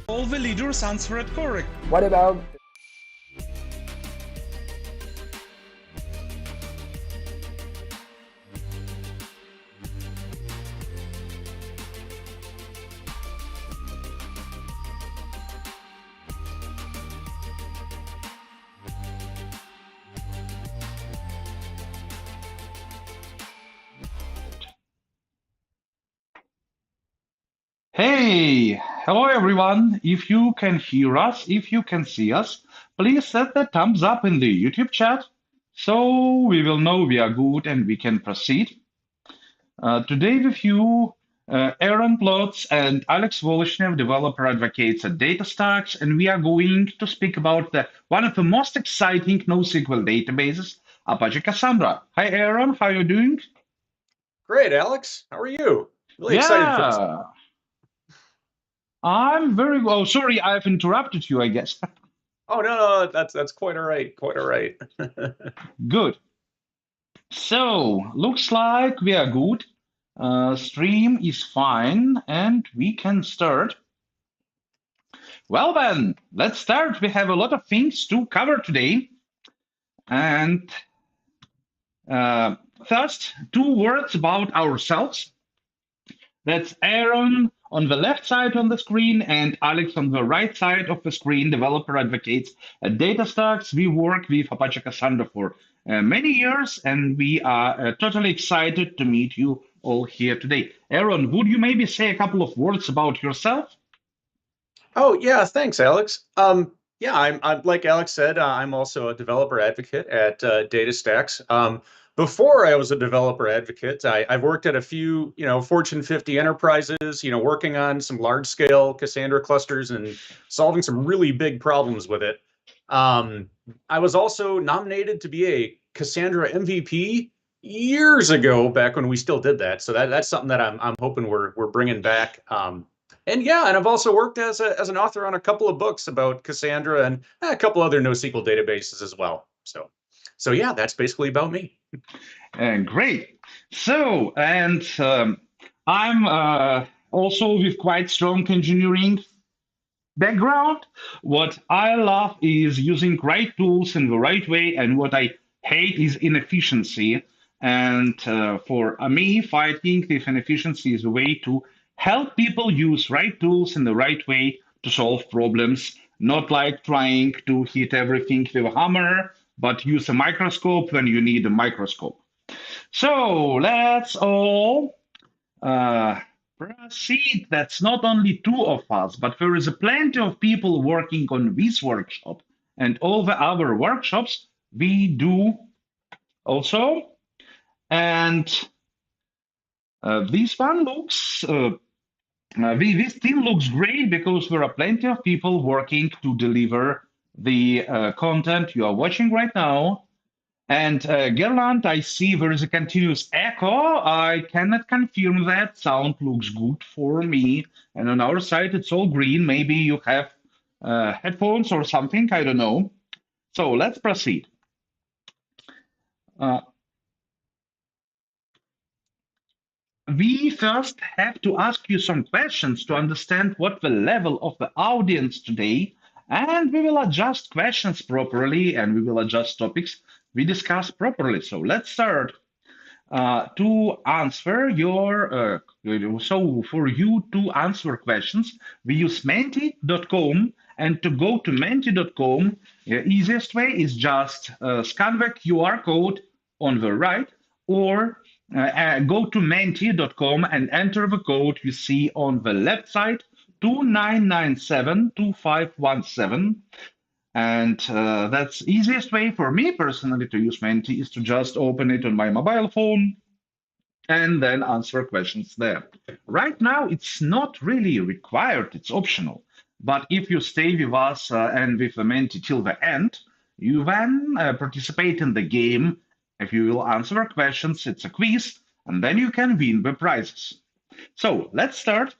All the leaders answered correct. What about Hey, hello everyone. If you can hear us, if you can see us, please set the thumbs up in the YouTube chat so we will know we are good and we can proceed. Today with you, Aaron Plotz and Alex Volishnev, developer advocates at Datastax, and we are going to speak about one of the most exciting NoSQL databases, Apache Cassandra. Hi Aaron, how are you doing? Great, Alex. How are you? Really excited for this. Yeah, I'm very well. Sorry, I've interrupted you, I guess. Oh no, that's quite all right. Quite all right. Good. So, looks like we are good. Stream is fine, and we can start. Well then, let's start. We have a lot of things to cover today. And first, two words about ourselves. That's Aaron on the left side on the screen and Alex on the right side of the screen, developer advocates at Datastax. We work with Apache Cassandra for many years, and we are totally excited to meet you all here today. Aaron, would you maybe say a couple of words about yourself? Oh yeah, thanks, Alex. Yeah, I'm like Alex said, I'm also a developer advocate at Datastax. Before I was a developer advocate, I've worked at a few, Fortune 50 enterprises, working on some large-scale Cassandra clusters and solving some really big problems with it. I was also nominated to be a Cassandra MVP years ago, back when we still did that. So that's something that I'm hoping we're bringing back. And yeah, and I've also worked as an author on a couple of books about Cassandra and a couple other NoSQL databases as well. So yeah, that's basically about me. Great. So, and I'm also with quite strong engineering background. What I love is using right tools in the right way, and what I hate is inefficiency. And for me, fighting with inefficiency is a way to help people use right tools in the right way to solve problems, not like trying to hit everything with a hammer, but use a microscope when you need a microscope. So let's all proceed. That's not only two of us, but there is a plenty of people working on this workshop and all the other workshops we do also. And this one looks, this team looks great because there are plenty of people working to deliver the content you are watching right now. And Gerland, I see there is a continuous echo. I cannot confirm that. Sound looks good for me. And on our side, it's all green. Maybe you have headphones or something. I don't know. So let's proceed. We first have to ask you some questions to understand what the level of the audience today, and we will adjust questions properly and we will adjust topics we discuss properly. So let's start. To answer your, so for you to answer questions, we use menti.com, and to go to menti.com, the easiest way is just scan the QR code on the right, or go to menti.com and enter the code you see on the left side, 29972517. And that's easiest way for me personally to use Menti is to just open it on my mobile phone and then answer questions there. Right now, it's not really required, it's optional. But if you stay with us and with the Menti till the end, you then participate in the game. If you will answer questions, it's a quiz, and then you can win the prizes. So let's start.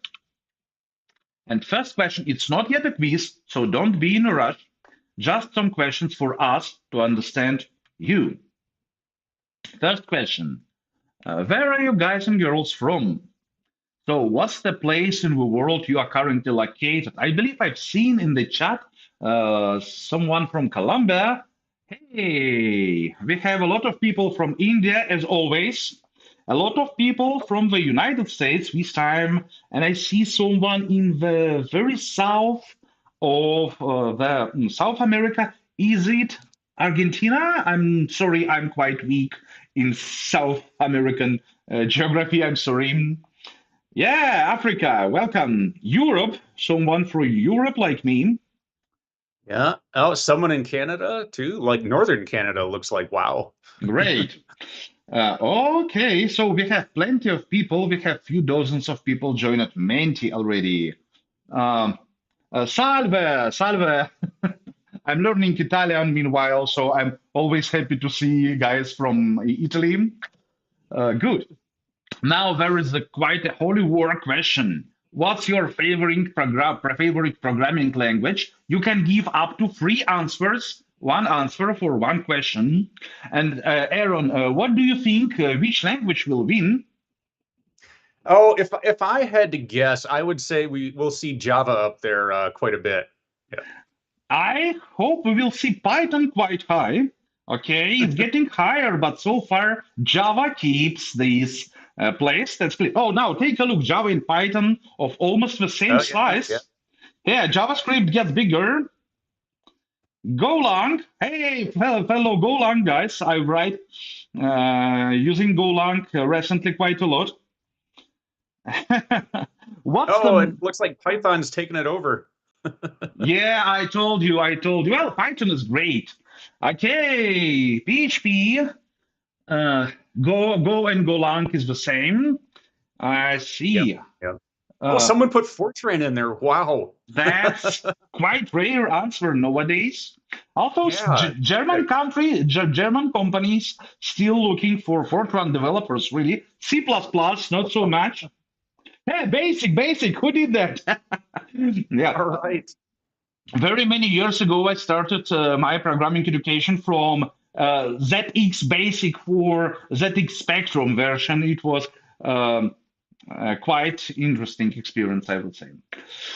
And first question, it's not yet a quiz, so don't be in a rush. Just some questions for us to understand you. First question, where are you guys and girls from? So, what's the place in the world you are currently located? I believe I've seen in the chat someone from Colombia. Hey, we have a lot of people from India, as always. A lot of people from the United States this time, and I see someone in the very south of the South America. Is it Argentina? I'm sorry, I'm quite weak in South American geography. I'm sorry. Yeah, Africa, welcome. Europe, someone from Europe like me. Yeah. Oh, someone in Canada too, like Northern Canada looks like, wow. Great. Okay, so we have plenty of people. We have few dozens of people joined Menti already. Um, salve, salve. I'm learning Italian meanwhile, so I'm always happy to see guys from Italy. Good. Now there is quite a holy war question. What's your favorite programming language? You can give up to three answers, one answer for one question. And Aaron, what do you think? Which language will win? Oh, if I had to guess, I would say we'll see Java up there quite a bit. Yeah. I hope we will see Python quite high. Okay, it's getting higher, but so far Java keeps this place. That's clear. Oh, now take a look. Java and Python of almost the same Oh yeah, size. yeah. Yeah, JavaScript gets bigger. Golang. Hey, fellow Golang guys. I write using Golang recently quite a lot. What's Oh, the it looks like Python's taking it over. Yeah, I told you, I told you. Well, Python is great. Okay, PHP, Go and Golang is the same. I Yep. see. Yep. Oh, Uh, someone put Fortran in there. Wow. that's quite rare answer nowadays. Also, Yeah. German companies still looking for Fortran developers, really. C++, not so much. Hey, basic. Who did that? Yeah. All right. Very many years ago, I started my programming education from ZX Basic for ZX Spectrum version. It was quite interesting experience, I would say.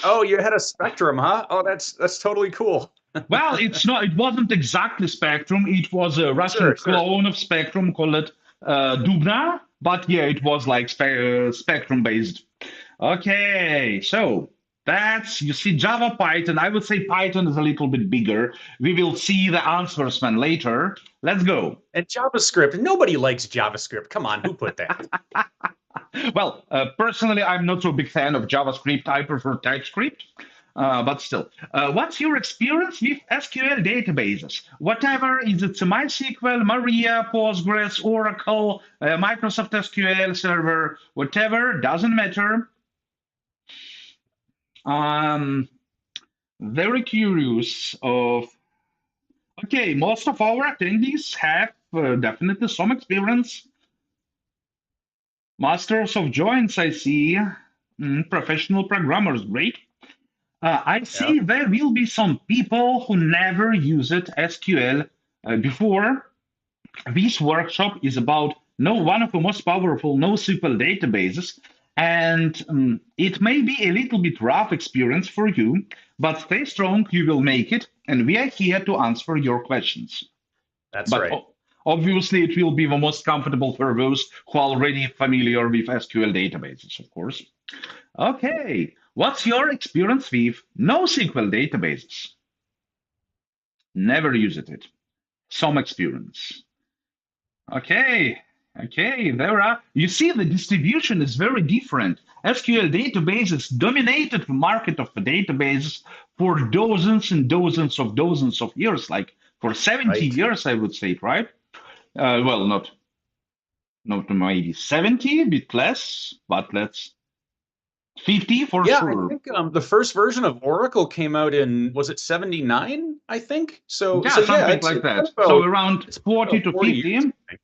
Oh, you had a Spectrum, huh? Oh, that's totally cool. Well, it's not. It wasn't exactly Spectrum. It was a Russian Sure. clone of Spectrum called Dubna. But yeah, it was like Spectrum based. Okay, so that's, you see, Java, Python. I would say Python is a little bit bigger. We will see the answers man later. Let's go. And JavaScript. Nobody likes JavaScript. Come on, who put that? Well, personally, I'm not so big fan of JavaScript. I prefer TypeScript. But still, what's your experience with SQL databases? Whatever, is it MySQL, Maria, Postgres, Oracle, Microsoft SQL Server, whatever, doesn't matter. Very curious of. Okay, most of our attendees have definitely some experience. Masters of joins, I see. Professional programmers, great. I see Yeah. there will be some people who never used SQL before. This workshop is about one of the most powerful NoSQL databases, and it may be a little bit rough experience for you, but stay strong, you will make it, and we are here to answer your questions. That's But right. obviously, it will be the most comfortable for those who are already familiar with SQL databases, of course. Okay, what's your experience with NoSQL databases? Never used it. Some experience. Okay, there are. You see, the distribution is very different. SQL databases dominated the market of the databases for dozens and dozens of years, like for 70 Right. years, I would say, right? Well, not maybe 70, a bit less, but let's 50 for Yeah, I sure. think the first version of Oracle came out in, was it 79, I think? So Yeah, yeah, something it's like been that. So around it's been 40 about to 40 50. years, I think.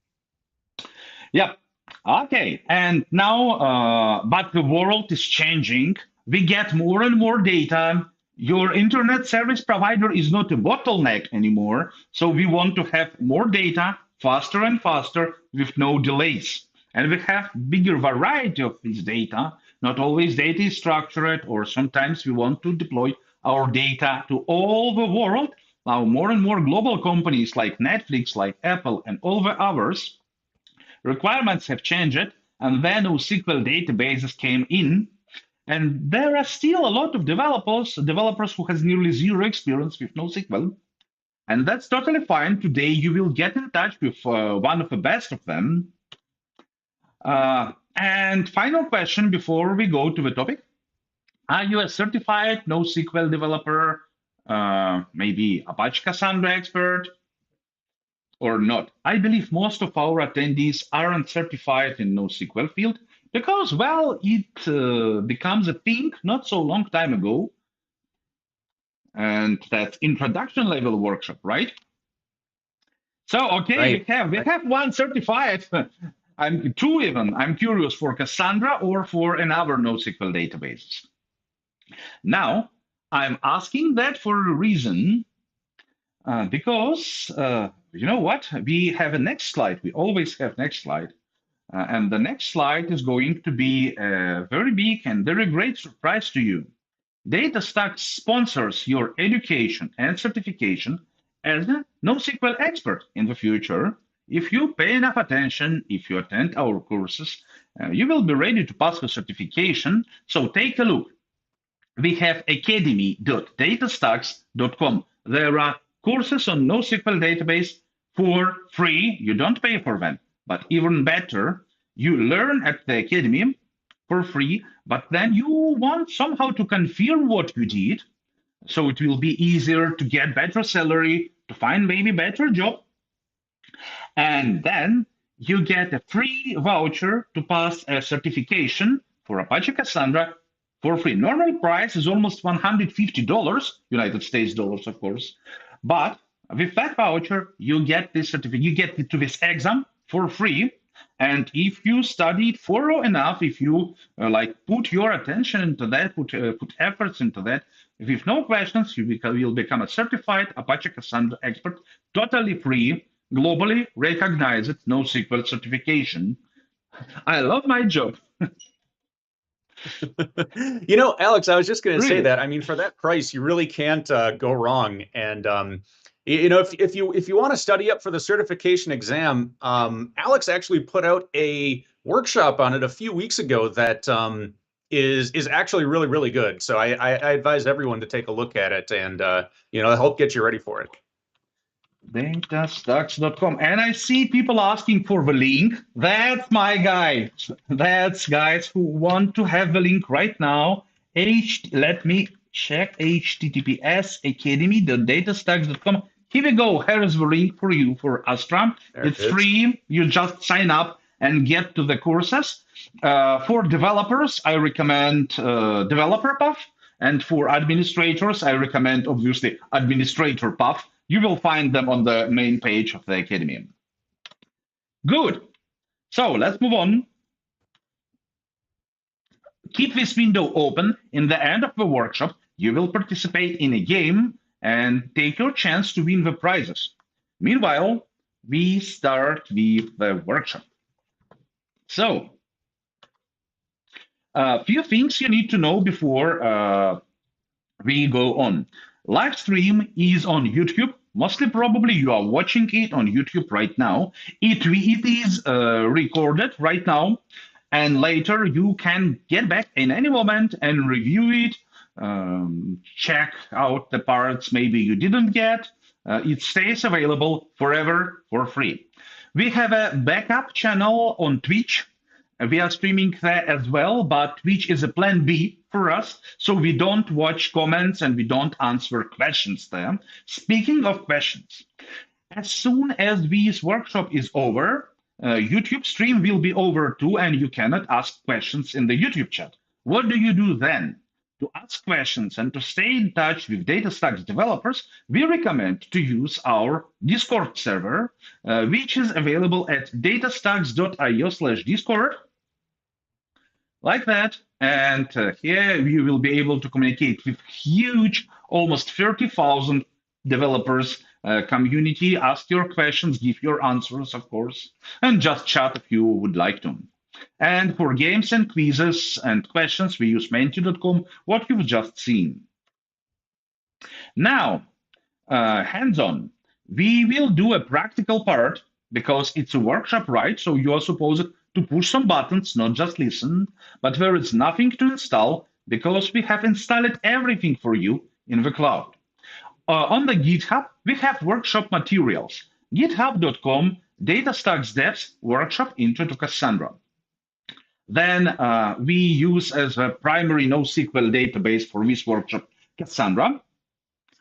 Yep. Okay. And now, but the world is changing. We get more and more data. Your internet service provider is not a bottleneck anymore. So we want to have more data faster and faster with no delays. and we have bigger variety of this data. Not always data is structured, or sometimes we want to deploy our data to all the world. Now, more and more global companies like Netflix, like Apple, and all the others, requirements have changed, and then NoSQL databases came in. And there are still a lot of developers who has nearly zero experience with NoSQL. And that's totally fine. Today, you will get in touch with one of the best of them. And final question before we go to the topic. Are you a certified NoSQL developer, maybe Apache Cassandra expert, or not? I believe most of our attendees aren't certified in NoSQL field because, well, it becomes a thing not so long time ago. And that's introduction level workshop, right? So, okay, Right. we have one certified. I'm two even. I'm curious for Cassandra or for another NoSQL database. Now, I'm asking that for a reason, because you know what? We have a next slide. We always have next slide. And the next slide is going to be a very big and very great surprise to you. Datastax sponsors your education and certification as a NoSQL expert in the future. If you pay enough attention, if you attend our courses, you will be ready to pass the certification. So take a look. We have academy.datastax.com. There are courses on NoSQL database for free. You don't pay for them. But even better, you learn at the academy for free, but then you want somehow to confirm what you did. So it will be easier to get better salary, to find maybe better job. And then you get a free voucher to pass a certification for Apache Cassandra for free. Normal price is almost $150, United States dollars, of course. But with that voucher, you get this certificate, you get to this exam for free. And if you studied thorough enough, if you put your attention into that, put efforts into that, with no questions, you will become a certified Apache Cassandra expert, totally free, globally recognized NoSQL certification. I love my job. Alex, I was just going to say Really? that. I mean, for that price, you really can't go wrong. And if you want to study up for the certification exam, Alex actually put out a workshop on it a few weeks ago that is actually really, really good. So I advise everyone to take a look at it and help get you ready for it. Datastax.com. And I see people asking for the link. That's my guy. That's guys who want to have the link right now. Let me check HTTPS academy.datastax.com. Here we go. Here is the link for you for Astra. It's free. You just sign up and get to the courses. For developers, I recommend Developer Path. And for administrators, I recommend, obviously, Administrator Path. You will find them on the main page of the Academy. Good. So let's move on. Keep this window open. In the end of the workshop, you will participate in a game and take your chance to win the prizes. Meanwhile, we start with the workshop. So, a few things you need to know before we go on. Live stream is on YouTube. Mostly probably you are watching it on YouTube right now. It is recorded right now, and later you can get back in any moment and review it, check out the parts maybe you didn't get. It stays available forever for free. We have a backup channel on Twitch. We are streaming there as well, but Twitch is a plan B for us, so we don't watch comments and we don't answer questions there. Speaking of questions, as soon as this workshop is over, YouTube stream will be over too, and you cannot ask questions in the YouTube chat. What do you do then? To ask questions and to stay in touch with Datastax developers, we recommend to use our Discord server, which is available at datastax.io/discord. Like that. And here you will be able to communicate with huge, almost 30,000 developers community. Ask your questions, give your answers, of course, and just chat if you would like to. And for games and quizzes and questions, we use menti.com, what you've just seen. Now, hands-on. We will do a practical part because it's a workshop, right? So you are supposed to push some buttons, not just listen. But there is nothing to install because we have installed everything for you in the cloud. On the GitHub, we have workshop materials. github.com, Datastax Devs Workshop Intro to Cassandra. Then we use as a primary NoSQL database for this workshop Cassandra.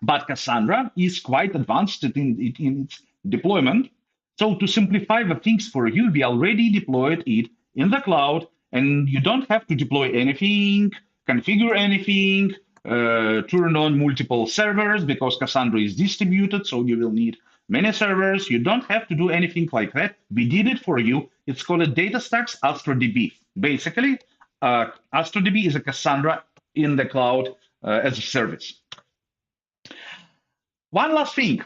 But Cassandra is quite advanced in its deployment. So to simplify the things for you, we already deployed it in the cloud, and you don't have to deploy anything, configure anything, turn on multiple servers because Cassandra is distributed, so you will need many servers. You don't have to do anything like that. We did it for you. It's called a Datastax AstraDB. Basically, AstraDB is a Cassandra in the cloud as a service. One last thing,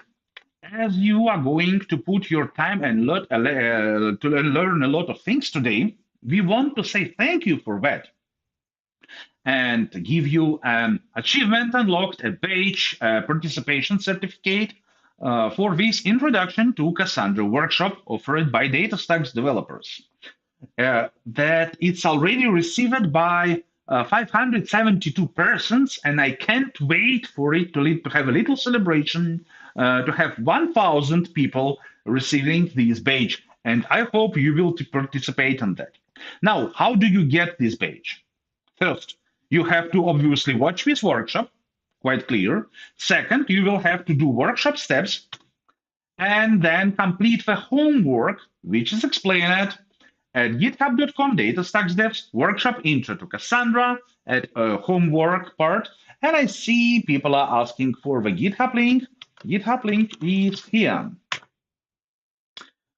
as you are going to put your time and to learn a lot of things today, we want to say thank you for that and give you an achievement unlocked, a badge, a participation certificate for this introduction to Cassandra workshop offered by Datastax developers. That it's already received by 572 persons, and I can't wait for it to have a little celebration, to have 1,000 people receiving this badge. And I hope you will participate in that. Now, how do you get this badge? First, you have to obviously watch this workshop, quite clear. Second, you will have to do workshop steps and then complete the homework, which is explained at github.com, Datastax Devs, workshop intro to Cassandra, at homework part. And I see people are asking for the GitHub link. GitHub link is here.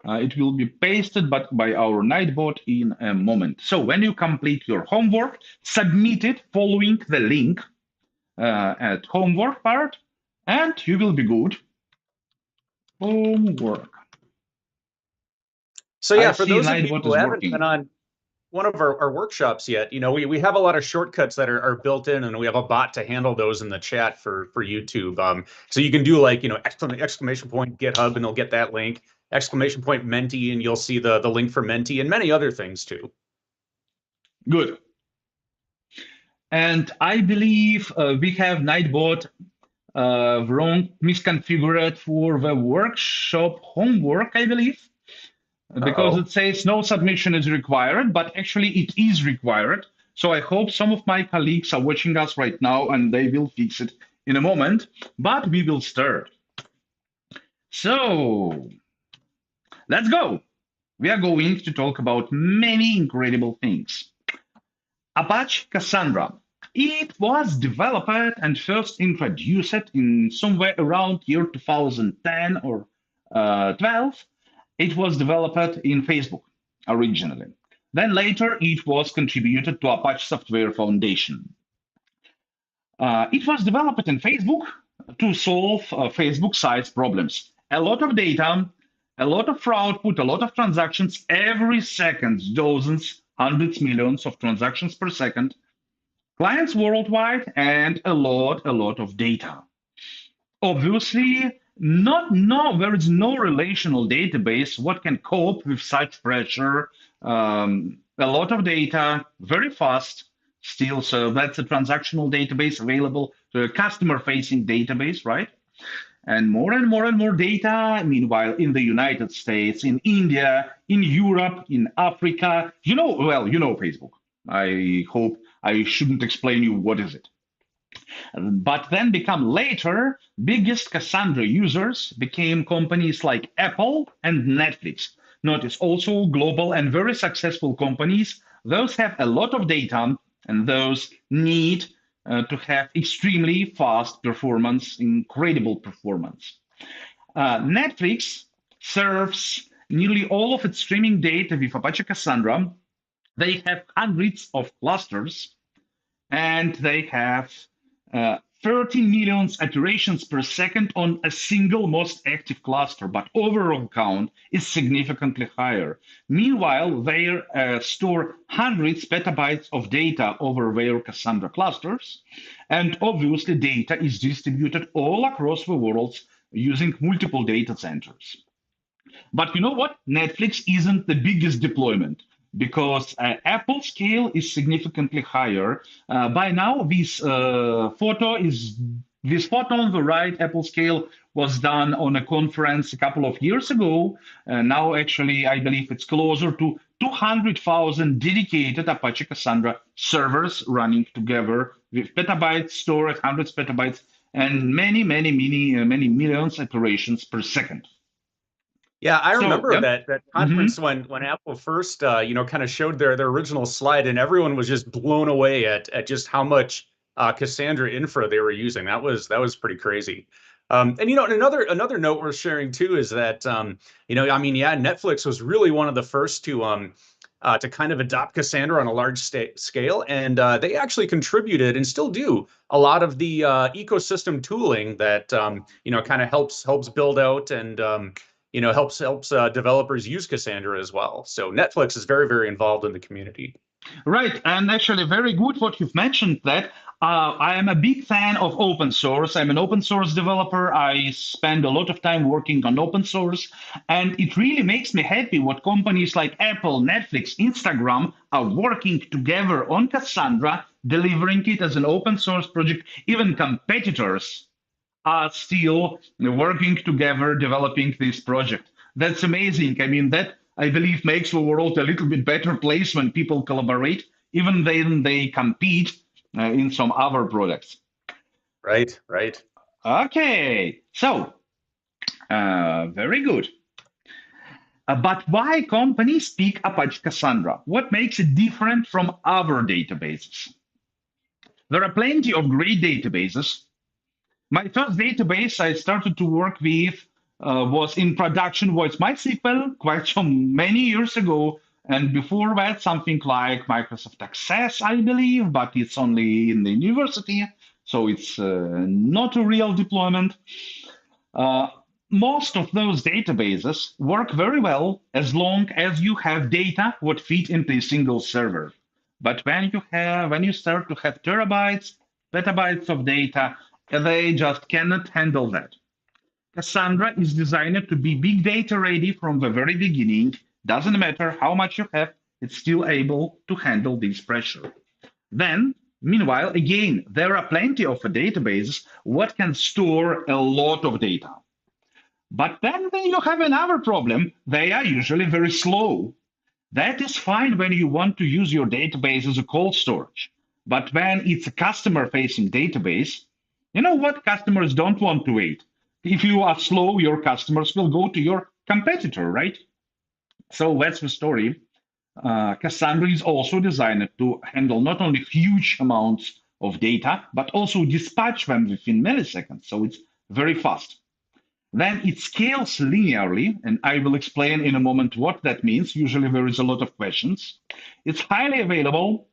It will be pasted by our Nightbot in a moment. So when you complete your homework, submit it following the link at homework part, and you will be good. Homework. So yeah, for those of you who haven't been on one of our workshops yet, we have a lot of shortcuts that are built in, and we have a bot to handle those in the chat for YouTube. So you can do like, exclamation point GitHub, and they'll get that link, exclamation point Menti, and you'll see the link for Menti and many other things too. Good. And I believe we have Nightbot wrong misconfigured for the workshop homework, I believe. Because it says no submission is required, but actually it is required. So I hope some of my colleagues are watching us right now and they will fix it in a moment, but we will start. So let's go. We are going to talk about many incredible things. Apache Cassandra. It was developed and first introduced in somewhere around year 2010 or 12. It was developed in Facebook originally. Then later, it was contributed to Apache Software Foundation. It was developed in Facebook to solve Facebook size problems. A lot of data, a lot of output, a lot of transactions every second, dozens, hundreds, millions of transactions per second, clients worldwide, and a lot of data. Obviously, there is no relational database what can cope with such pressure. A lot of data, very fast still. So that's a transactional database available to a customer-facing database, right? And more data. Meanwhile, in the United States, in India, in Europe, in Africa, you know Facebook. I hope I shouldn't explain you what is it. But then later, biggest Cassandra users became companies like Apple and Netflix. Notice also global and very successful companies. Those have a lot of data, and those need to have extremely fast performance, incredible performance. Netflix serves nearly all of its streaming data with Apache Cassandra. They have hundreds of clusters, and they have 30 million iterations per second on a single most active cluster, but overall count is significantly higher. Meanwhile, they store hundreds petabytes of data over their Cassandra clusters, and obviously data is distributed all across the world using multiple data centers. But you know what? Netflix isn't the biggest deployment because Apple scale is significantly higher. By now, this photo on the right, Apple scale, was done on a conference a couple of years ago. Now, actually, I believe it's closer to 200,000 dedicated Apache Cassandra servers running together with petabytes stored, hundreds petabytes, and many millions operations per second. Yeah, I remember Yep. that conference when Apple first kind of showed their original slide, and everyone was just blown away at just how much Cassandra infra they were using. That was pretty crazy. And another note worth sharing too is that Netflix was really one of the first to kind of adopt Cassandra on a large scale, and they actually contributed and still do a lot of the ecosystem tooling that kind of helps build out and helps developers use Cassandra as well. So Netflix is very involved in the community. Right, and actually very good what you've mentioned that I am a big fan of open source. I'm an open source developer. I spend a lot of time working on open source, and it really makes me happy what companies like Apple, Netflix, Instagram are working together on Cassandra, delivering it as an open source project. Even competitors are still working together, developing this project. That's amazing. I mean, that I believe makes the world a little bit better place when people collaborate, even then they compete in some other products. Right. Okay, so very good. But why companies pick Apache Cassandra? What makes it different from other databases? There are plenty of great databases. My first database I started to work with was in production was MySQL quite some many years ago. And before that, something like Microsoft Access, I believe, but it's only in the university. So it's not a real deployment. Most of those databases work very well as long as you have data what fit into a single server. But when you start to have terabytes, petabytes of data, they just cannot handle that. Cassandra is designed to be big data ready from the very beginning. Doesn't matter how much you have, it's still able to handle this pressure. Then, meanwhile, again, there are plenty of databases what can store a lot of data. But then you have another problem. They are usually very slow. That is fine when you want to use your database as a cold storage. But when it's a customer-facing database, you know what? Customers don't want to wait. If you are slow, your customers will go to your competitor, right? So that's the story. Cassandra is also designed to handle not only huge amounts of data, but also dispatch them within milliseconds. So it's very fast. Then it scales linearly, and I will explain in a moment what that means. Usually there is a lot of questions. It's highly available.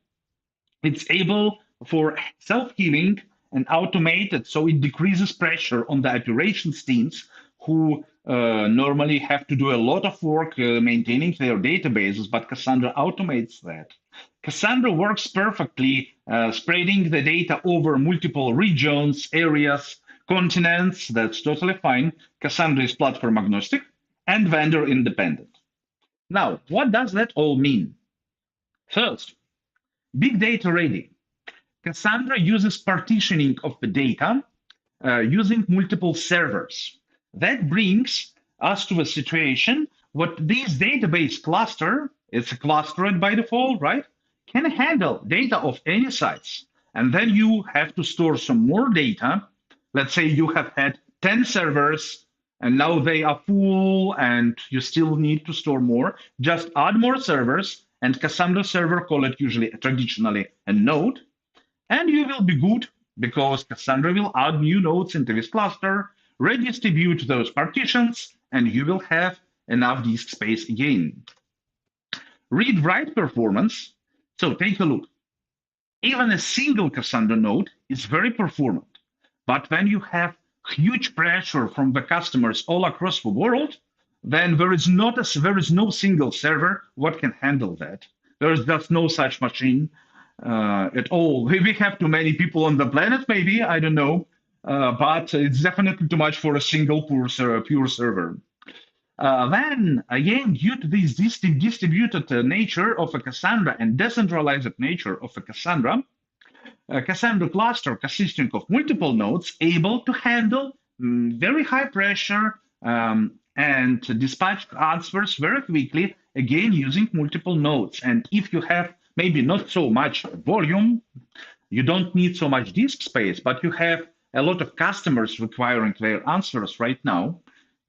It's able for self-healing and automated, so it decreases pressure on the operations teams who normally have to do a lot of work maintaining their databases, but Cassandra automates that. Cassandra works perfectly, spreading the data over multiple regions, areas, continents. That's totally fine. Cassandra is platform agnostic and vendor independent. Now, what does that all mean? First, big data ready. Cassandra uses partitioning of the data using multiple servers. That brings us to a situation what this database cluster, it's clustered by default, right? Can handle data of any size. And then you have to store some more data. Let's say you have had 10 servers and now they are full and you still need to store more. Just add more servers and Cassandra server, call it usually traditionally a node, and you will be good because Cassandra will add new nodes into this cluster, redistribute those partitions, and you will have enough disk space again. Read-write performance. So take a look. Even a single Cassandra node is very performant. But when you have huge pressure from the customers all across the world, then there is no single server what can handle that. There is just no such machine at all. We have too many people on the planet, maybe, I don't know, but it's definitely too much for a single pure server. Then, again, due to this distributed nature of a Cassandra and decentralized nature of a Cassandra, a Cassandra cluster consisting of multiple nodes able to handle very high pressure and dispatch answers very quickly, again, using multiple nodes. And if you have maybe not so much volume, you don't need so much disk space, but you have a lot of customers requiring their answers right now,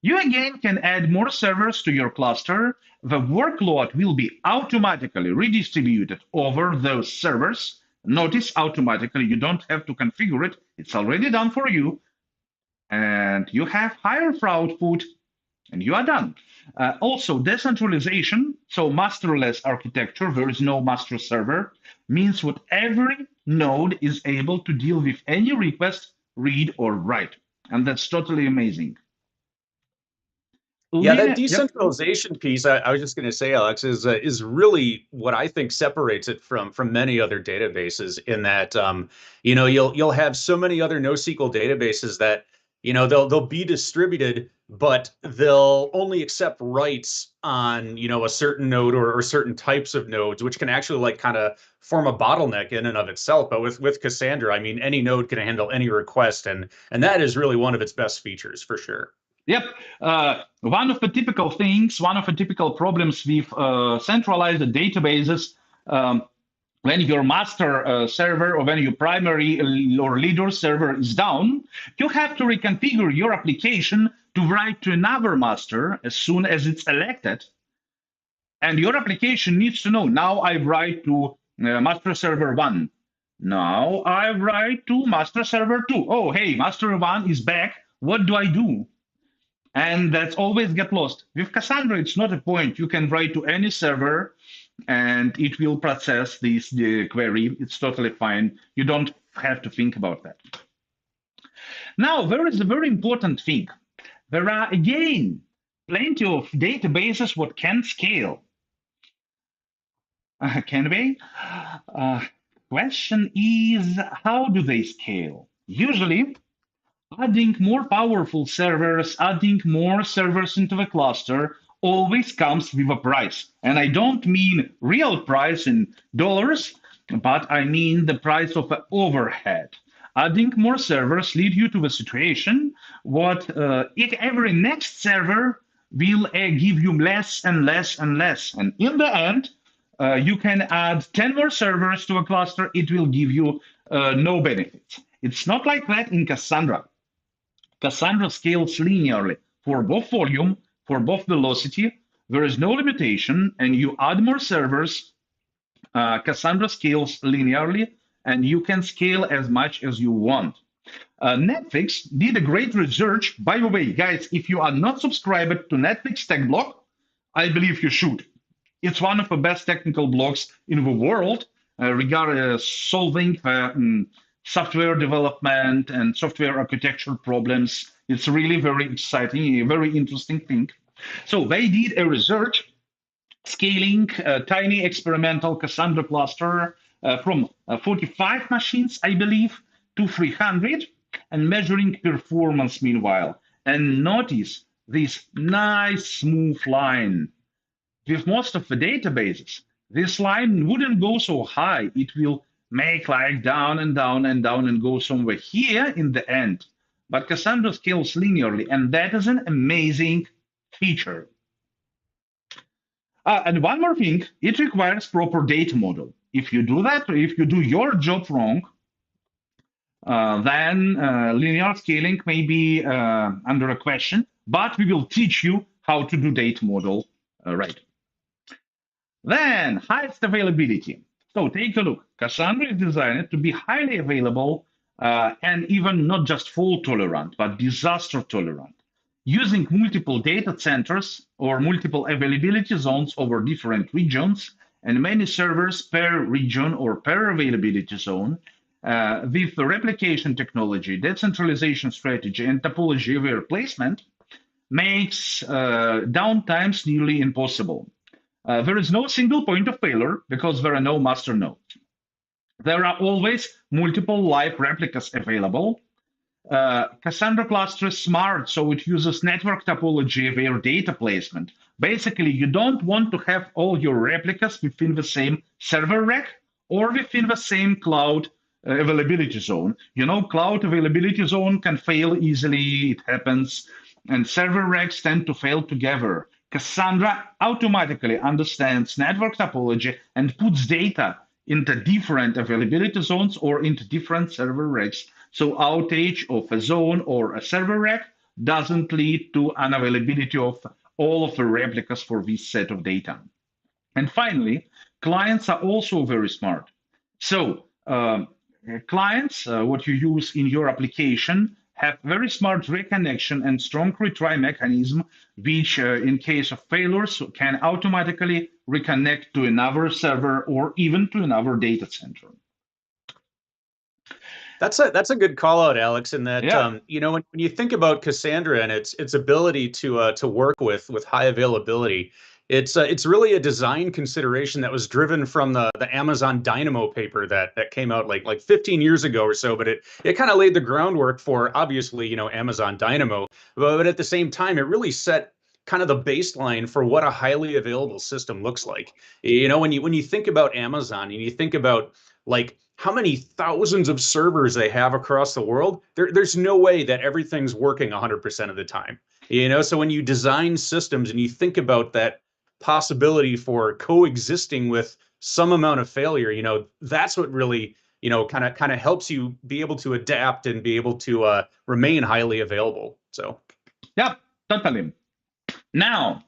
you again can add more servers to your cluster. The workload will be automatically redistributed over those servers. Notice automatically, you don't have to configure it. It's already done for you. And you have higher output, and you are done. Also, decentralization, so masterless architecture, there is no master server, means that every node is able to deal with any request, read or write. And that's totally amazing. Yeah, that decentralization piece, I was just going to say, Alex, is really what I think separates it from many other databases. In that, you'll have so many other NoSQL databases that they'll be distributed, but they'll only accept writes on a certain node or certain types of nodes, which can actually like kind of form a bottleneck in and of itself. But with Cassandra, I mean, any node can handle any request, and that is really one of its best features for sure. Yep. One of the typical things, one of the typical problems with centralized databases, when your master server or when your primary or leader server is down, you have to reconfigure your application to write to another master as soon as it's elected. And your application needs to know, now I write to master server 1. Now I write to master server 2. Oh, hey, master 1 is back. What do I do? And that's always get lost. With Cassandra, it's not a point. You can write to any server and it will process the query. It's totally fine. You don't have to think about that. Now, there is a very important thing. There are, again, plenty of databases what can scale. Can they? Question is, how do they scale? Usually, adding more powerful servers, adding more servers into the cluster always comes with a price. And I don't mean real price in dollars, but I mean the price of the overhead. Adding more servers lead you to the situation what if every next server will give you less and less and less. And in the end, you can add 10 more servers to a cluster, it will give you no benefits. It's not like that in Cassandra. Cassandra scales linearly for both volume, for both velocity. There is no limitation, and you add more servers. Cassandra scales linearly, and you can scale as much as you want. Netflix did a great research. By the way, guys, if you are not subscribed to Netflix Tech Blog, I believe you should. It's one of the best technical blogs in the world regarding solving software development and software architecture problems. It's really very exciting, a very interesting thing. So they did a research scaling a tiny experimental Cassandra cluster from 45 machines, I believe, to 300, and measuring performance meanwhile. And notice this nice smooth line. With most of the databases, this line wouldn't go so high. It will make like down and down and down and go somewhere here in the end. But Cassandra scales linearly, and that is an amazing feature. And one more thing, it requires proper data model. If you do that, or if you do your job wrong, then linear scaling may be under a question, but we will teach you how to do data model right. Then, highest availability. So take a look. Cassandra is designed to be highly available and even not just fault tolerant, but disaster tolerant. Using multiple data centers or multiple availability zones over different regions and many servers per region or per availability zone, with the replication technology, decentralization strategy, and topology-aware placement makes downtimes nearly impossible. There is no single point of failure because there are no master nodes. There are always multiple live replicas available. Cassandra cluster is smart, so it uses network topology-aware data placement. Basically, you don't want to have all your replicas within the same server rack or within the same cloud availability zone. You know, cloud availability zone can fail easily, it happens, and server racks tend to fail together. Cassandra automatically understands network topology and puts data into different availability zones or into different server racks. So outage of a zone or a server rack doesn't lead to unavailability of all of the replicas for this set of data. And finally, clients are also very smart. So clients, what you use in your application, have very smart reconnection and strong retry mechanism, which in case of failures can automatically reconnect to another server or even to another data center. That's a good call out, Alex. In that, Yeah. you know, when you think about Cassandra and its ability to work with high availability, it's really a design consideration that was driven from the Amazon Dynamo paper that came out like 15 years ago or so. But it kind of laid the groundwork for, obviously, you know, Amazon Dynamo. But at the same time, it really set kind of the baseline for what a highly available system looks like. You know, when you think about Amazon and you think about like how many thousands of servers they have across the world, there's no way that everything's working 100% of the time. You know, so when you design systems and you think about that possibility for coexisting with some amount of failure, you know, that's what really, you know, kind of helps you be able to adapt and be able to remain highly available. So, yeah, totally. Now,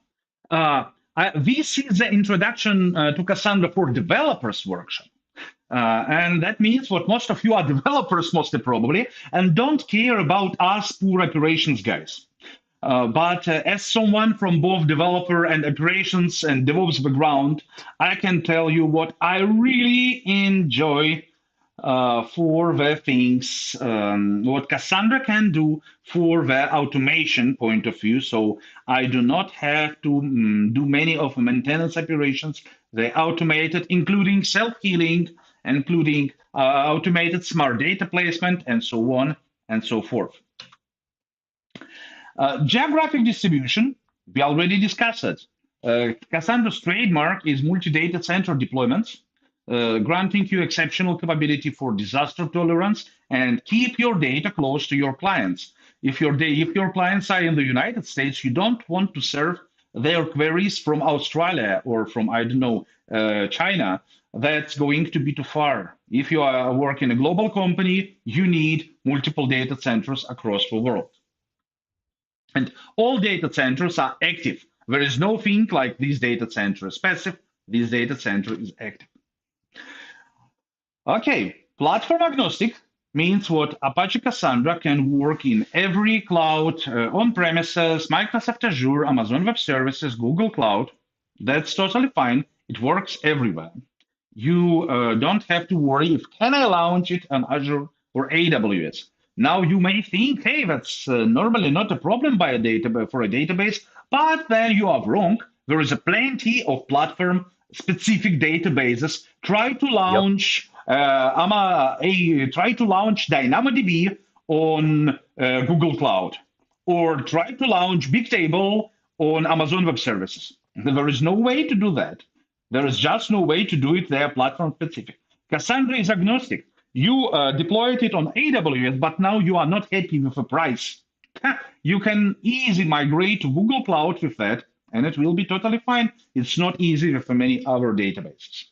this is the introduction to Cassandra for Developers workshop. And that means what most of you are developers, mostly probably, and don't care about us poor operations guys. But as someone from both developer and operations and DevOps background, I can tell you what I really enjoy for the things, what Cassandra can do for the automation point of view. So I do not have to do many of the maintenance operations. They automated, including self-healing, including automated smart data placement, and so on and so forth. Geographic distribution, we already discussed it. Cassandra's trademark is multi-data center deployments, granting you exceptional capability for disaster tolerance and keep your data close to your clients. If your clients are in the United States, you don't want to serve their queries from Australia or from, I don't know, China. That's going to be too far. If you are working in a global company, you need multiple data centers across the world. And all data centers are active. There is no thing like this data center is passive, this data center is active. Okay, platform agnostic means what Apache Cassandra can work in every cloud, on-premises, Microsoft Azure, Amazon Web Services, Google Cloud. That's totally fine. It works everywhere. You don't have to worry if can I launch it on Azure or AWS. Now you may think, hey, that's normally not a problem for a database, but then you are wrong. There is a plenty of platform-specific databases. Try to launch try to launch DynamoDB on Google Cloud, or try to launch Bigtable on Amazon Web Services. There is no way to do that. There is just no way to do it. They are platform specific. Cassandra is agnostic. You deployed it on AWS, but now you are not happy with the price. You can easily migrate to Google Cloud with that, and it will be totally fine. It's not easy with many other databases.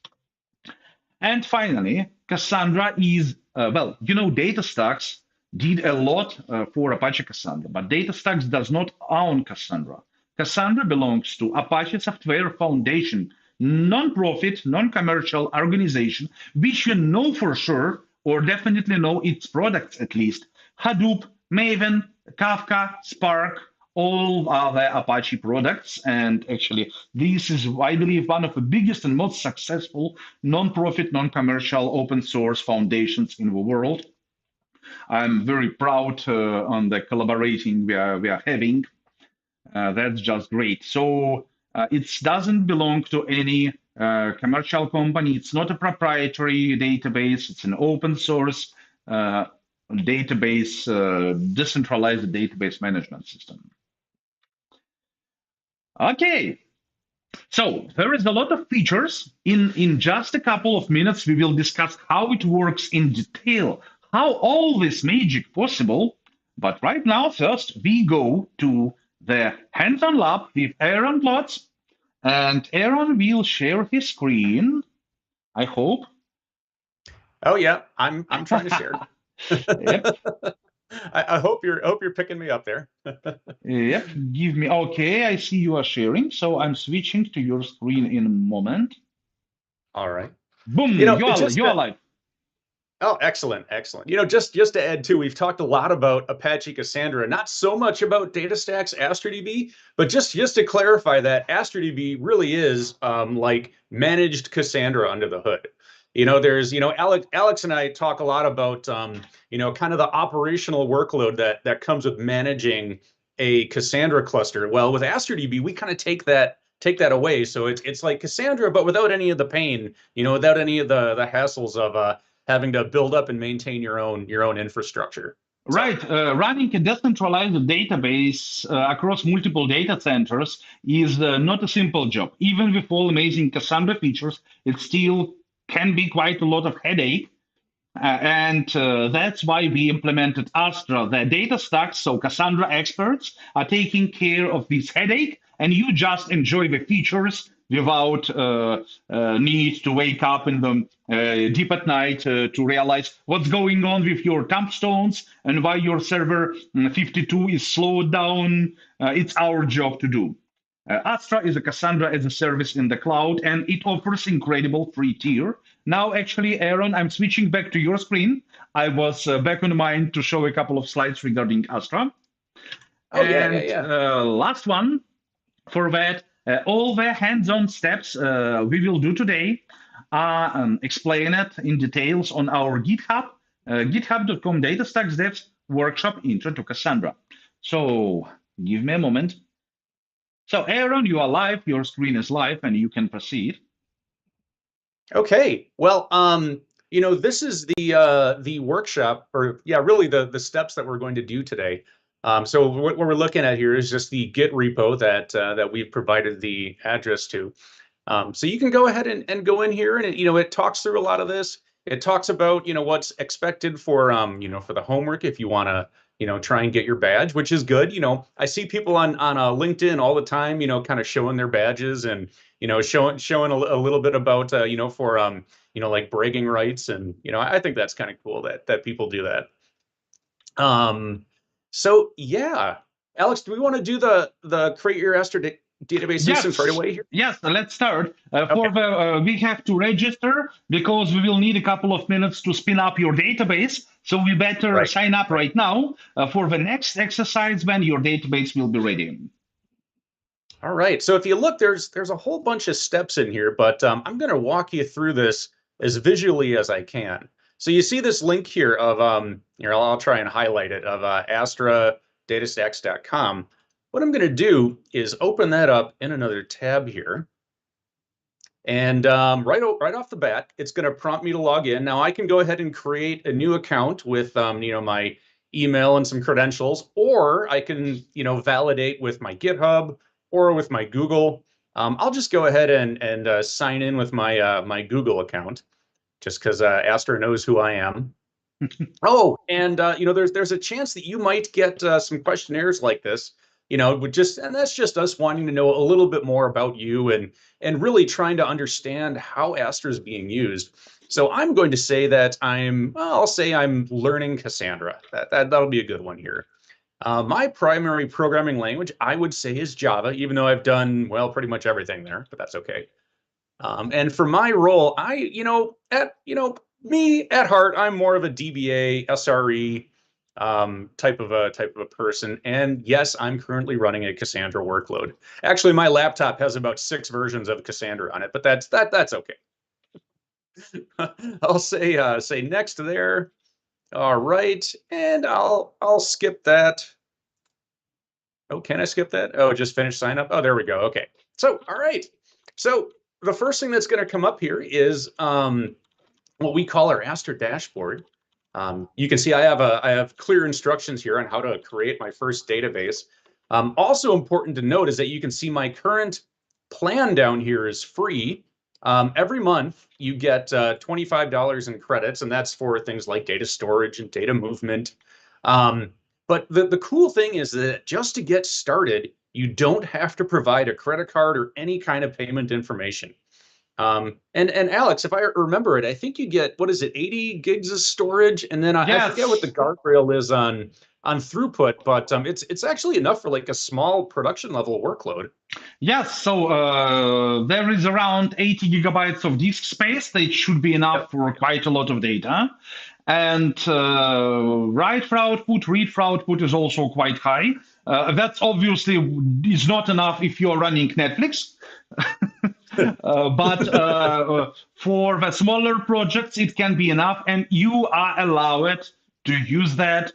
And finally, Cassandra is, well, you know, Datastax did a lot for Apache Cassandra, but Datastax does not own Cassandra. Cassandra belongs to Apache Software Foundation, non-profit, non-commercial organization, which you know for sure, or definitely know its products at least: Hadoop, Maven, Kafka, Spark, all other Apache products. And actually, this is, I believe, one of the biggest and most successful non-profit, non-commercial open source foundations in the world. I'm very proud on the collaborating we are having. That's just great. So it doesn't belong to any commercial company. It's not a proprietary database. It's an open source database, decentralized database management system. Okay, so there is a lot of features. In just a couple of minutes, we will discuss how it works in detail, how all this magic possible. But right now, first, we go to the hands-on lab with Aaron Plotz, and Aaron will share his screen, I hope. Oh yeah, I'm trying to share. Yep. I hope you're picking me up there. Yep, give me, okay, I see you are sharing, so I'm switching to your screen in a moment. All right. Boom, You know, you're live. Oh, excellent, excellent. You know, just to add too, we've talked a lot about Apache Cassandra, not so much about Datastax AstraDB, but just to clarify that AstraDB really is like managed Cassandra under the hood. You know, there's, you know, Alex and I talk a lot about, you know, kind of the operational workload that comes with managing a Cassandra cluster. Well, with AstraDB, we kind of take that away. So it's like Cassandra, but without any of the pain, you know, without any of the hassles of having to build up and maintain your own infrastructure. Right. Running a decentralized database across multiple data centers is not a simple job. Even with all amazing Cassandra features, it still can be quite a lot of headache. And that's why we implemented Astra, the Datastax. So Cassandra experts are taking care of this headache, and you just enjoy the features without need to wake up in the deep at night to realize what's going on with your tombstones and why your server 52 is slowed down. It's our job to do. Astra is a Cassandra as a service in the cloud, and it offers incredible free tier. Now, actually, Aaron, I'm switching back to your screen. I was back on mine to show a couple of slides regarding Astra. Oh, and yeah. Last one for that, all the hands-on steps we will do today are explained in details on our GitHub, github.com Datastax Devs workshop Intro to Cassandra. So give me a moment. So Aaron, you are live, your screen is live, and you can proceed. Okay. Well, you know, this is the workshop, or yeah, really the steps that we're going to do today. So what we're looking at here is just the Git repo that we've provided the address to. So you can go ahead and go in here, and it talks through a lot of this. It talks about, you know, what's expected for you know, for the homework if you want to, you know, try and get your badge, which is good. You know, I see people on LinkedIn all the time, you know, kind of showing their badges and, you know, showing a little bit about, you know, for you know, like bragging rights, and you know, I think that's kind of cool that people do that. So yeah, Alex, do we want to do the create your Astra database instance right away here? Yes, let's start. Okay. We have to register because we will need a couple of minutes to spin up your database. So we better sign up right now for the next exercise when your database will be ready. All right. So if you look, there's a whole bunch of steps in here, but I'm going to walk you through this as visually as I can. So you see this link here of here, I'll try and highlight it, of AstraDatastax.com. What I'm going to do is open that up in another tab here. And right off the bat, it's going to prompt me to log in. Now I can go ahead and create a new account with you know, my email and some credentials, or I can, you know, validate with my GitHub or with my Google. I'll just go ahead and sign in with my my Google account, just because Astra knows who I am. Oh, and you know, there's a chance that you might get some questionnaires like this. You know, and that's just us wanting to know a little bit more about you and really trying to understand how Astra is being used. So I'm going to say that I'll say I'm learning Cassandra. That'll be a good one here. My primary programming language, I would say, is Java, even though I've done, well, pretty much everything there, but that's okay. And for my role, me at heart, I'm more of a DBA, SRE, type of a person. And yes, I'm currently running a Cassandra workload. Actually, my laptop has about 6 versions of Cassandra on it, but that's okay. I'll say next there. All right, and I'll skip that. Oh, can I skip that? Oh, just finish sign up. Oh, there we go. Okay. So, all right. So the first thing that's going to come up here is what we call our Astra dashboard. You can see I have clear instructions here on how to create my first database. Also important to note is that you can see my current plan down here is free. Every month you get $25 in credits, and that's for things like data storage and data movement. But the cool thing is that just to get started, you don't have to provide a credit card or any kind of payment information. And Alex, if I remember it, I think you get, what is it, 80 gigs of storage, and then I forget what the Yes. guardrail is on throughput, but it's actually enough for like a small production level workload. Yes, so there is around 80 gigabytes of disk space. That should be enough for quite a lot of data. And write for output, read for output is also quite high. That's obviously is not enough if you're running Netflix. But for the smaller projects, it can be enough, and you are allowed to use that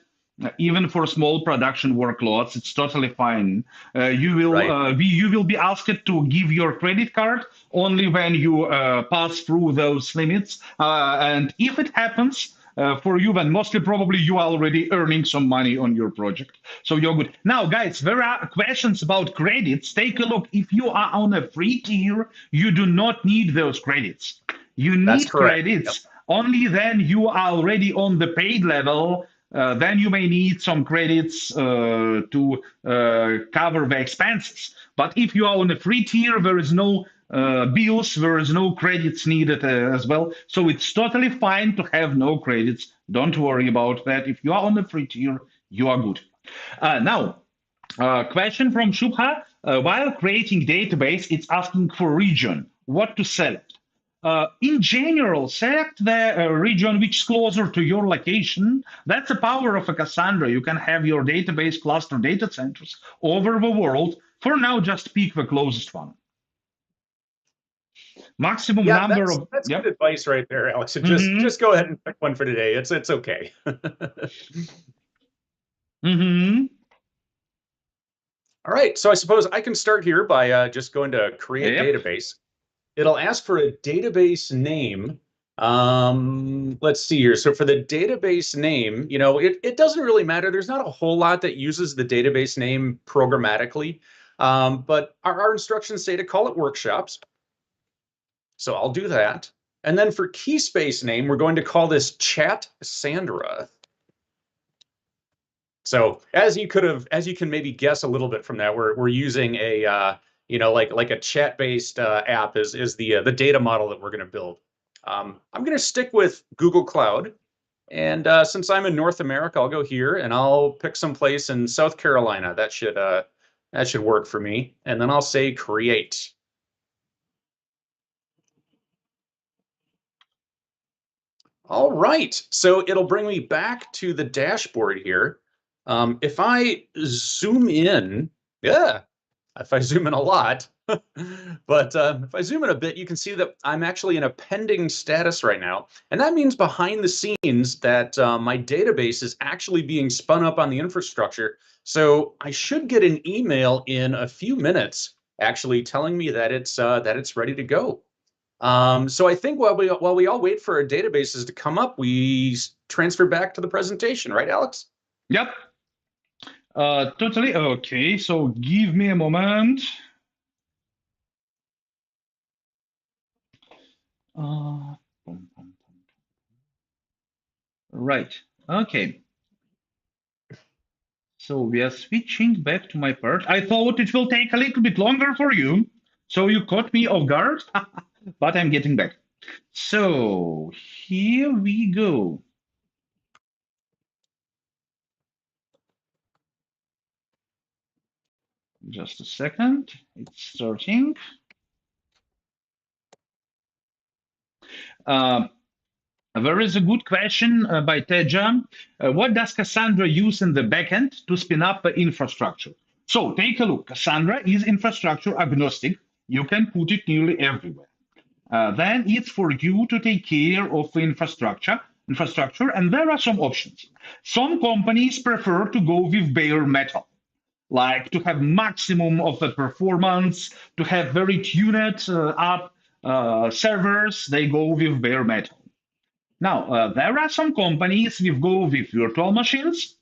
even for small production workloads. It's totally fine. You will be asked to give your credit card only when you pass through those limits, and if it happens. For you, then mostly probably you are already earning some money on your project. So you're good. Now, guys, there are questions about credits. Take a look. If you are on a free tier, you do not need those credits. You That's need correct. credits Yep. only then you are already on the paid level. Then you may need some credits to cover the expenses. But if you are on a free tier, there is no bills, there is no credits needed as well. So it's totally fine to have no credits. Don't worry about that. If you are on the free tier, you are good. Now, question from Shubha. While creating database, it's asking for region. What to select? In general, select the region which is closer to your location. That's the power of a Cassandra. You can have your database cluster data centers over the world. For now, just pick the closest one. Maximum Yeah, number of that's yep. good advice right there, Alex. So Mm-hmm. just go ahead and pick one for today. It's okay. Mm-hmm. All right, so I suppose I can start here by just going to create Yep. database. It'll ask for a database name. Let's see here. So for the database name, it doesn't really matter. There's not a whole lot that uses the database name programmatically, but our instructions say to call it workshops. So I'll do that. And then for key space name, we're going to call this Chat Sandra. So as you can maybe guess a little bit from that, we're using a like a chat-based app is the data model that we're going to build. I'm going to stick with Google Cloud, and since I'm in North America, I'll go here and I'll pick some place in South Carolina. That should work for me. And then I'll say create. All right, so it'll bring me back to the dashboard here. If I zoom in, yeah, if I zoom in a lot, but if I zoom in a bit, you can see that I'm actually in a pending status right now. And that means behind the scenes that my database is actually being spun up on the infrastructure. So I should get an email in a few minutes actually telling me that it's ready to go. So I think while we all wait for our databases to come up, we transfer back to the presentation, right, Alex? Yep. Totally okay. So give me a moment. Right. Okay. So we are switching back to my part. I thought it will take a little bit longer for you, so you caught me off guard, but I'm getting back. So here we go. Just a second. It's starting. There is a good question by Teja. What does Cassandra use in the backend to spin up the infrastructure? So take a look. Cassandra is infrastructure agnostic. You can put it nearly everywhere. Then it's for you to take care of the infrastructure, and there are some options. Some companies prefer to go with bare metal, like to have maximum of the performance, to have very tuned up servers. They go with bare metal. Now, there are some companies who go with virtual machines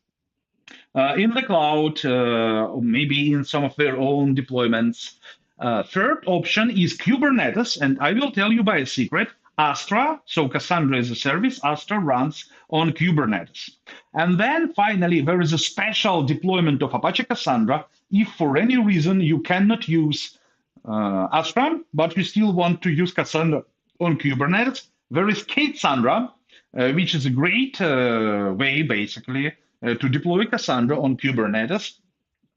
in the cloud, or maybe in some of their own deployments. Third option is Kubernetes, and I will tell you by a secret. Astra, so Cassandra is a service, Astra runs on Kubernetes. And then finally, there is a special deployment of Apache Cassandra if for any reason you cannot use Astra, but you still want to use Cassandra on Kubernetes. There is Cassandra, which is a great way, basically, to deploy Cassandra on Kubernetes,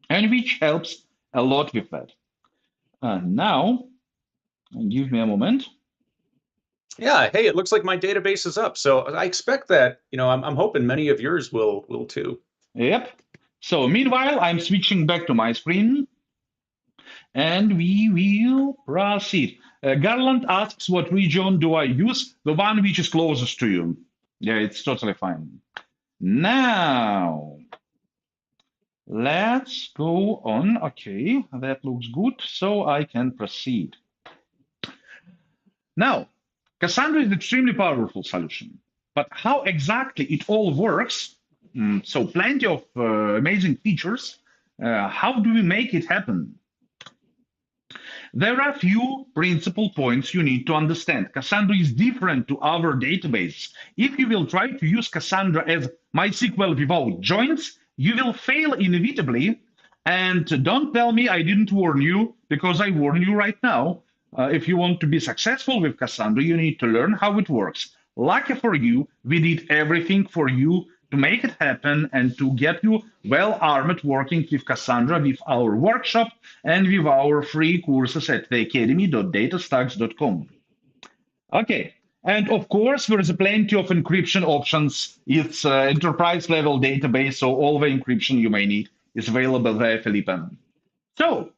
and which helps a lot with that. Now, give me a moment. Yeah, hey, it looks like my database is up. So I expect that, I'm hoping many of yours will too. Yep. So meanwhile, I'm switching back to my screen, and we will proceed. Garland asks, what region do I use? The one which is closest to you. Yeah, it's totally fine. Now, let's go on. Okay, that looks good, so I can proceed. Now, Cassandra is an extremely powerful solution, but how exactly it all works, so plenty of amazing features, how do we make it happen? There are a few principal points you need to understand. Cassandra is different to other databases. If you will try to use Cassandra as MySQL without joins, you will fail inevitably. And don't tell me I didn't warn you, because I warn you right now. If you want to be successful with Cassandra, you need to learn how it works. Lucky for you, we did everything for you to make it happen and to get you well armed working with Cassandra with our workshop and with our free courses at theacademy.datastax.com. Okay, and of course, there is plenty of encryption options. It's an enterprise level database, so all the encryption you may need is available there, Felipe. So,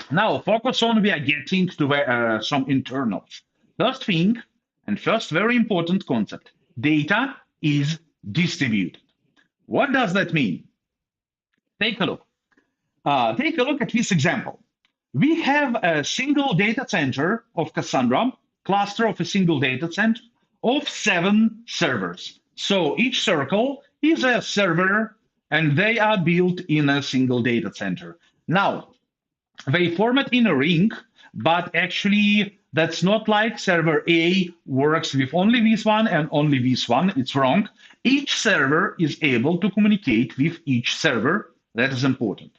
now focus on we are getting to some internals. First thing, and first very important concept, data is distributed. What does that mean? Take a look. Take a look at this example. We have a single data center of Cassandra, cluster of a single data center of 7 servers. So each circle is a server, and they are built in a single data center. Now, they format in a ring, but actually that's not like server A works with only this one and only this one. It's wrong. Each server is able to communicate with each server. That is important.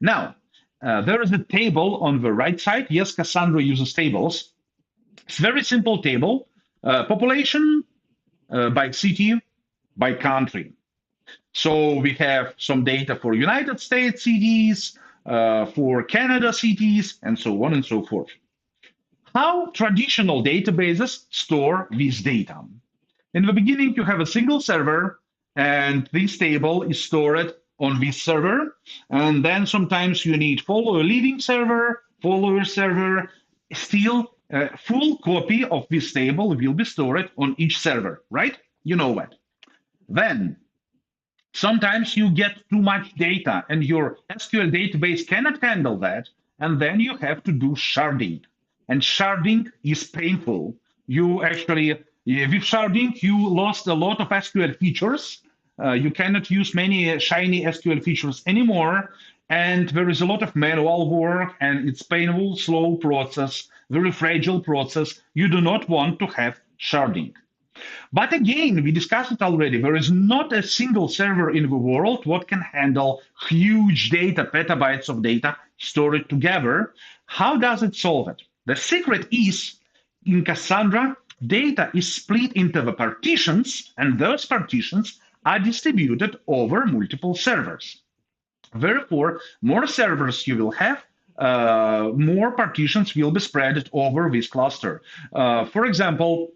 Now, there is a table on the right side. Yes, Cassandra uses tables. It's a very simple table. Population by city, by country. So we have some data for United States cities, for Canada cities, and so on and so forth. How traditional databases store this data? In the beginning, you have a single server, and this table is stored on this server. And then sometimes you need follow a leading server, follower server. Still, a full copy of this table will be stored on each server, right? You know what? Then, sometimes you get too much data and your SQL database cannot handle that, and then you have to do sharding. And sharding is painful. You actually, with sharding, you lost a lot of SQL features. You cannot use many shiny SQL features anymore, and there is a lot of manual work, and it's painful, slow process, very fragile process. You do not want to have sharding. But again, we discussed it already. There is not a single server in the world what can handle huge data, petabytes of data stored together. How does it solve it? The secret is in Cassandra, data is split into the partitions, and those partitions are distributed over multiple servers. Therefore, more servers you will have, more partitions will be spread over this cluster. For example,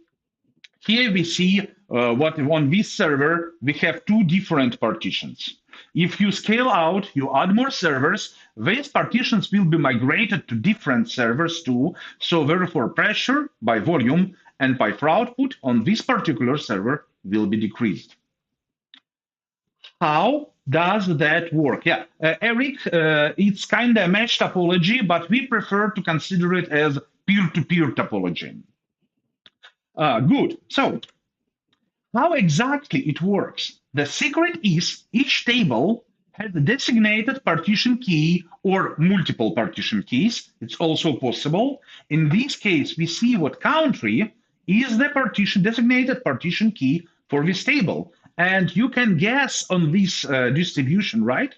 here we see what on this server, we have two different partitions. If you scale out, you add more servers, these partitions will be migrated to different servers too. So therefore, pressure by volume and by output on this particular server will be decreased. How does that work? Yeah, Eric, it's kind of a mesh topology, but we prefer to consider it as peer-to-peer topology. Good. So how exactly it works? The secret is each table has a designated partition key or multiple partition keys. It's also possible. In this case, we see what country is the designated partition key for this table. And you can guess on this distribution, right?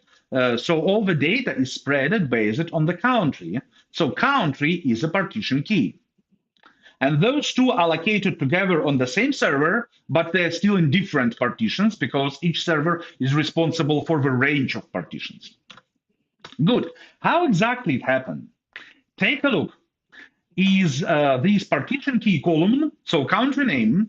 So all the data is spread based on the country. So country is a partition key. And those two are located together on the same server, but they're still in different partitions because each server is responsible for the range of partitions. Good. How exactly it happened? Take a look. Is this partition key column, so country name,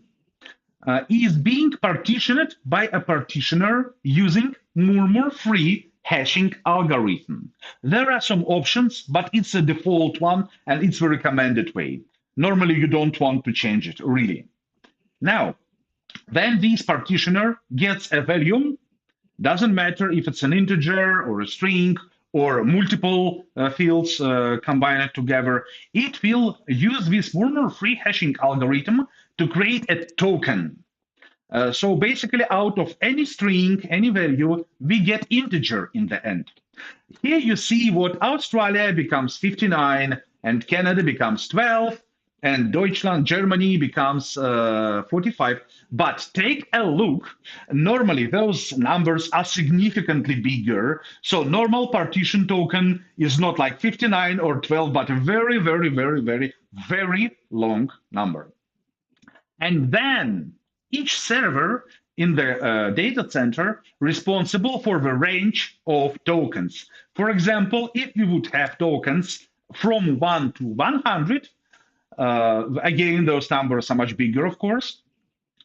is being partitioned by a partitioner using murmur-free hashing algorithm. There are some options, but it's a default one, and it's the recommended way. Normally, you don't want to change it, really. Now, then this partitioner gets a value. Doesn't matter if it's an integer or a string or multiple fields combined together. It will use this murmur-free hashing algorithm to create a token. So basically, out of any string, any value, we get integer in the end. Here you see what Australia becomes 59, and Canada becomes 12, and Deutschland, Germany becomes 45. But take a look. Normally, those numbers are significantly bigger. So normal partition token is not like 59 or 12, but a very, very, very, very, very long number. And then each server in the data center responsible for the range of tokens. For example, if you would have tokens from 1 to 100, again, those numbers are much bigger, of course.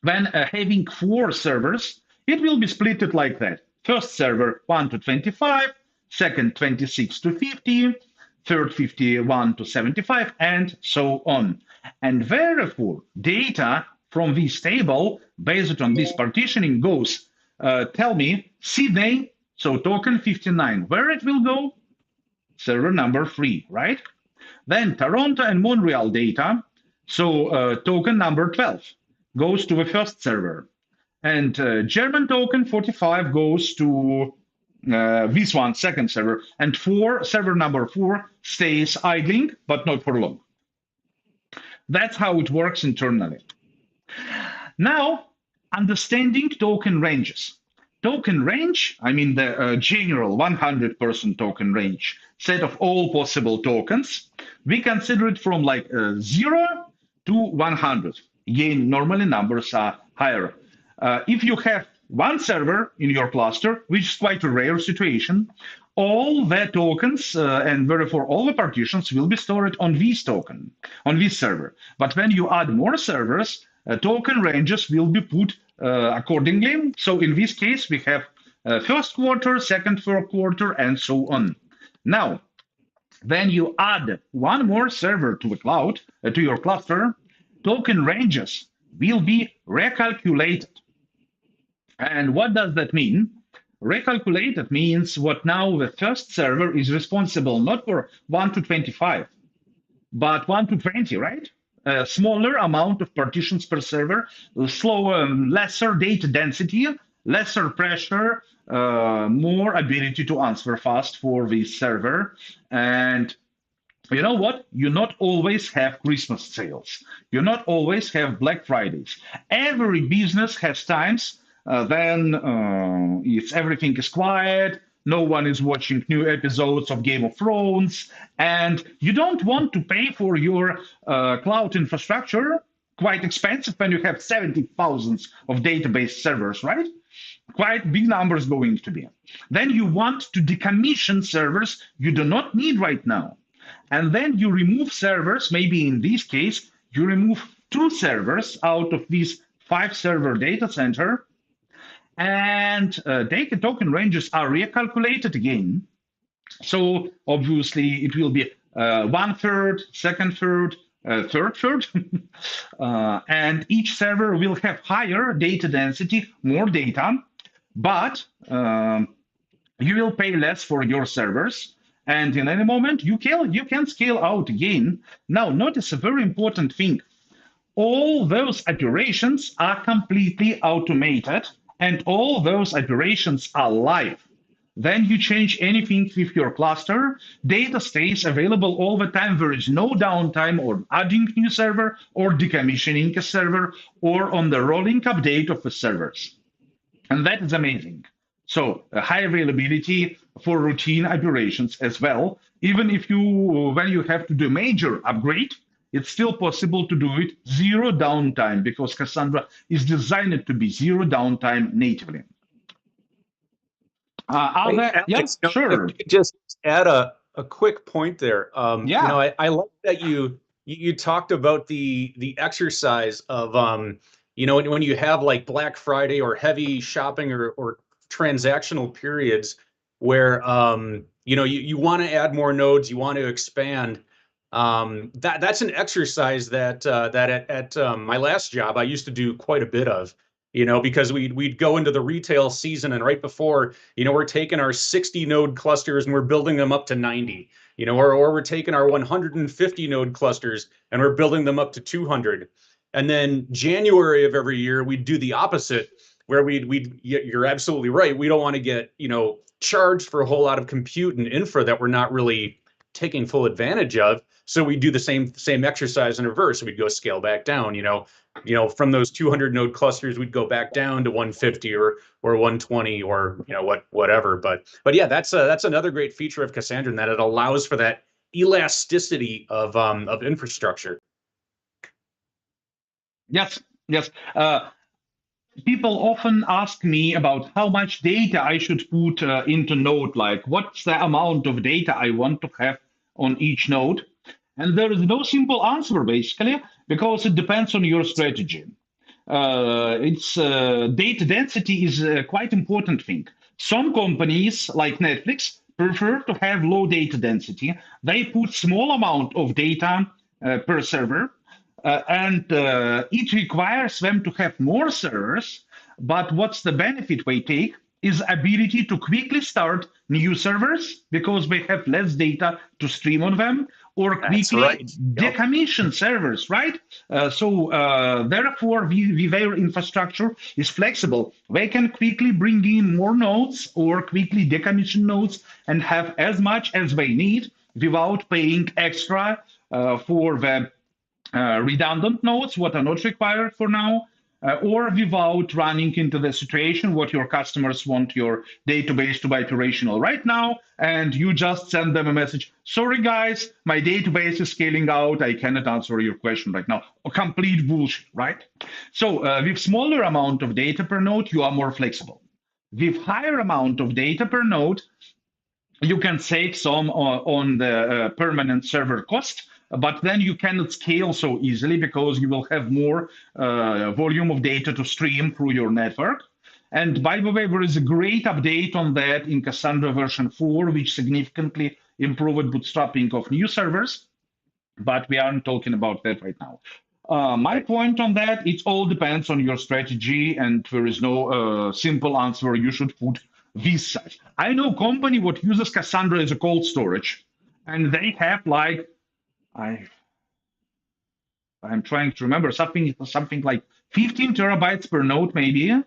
When having 4 servers, it will be split like that. First server 1 to 25, second 26 to 50, third 51 to 75, and so on. And therefore, data from this table, based on this partitioning, goes, tell me, Sydney, so token 59, where it will go? Server number 3, right? Then Toronto and Montreal data, so token number 12 goes to the first server. And German token 45 goes to this one, second server. And server number 4 stays idling, but not for long. That's how it works internally. Now, understanding token ranges. Token range, I mean the general 100% token range, set of all possible tokens. We consider it from like 0 to 100. Again, normally numbers are higher. If you have one server in your cluster, which is quite a rare situation, all the tokens and therefore all the partitions will be stored on this token, on this server. But when you add more servers, token ranges will be put accordingly. So in this case, we have first quarter, second quarter, and so on. Now, when you add one more server to the cloud, to your cluster, token ranges will be recalculated. And what does that mean? Recalculated means what now the first server is responsible not for 1 to 25, but 1 to 20, right? A smaller amount of partitions per server, lesser data density, lesser pressure, more ability to answer fast for this server. And you know what? You not always have Christmas sales. You not always have Black Fridays. Every business has times then if everything is quiet, no one is watching new episodes of Game of Thrones, and you don't want to pay for your cloud infrastructure, quite expensive when you have 70,000 of database servers, right? Quite big numbers going to be. Then you want to decommission servers you do not need right now. And then you remove servers, maybe in this case, you remove 2 servers out of these 5-server data center, and data token ranges are recalculated again. So obviously it will be 1/3, 2/3, 1/3. And each server will have higher data density, more data, but you will pay less for your servers. And in any moment, you can scale out again. Now, notice a very important thing. All those operations are completely automated, and all those operations are live. Then you change anything with your cluster, data stays available all the time. There is no downtime or adding new server or decommissioning a server or on the rolling update of the servers. And that is amazing. So high availability for routine operations as well. Even if when you have to do major upgrade, it's still possible to do it zero downtime because Cassandra is designed to be zero downtime natively. Alex, Sure. If you could just add a quick point there. Yeah. I like that you talked about the exercise of when you have like Black Friday or heavy shopping or transactional periods where you want to add more nodes, you want to expand. That's an exercise that at my last job I used to do quite a bit of. Because we'd go into the retail season and right before, we're taking our 60 node clusters and we're building them up to 90, or we're taking our 150 node clusters and we're building them up to 200. And then January of every year, we'd do the opposite where you're absolutely right. We don't want to get, charged for a whole lot of compute and infra that we're not really taking full advantage of. So we do the same exercise in reverse. We'd go scale back down, from those 200 node clusters, we'd go back down to 150 or 120 or whatever. But yeah, that's another great feature of Cassandra in that it allows for that elasticity of infrastructure. Yes. People often ask me about how much data I should put into node, like what's the amount of data I want to have on each node. And there is no simple answer, basically, because it depends on your strategy. Data density is a quite important thing. Some companies, like Netflix, prefer to have low data density. They put small amount of data per server, and it requires them to have more servers. But what's the benefit they take is ability to quickly start new servers because they have less data to stream on them, or quickly decommission servers, right? Therefore, their infrastructure is flexible. They can quickly bring in more nodes or quickly decommission nodes and have as much as they need without paying extra for the redundant nodes, what are not required for now, or without running into the situation what your customers want your database to be operational right now, and you just send them a message, sorry guys, my database is scaling out, I cannot answer your question right now. A complete bullshit, right? So with smaller amount of data per node, you are more flexible. With higher amount of data per node, you can save some on the permanent server cost, but then you cannot scale so easily because you will have more volume of data to stream through your network. And by the way, there is a great update on that in Cassandra version 4, which significantly improved bootstrapping of new servers, but we aren't talking about that right now. My point on that, it all depends on your strategy, and there is no simple answer you should put this size. I know company what uses Cassandra as a cold storage, and they have like, I'm trying to remember something like 15 terabytes per node, maybe.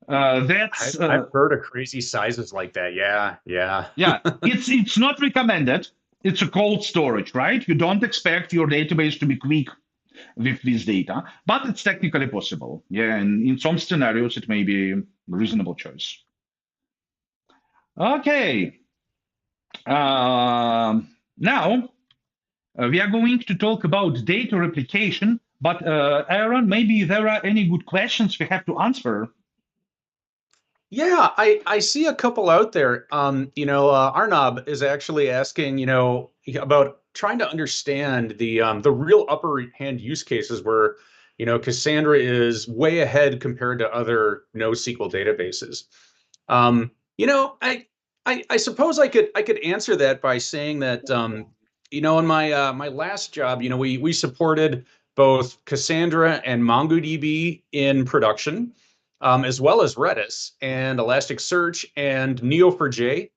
I've heard of crazy sizes like that. Yeah. Yeah, it's not recommended. It's a cold storage, right? You don't expect your database to be quick with this data, but it's technically possible. Yeah, and in some scenarios, it may be a reasonable choice. Okay. Now, we are going to talk about data replication, but Aaron, maybe there are any good questions we have to answer. Yeah, I see a couple out there. Arnab is actually asking, about trying to understand the real upper hand use cases where, Cassandra is way ahead compared to other NoSQL databases. I suppose I could answer that by saying that in my last job, we supported both Cassandra and MongoDB in production, as well as Redis and Elasticsearch and Neo4j.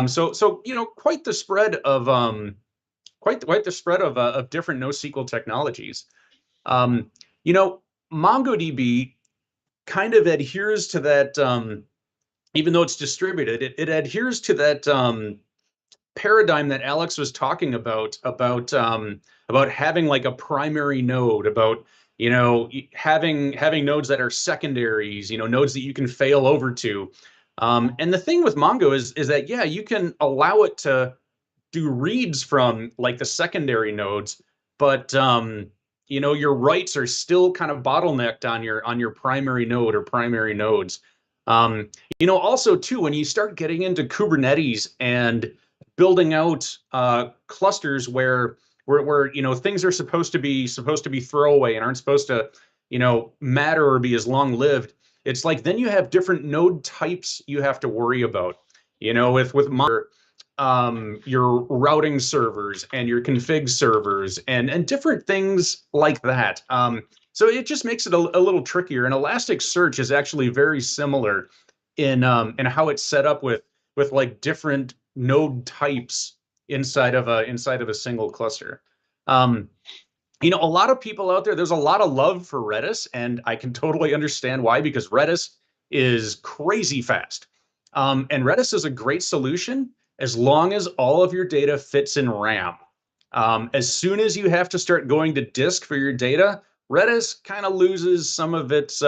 So quite the spread of different NoSQL technologies. Um, MongoDB kind of adheres to that, even though it's distributed, it adheres to that paradigm that Alex was talking about having like a primary node, about having nodes that are secondaries, nodes that you can fail over to. And the thing with Mongo is that you can allow it to do reads from like the secondary nodes, but your writes are still kind of bottlenecked on your primary node or primary nodes. Also too, when you start getting into Kubernetes and building out clusters where things are supposed to be throwaway and aren't supposed to matter or be as long lived, it's like then you have different node types you have to worry about. With your routing servers and your config servers and different things like that. So it just makes it a little trickier. And Elasticsearch is actually very similar in how it's set up with like different node types inside of a single cluster. A lot of people out there's a lot of love for Redis, and I can totally understand why, because Redis is crazy fast. And Redis is a great solution as long as all of your data fits in RAM. As soon as you have to start going to disk for your data, Redis kind of loses some of its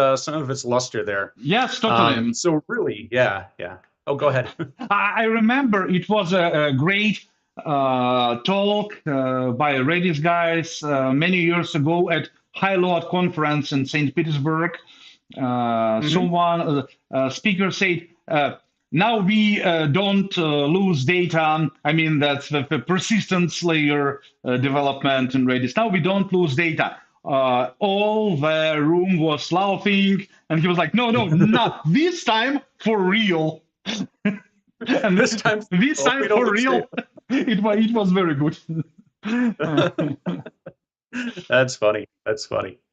luster there. Yes, totally. So really, yeah. Oh, go ahead. I remember it was a great talk by Redis guys many years ago at High Load conference in St. Petersburg. Someone, speaker said, now we don't lose data. I mean, that's the persistence layer development in Redis. Now we don't lose data. All the room was laughing, and he was like, no, not this time for real. And this time for real, it was very good. That's funny.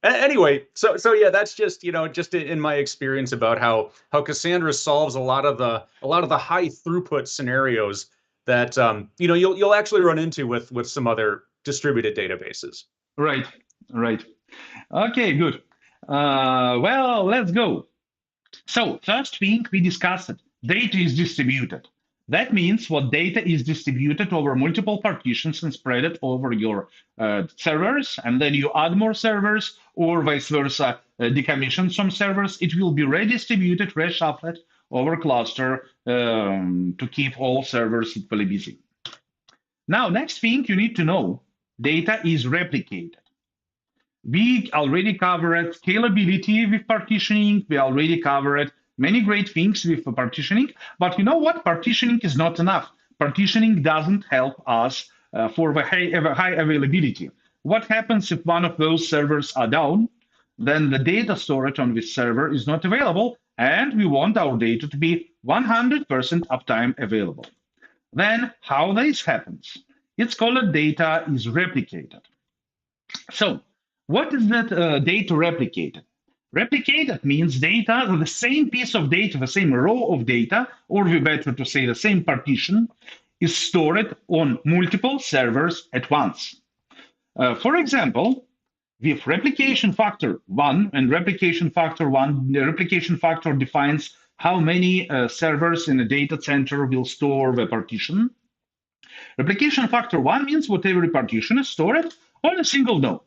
Anyway, so yeah, that's just in my experience about how Cassandra solves a lot of the high throughput scenarios that you'll actually run into with some other distributed databases. Right. Okay, good. Well, let's go. So first thing we discussed, data is distributed. That means what data is distributed over multiple partitions and spread it over your servers, and then you add more servers, or vice versa, decommission some servers. It will be redistributed, reshuffled over cluster to keep all servers equally busy. Now, next thing you need to know, data is replicated. We already covered scalability with partitioning. We already covered many great things with partitioning. But you know what? Partitioning is not enough. Partitioning doesn't help us for the high availability. What happens if one of those servers are down? Then the data storage on this server is not available, and we want our data to be 100% uptime available. Then how this happens? It's called data is replicated. So what is that data replicated? Replicated means data, the same piece of data, the same row of data, or we better to say the same partition, is stored on multiple servers at once. For example, with replication factor 1, and replication factor 1, the replication factor defines how many servers in a data center will store the partition. Replication factor 1 means what every partition is stored on a single node.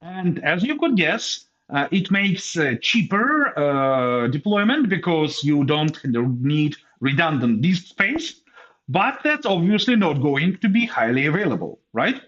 And as you could guess, it makes cheaper deployment because you don't need redundant disk space, but that's obviously not going to be highly available, right?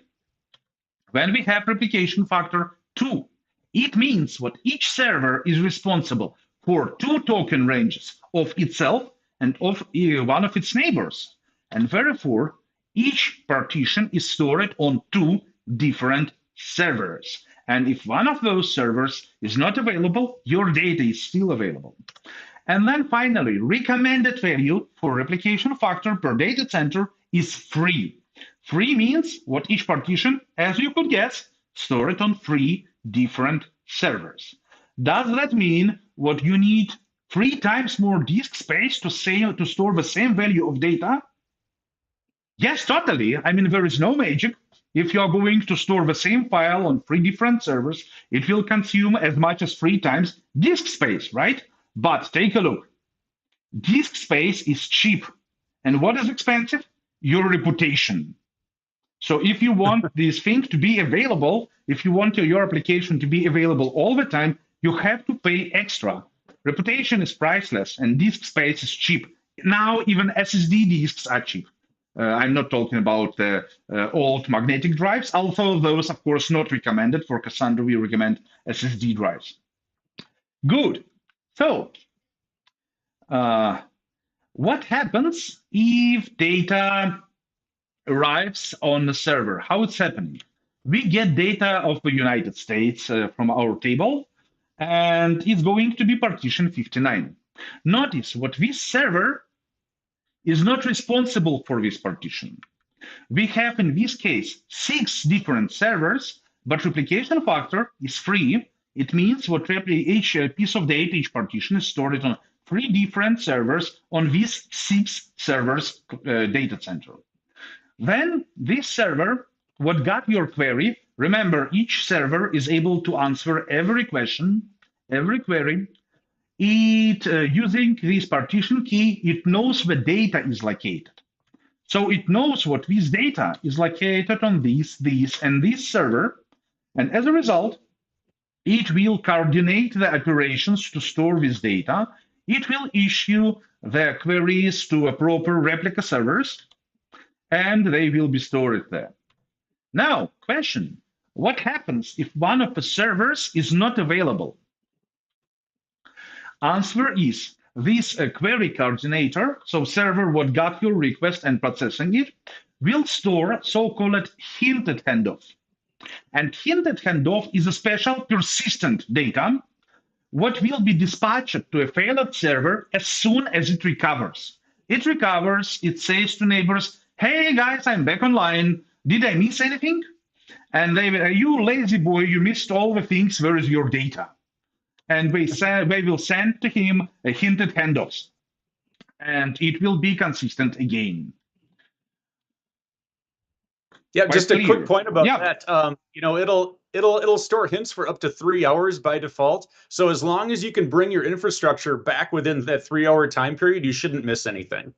When we have replication factor 2, it means what each server is responsible for 2 token ranges of itself and of one of its neighbors. And therefore, each partition is stored on 2 different servers. And if one of those servers is not available, your data is still available. And then finally, recommended value for replication factor per data center is free. Free means what each partition, as you could guess, store it on 3 different servers. Does that mean what you need 3 times more disk space to store the same value of data? Yes, totally. I mean, there is no magic. If you're going to store the same file on 3 different servers, it will consume as much as 3 times disk space, right? But take a look. Disk space is cheap. And what is expensive? Your reputation. So if you want this thing to be available, if you want your application to be available all the time, you have to pay extra. Reputation is priceless and disk space is cheap. Now even SSD disks are cheap. I'm not talking about the old magnetic drives, although those, of course, not recommended. For Cassandra, we recommend SSD drives. Good. So what happens if data arrives on the server? How it's happening? We get data of the United States from our table, and it's going to be partition 59. Notice what this server is not responsible for this partition. We have, in this case, 6 different servers, but replication factor is free. It means what each piece of data, each partition is stored on 3 different servers on these 6 servers data center. Then this server, what got your query, remember each server is able to answer every question, every query. It using this partition key, it knows where data is located. So it knows what this data is located on this, and this server. And as a result, it will coordinate the operations to store this data. It will issue the queries to a proper replica servers, and they will be stored there. Now, question, what happens if one of the servers is not available? Answer is this query coordinator, so server what got your request and processing it, will store so-called hinted handoff. And hinted handoff is a special persistent data what will be dispatched to a failed server as soon as it recovers. It recovers, it says to neighbors, hey guys, I'm back online. Did I miss anything? And they will, you lazy boy, you missed all the things, where is your data? And they will send to him a hinted handoffs. And it will be consistent again. Yeah, Quite just a clear. quick point about Yeah. that. You know, it'll store hints for up to 3 hours by default. So as long as you can bring your infrastructure back within that 3-hour time period, you shouldn't miss anything.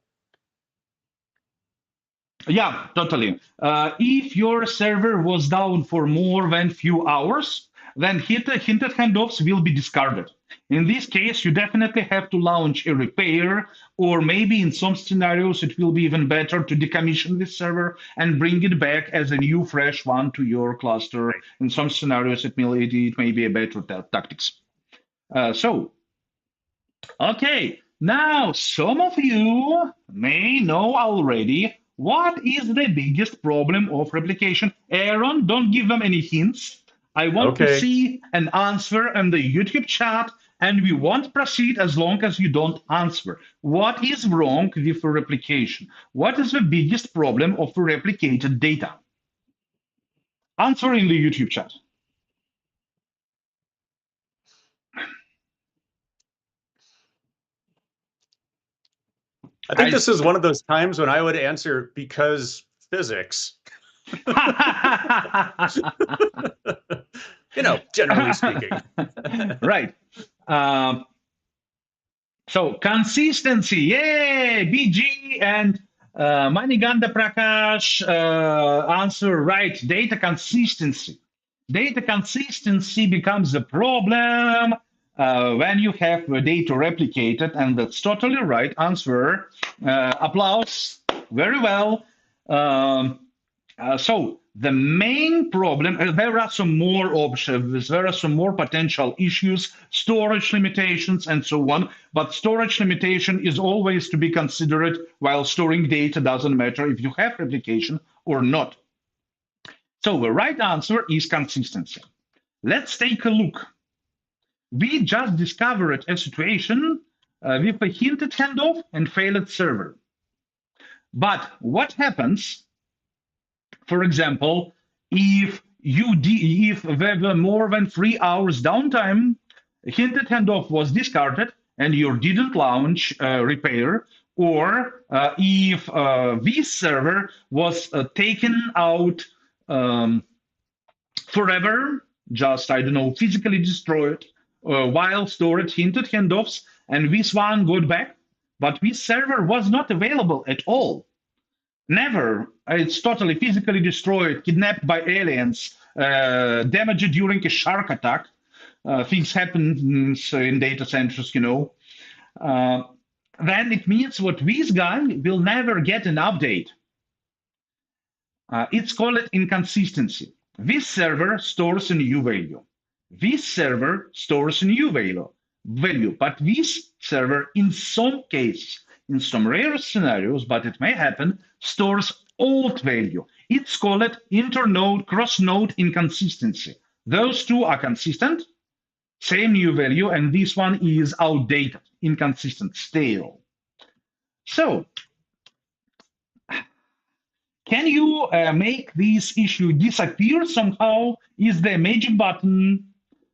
Yeah, totally. If your server was down for more than few hours, then hinted handoffs will be discarded. In this case, you definitely have to launch a repair, or maybe in some scenarios, it will be even better to decommission this server and bring it back as a new, fresh one to your cluster. In some scenarios, it may be a better tactics. Okay, now some of you may know already what is the biggest problem of replication. Aaron, don't give them any hints. I want to see an answer in the YouTube chat, and we won't proceed as long as you don't answer. What is wrong with replication? What is the biggest problem of replicated data? Answer in the YouTube chat. I think this is one of those times when I would answer because physics. You know, generally speaking. Right. So consistency, yay, BG and Maniganda Prakash answer right. Data consistency. Data consistency becomes a problem when you have data replicated, and that's totally right answer. Applause, very well. So the main problem, there are some more options, there are some more potential issues, storage limitations and so on, but storage limitation is always to be considered while storing data, doesn't matter if you have replication or not. So the right answer is consistency. Let's take a look. We just discovered a situation with a hinted handoff and failed server. But what happens, for example, if there were more than 3 hours downtime, hinted handoff was discarded and you didn't launch repair, or if this server was taken out forever, just, I don't know, physically destroyed while stored hinted handoffs, and this one got back, but this server was not available at all. Never. It's totally physically destroyed, kidnapped by aliens, damaged during a shark attack. Things happen in data centers, you know. Then it means what this guy will never get an update. It's called inconsistency. This server stores a new value. This server stores a new value, but this server, in some cases, in some rare scenarios, but it may happen, stores old value. It's called internode, cross-node inconsistency. Those two are consistent, same new value, and this one is outdated, inconsistent, stale. So, can you make this issue disappear somehow? Is there a magic button?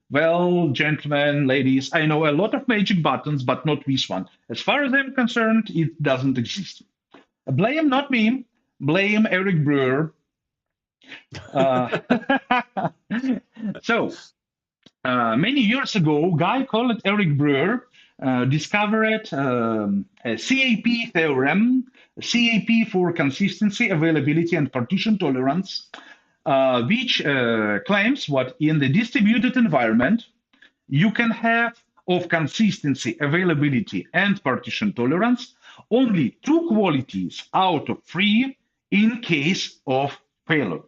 Well, gentlemen, ladies, I know a lot of magic buttons, but not this one. As far as I'm concerned, it doesn't exist. Blame not me, blame Eric Brewer. So, many years ago, a guy called Eric Brewer discovered a CAP theorem, CAP for consistency, availability, and partition tolerance, which claims what in the distributed environment, you can have of consistency, availability, and partition tolerance only 2 qualities out of 3 in case of failure.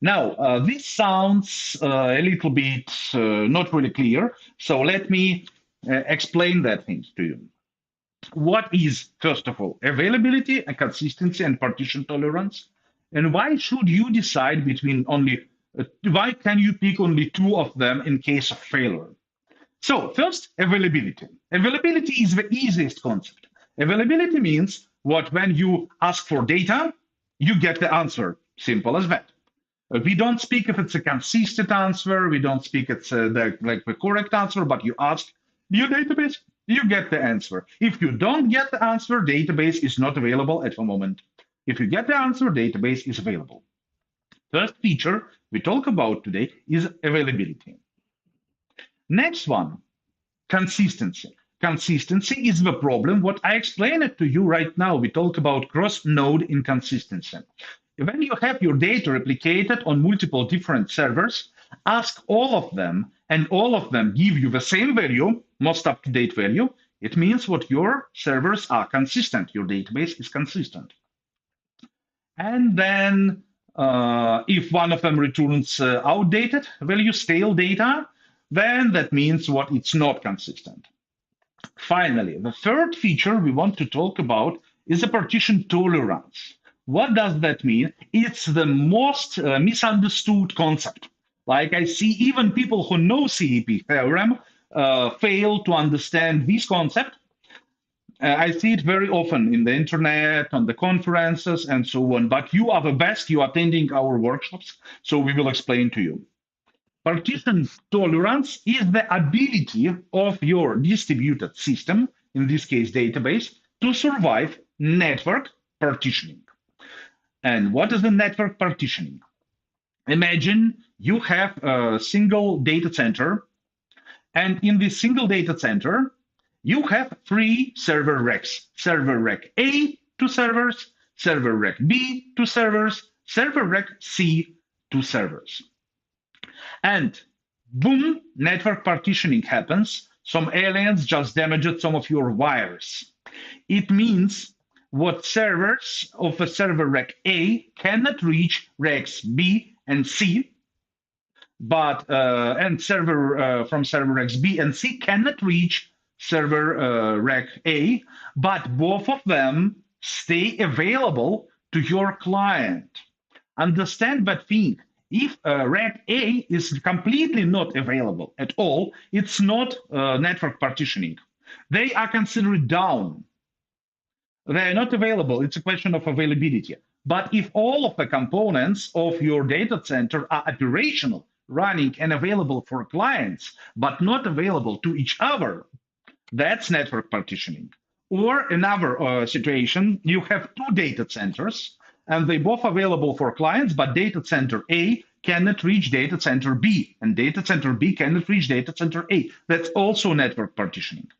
Now, this sounds a little bit not really clear, so let me explain that thing to you. What is, first of all, availability, and consistency, and partition tolerance? And why should you decide between why can you pick only 2 of them in case of failure? So first, availability. Availability is the easiest concept. Availability means what when you ask for data, you get the answer. Simple as that. We don't speak if it's a consistent answer. We don't speak it's the correct answer, but you ask your database, you get the answer. If you don't get the answer, database is not available at the moment. If you get the answer, database is available. First feature we talk about today is availability. Next one, consistency. Consistency is the problem. What I explained it to you right now, we talk about cross-node inconsistency. When you have your data replicated on multiple different servers, ask all of them, and all of them give you the same value, most up-to-date value, it means what your servers are consistent, your database is consistent. And then if one of them returns outdated value, stale data, then that means what it's not consistent. Finally, the third feature we want to talk about is a partition tolerance. What does that mean? It's the most misunderstood concept. Like I see even people who know CAP theorem fail to understand this concept. I see it very often in the internet, on the conferences, and so on. But you are the best. You are attending our workshops, so we will explain to you. Partition tolerance is the ability of your distributed system, in this case database, to survive network partitioning. And what is the network partitioning? Imagine you have a single data center, and in this single data center, you have 3 server racks. Server rack A, 2 servers, server rack B, 2 servers, server rack C, 2 servers. And boom, network partitioning happens. Some aliens just damaged some of your wires. It means what servers of a server rack A cannot reach racks B and C, but and server from server racks B and C cannot reach server rack A, but both of them stay available to your client. Understand that thing. If rec A is completely not available at all, it's not network partitioning. They are considered down. They are not available. It's a question of availability. But if all of the components of your data center are operational, running and available for clients, but not available to each other, that's network partitioning. Or another situation, you have two data centers, and they both available for clients, but data center A cannot reach data center B, and data center B cannot reach data center A. That's also network partitioning.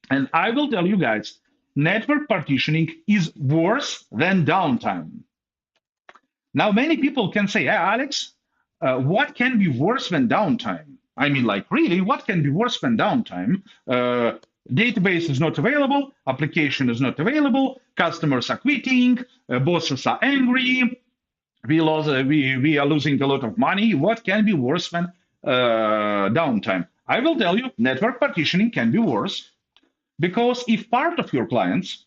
And I will tell you guys, network partitioning is worse than downtime. Now, many people can say, hey, Alex, what can be worse than downtime? I mean, like, really, what can be worse than downtime? Database is not available, application is not available, customers are quitting, bosses are angry, we are losing a lot of money. What can be worse than downtime? I will tell you, network partitioning can be worse because if part of your clients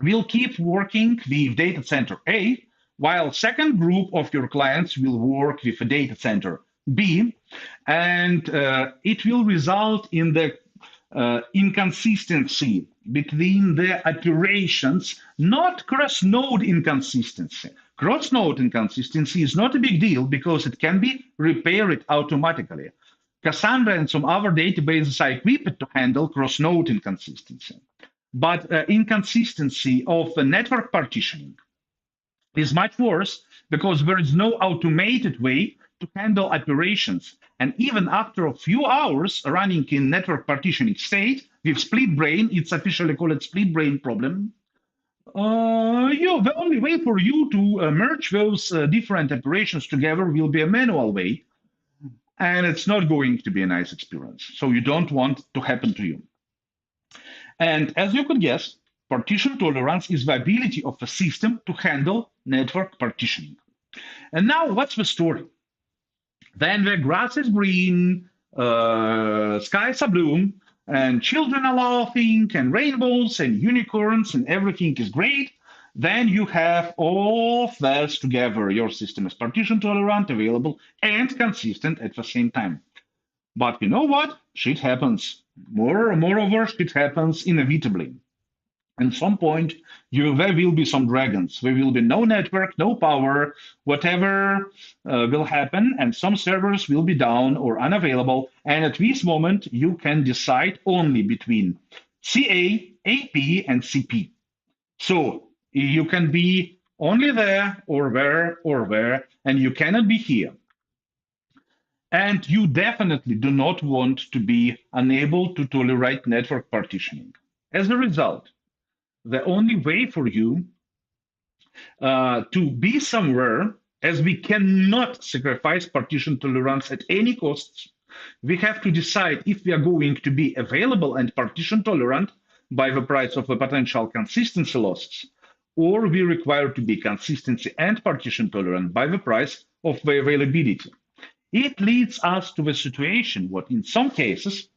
will keep working with data center A, while second group of your clients will work with a data center B, and it will result in the inconsistency between the operations, not cross-node inconsistency. Cross-node inconsistency is not a big deal because it can be repaired automatically. Cassandra and some other databases are equipped to handle cross-node inconsistency. But inconsistency of the network partitioning is much worse because there is no automated way to handle operations. And even after a few hours running in network partitioning state with split brain, it's officially called split brain problem. The only way for you to merge those different operations together will be a manual way. And it's not going to be a nice experience. So you don't want to happen to you. And as you could guess, partition tolerance is the ability of a system to handle network partitioning. And now what's the story? Then the grass is green, skies are blue, and children are laughing, and rainbows and unicorns, and everything is great. Then you have all of this together. Your system is partition tolerant, available, and consistent at the same time. But you know what? Shit happens. Moreover, shit happens inevitably. At some point, there will be some dragons. There will be no network, no power, whatever will happen, and some servers will be down or unavailable. And at this moment, you can decide only between CA, AP, and CP. So you can be only there, or there, and you cannot be here. And you definitely do not want to be unable to tolerate network partitioning. As a result, the only way for you to be somewhere, as we cannot sacrifice partition tolerance at any costs, we have to decide if we are going to be available and partition tolerant by the price of the potential consistency losses, or we require to be consistency and partition tolerant by the price of the availability. It leads us to the situation what in some cases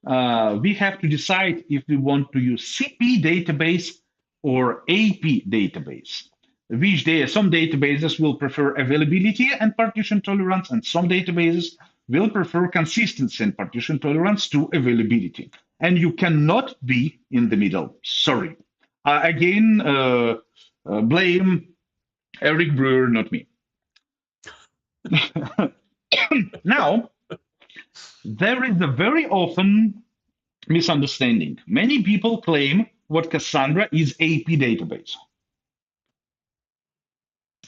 we have to decide if we want to use CP database or AP database. Some databases will prefer availability and partition tolerance, and some databases will prefer consistency and partition tolerance to availability. And you cannot be in the middle. Sorry. Again, blame Eric Brewer, not me. Now, there is a very often misunderstanding. Many people claim what Cassandra is AP database.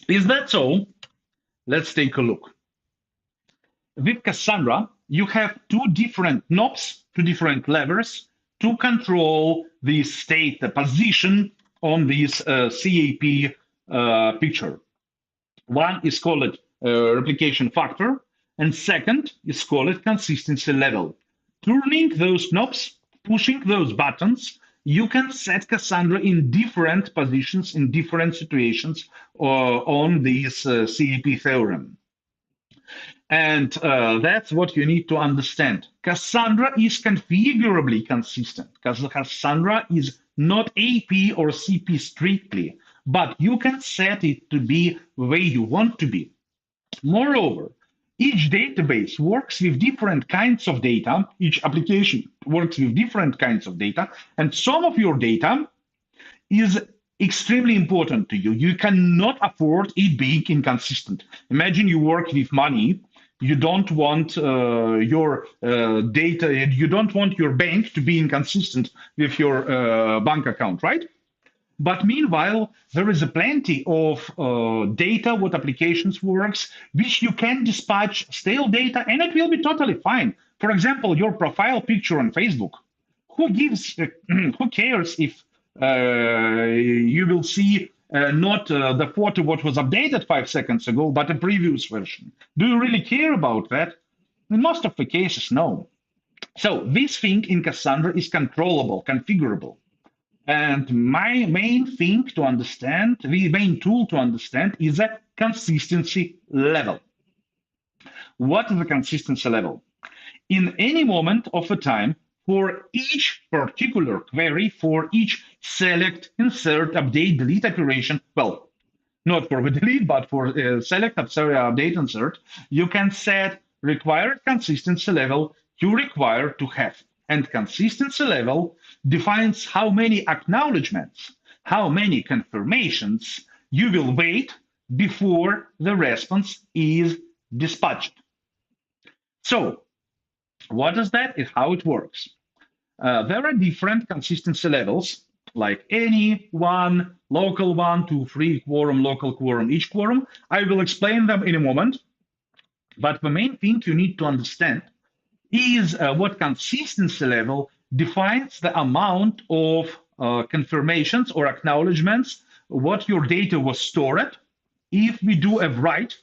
Is that so? Let's take a look. With Cassandra, you have two different knobs, two different levers to control the state, the position on this CAP picture. One is called replication factor, and second is called consistency level. Turning those knobs, pushing those buttons, you can set Cassandra in different positions, in different situations on this CAP theorem. And that's what you need to understand. Cassandra is configurably consistent because Cassandra is not AP or CP strictly, but you can set it to be the way you want to be. Moreover, each database works with different kinds of data. Each application works with different kinds of data, and some of your data is extremely important to you. You cannot afford it being inconsistent. Imagine you work with money. You don't want your data, you don't want your bank to be inconsistent with your bank account, right? But meanwhile, there is a plenty of data, what applications works, which you can dispatch stale data, and it will be totally fine. For example, your profile picture on Facebook. Who gives? Who cares if you will see not the photo what was updated 5 seconds ago, but a previous version? Do you really care about that? In most of the cases, no. So this thing in Cassandra is controllable, configurable. And my main thing to understand, the main tool to understand is a consistency level. What is the consistency level? In any moment of a time, for each particular query, for each select, insert, update, delete operation, well, not for the delete, but for select, update, insert, you can set required consistency level you require to have. And consistency level defines how many acknowledgements, how many confirmations you will wait before the response is dispatched. So, what is that? Is how it works. There are different consistency levels, like any one, local 1, 2, 3, quorum, local quorum, each quorum. I will explain them in a moment. But the main thing you need to understand is what consistency level defines the amount of confirmations or acknowledgements what your data was stored if we do a write,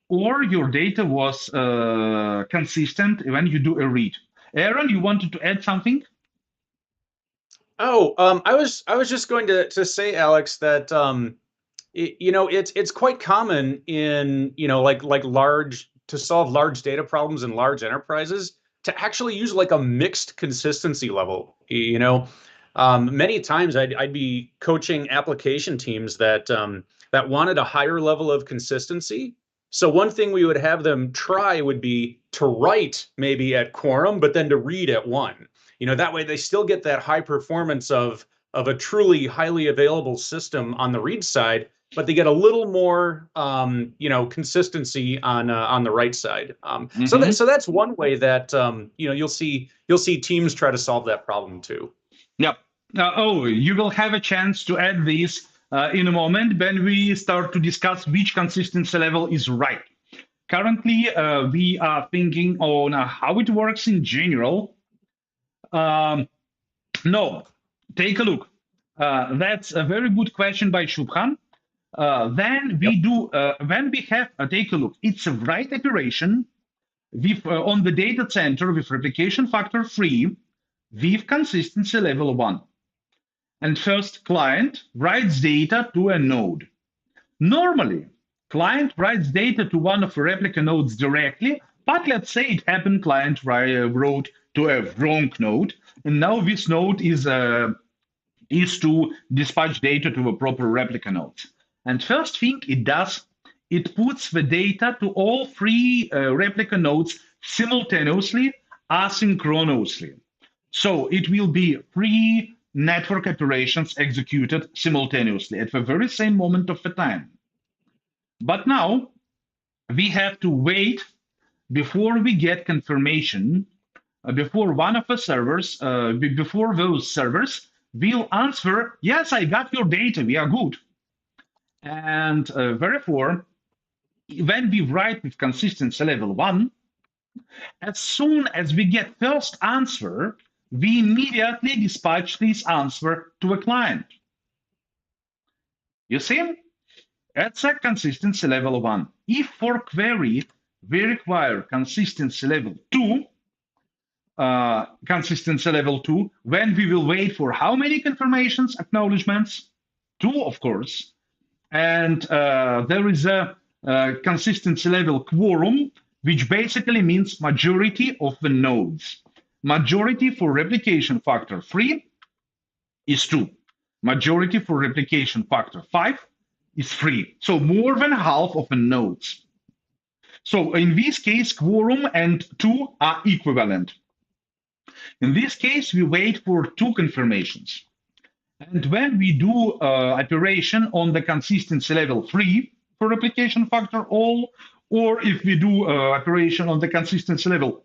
or your data was consistent when you do a read. Aaron, you wanted to add something? Oh, I was just going to say, Alex, that it's quite common in like large to solve large data problems in large enterprises to actually use like a mixed consistency level. Many times I'd be coaching application teams that that wanted a higher level of consistency. So one thing we would have them try would be to write maybe at quorum, but then to read at 1. That way they still get that high performance of a truly highly available system on the read side, but they get a little more consistency on the right side. So that's one way that you'll see teams try to solve that problem too. Yep. You will have a chance to add this in a moment when we start to discuss which consistency level is right. Currently, we are thinking on how it works in general. No, take a look. That's a very good question by Shubham. Then we do, when we have, take a look, it's a write operation with, on the data center with replication factor 3 with consistency level 1. And first, client writes data to a node. Normally, client writes data to one of the replica nodes directly, but let's say it happened client wrote to a wrong node, and now this node is to dispatch data to a proper replica node. And first thing it does, it puts the data to all 3 replica nodes simultaneously, asynchronously. So it will be 3 network operations executed simultaneously at the very same moment of the time. But now we have to wait before we get confirmation, before one of the servers, before those servers will answer, yes, I got your data, we are good. And therefore, when we write with consistency level 1, as soon as we get first answer, we immediately dispatch this answer to a client. You see? That's a consistency level 1. If for query we require consistency level 2, when we will wait for how many confirmations, acknowledgements? 2, of course. And there is a consistency level quorum, which basically means majority of the nodes. Majority for replication factor 3 is 2. Majority for replication factor 5 is 3. So more than half of the nodes. So in this case, quorum and 2 are equivalent. In this case, we wait for 2 confirmations. And when we do operation on the consistency level 3 for replication factor all, or if we do operation on the consistency level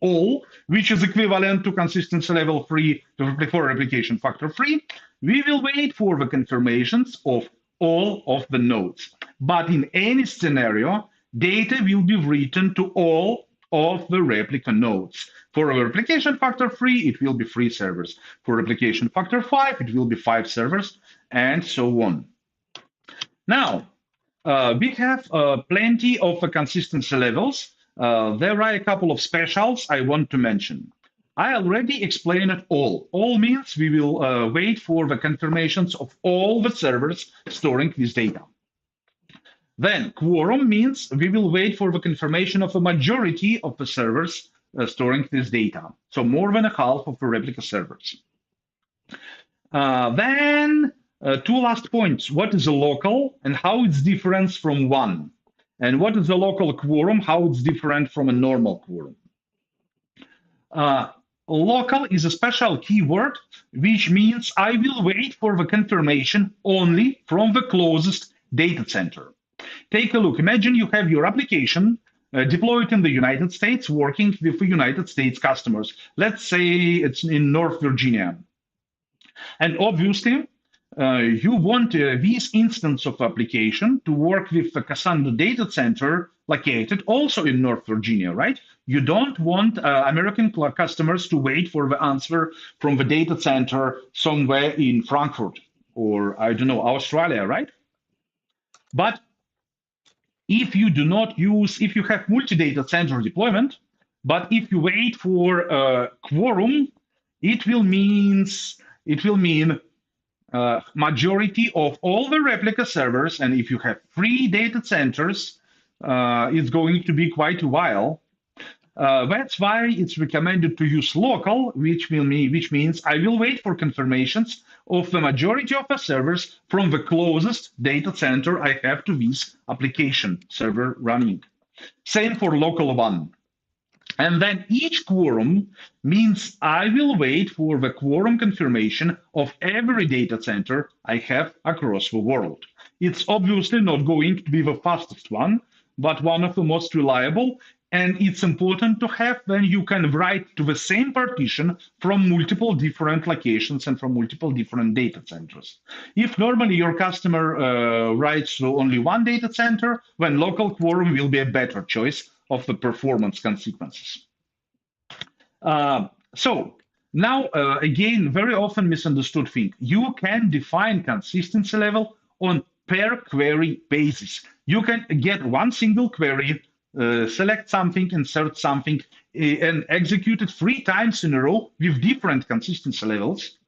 all, which is equivalent to consistency level 3 for replication factor 3, we will wait for the confirmations of all of the nodes. But in any scenario, data will be written to all of the replica nodes. For replication factor 3, it will be 3 servers. For replication factor 5, it will be 5 servers, and so on. Now, we have plenty of consistency levels. There are a couple of specials I want to mention. I already explained it all. All means we will wait for the confirmations of all the servers storing this data. Then quorum means we will wait for the confirmation of a majority of the servers storing this data. So more than a half of the replica servers. Then 2 last points. What is a local and how it's different from one? And what is a local quorum, how it's different from a normal quorum? Local is a special keyword, which means I will wait for the confirmation only from the closest data center. Take a look. Imagine you have your application deployed in the United States, working with the United States customers. Let's say it's in North Virginia. And obviously, you want this instance of application to work with the Cassandra data center located also in North Virginia, right? You don't want American customers to wait for the answer from the data center somewhere in Frankfurt or, I don't know, Australia, right? But if you do not use, if you have multi-data center deployment, but if you wait for quorum, it will mean majority of all the replica servers, and if you have 3 data centers, it's going to be quite a while. That's why it's recommended to use local, which means I will wait for confirmations of the majority of the servers from the closest data center I have to this application server running. Same for local 1. And then each quorum means I will wait for the quorum confirmation of every data center I have across the world. It's obviously not going to be the fastest one, but one of the most reliable. And it's important to have when you can write to the same partition from multiple different locations and from multiple different data centers. If normally your customer writes to only one data center, then local quorum will be a better choice of the performance consequences. So now, again, very often misunderstood thing. You can define consistency level on per query basis. You can get one single query, select something, insert something, and execute it 3 times in a row with different consistency levels.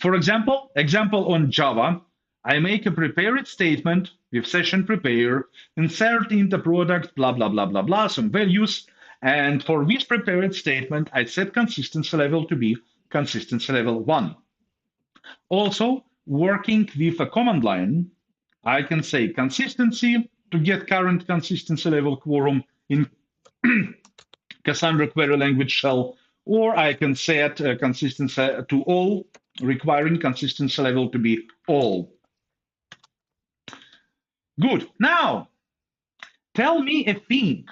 For example, on Java, I make a prepared statement with session prepare, insert into product, blah, blah, blah, blah, blah, some values. And for this prepared statement, I set consistency level to be consistency level 1. Also, working with a command line, I can say consistency to get current consistency level quorum in Cassandra query language shell, or I can set consistency to all, requiring consistency level to be all. Good. Now, tell me a thing.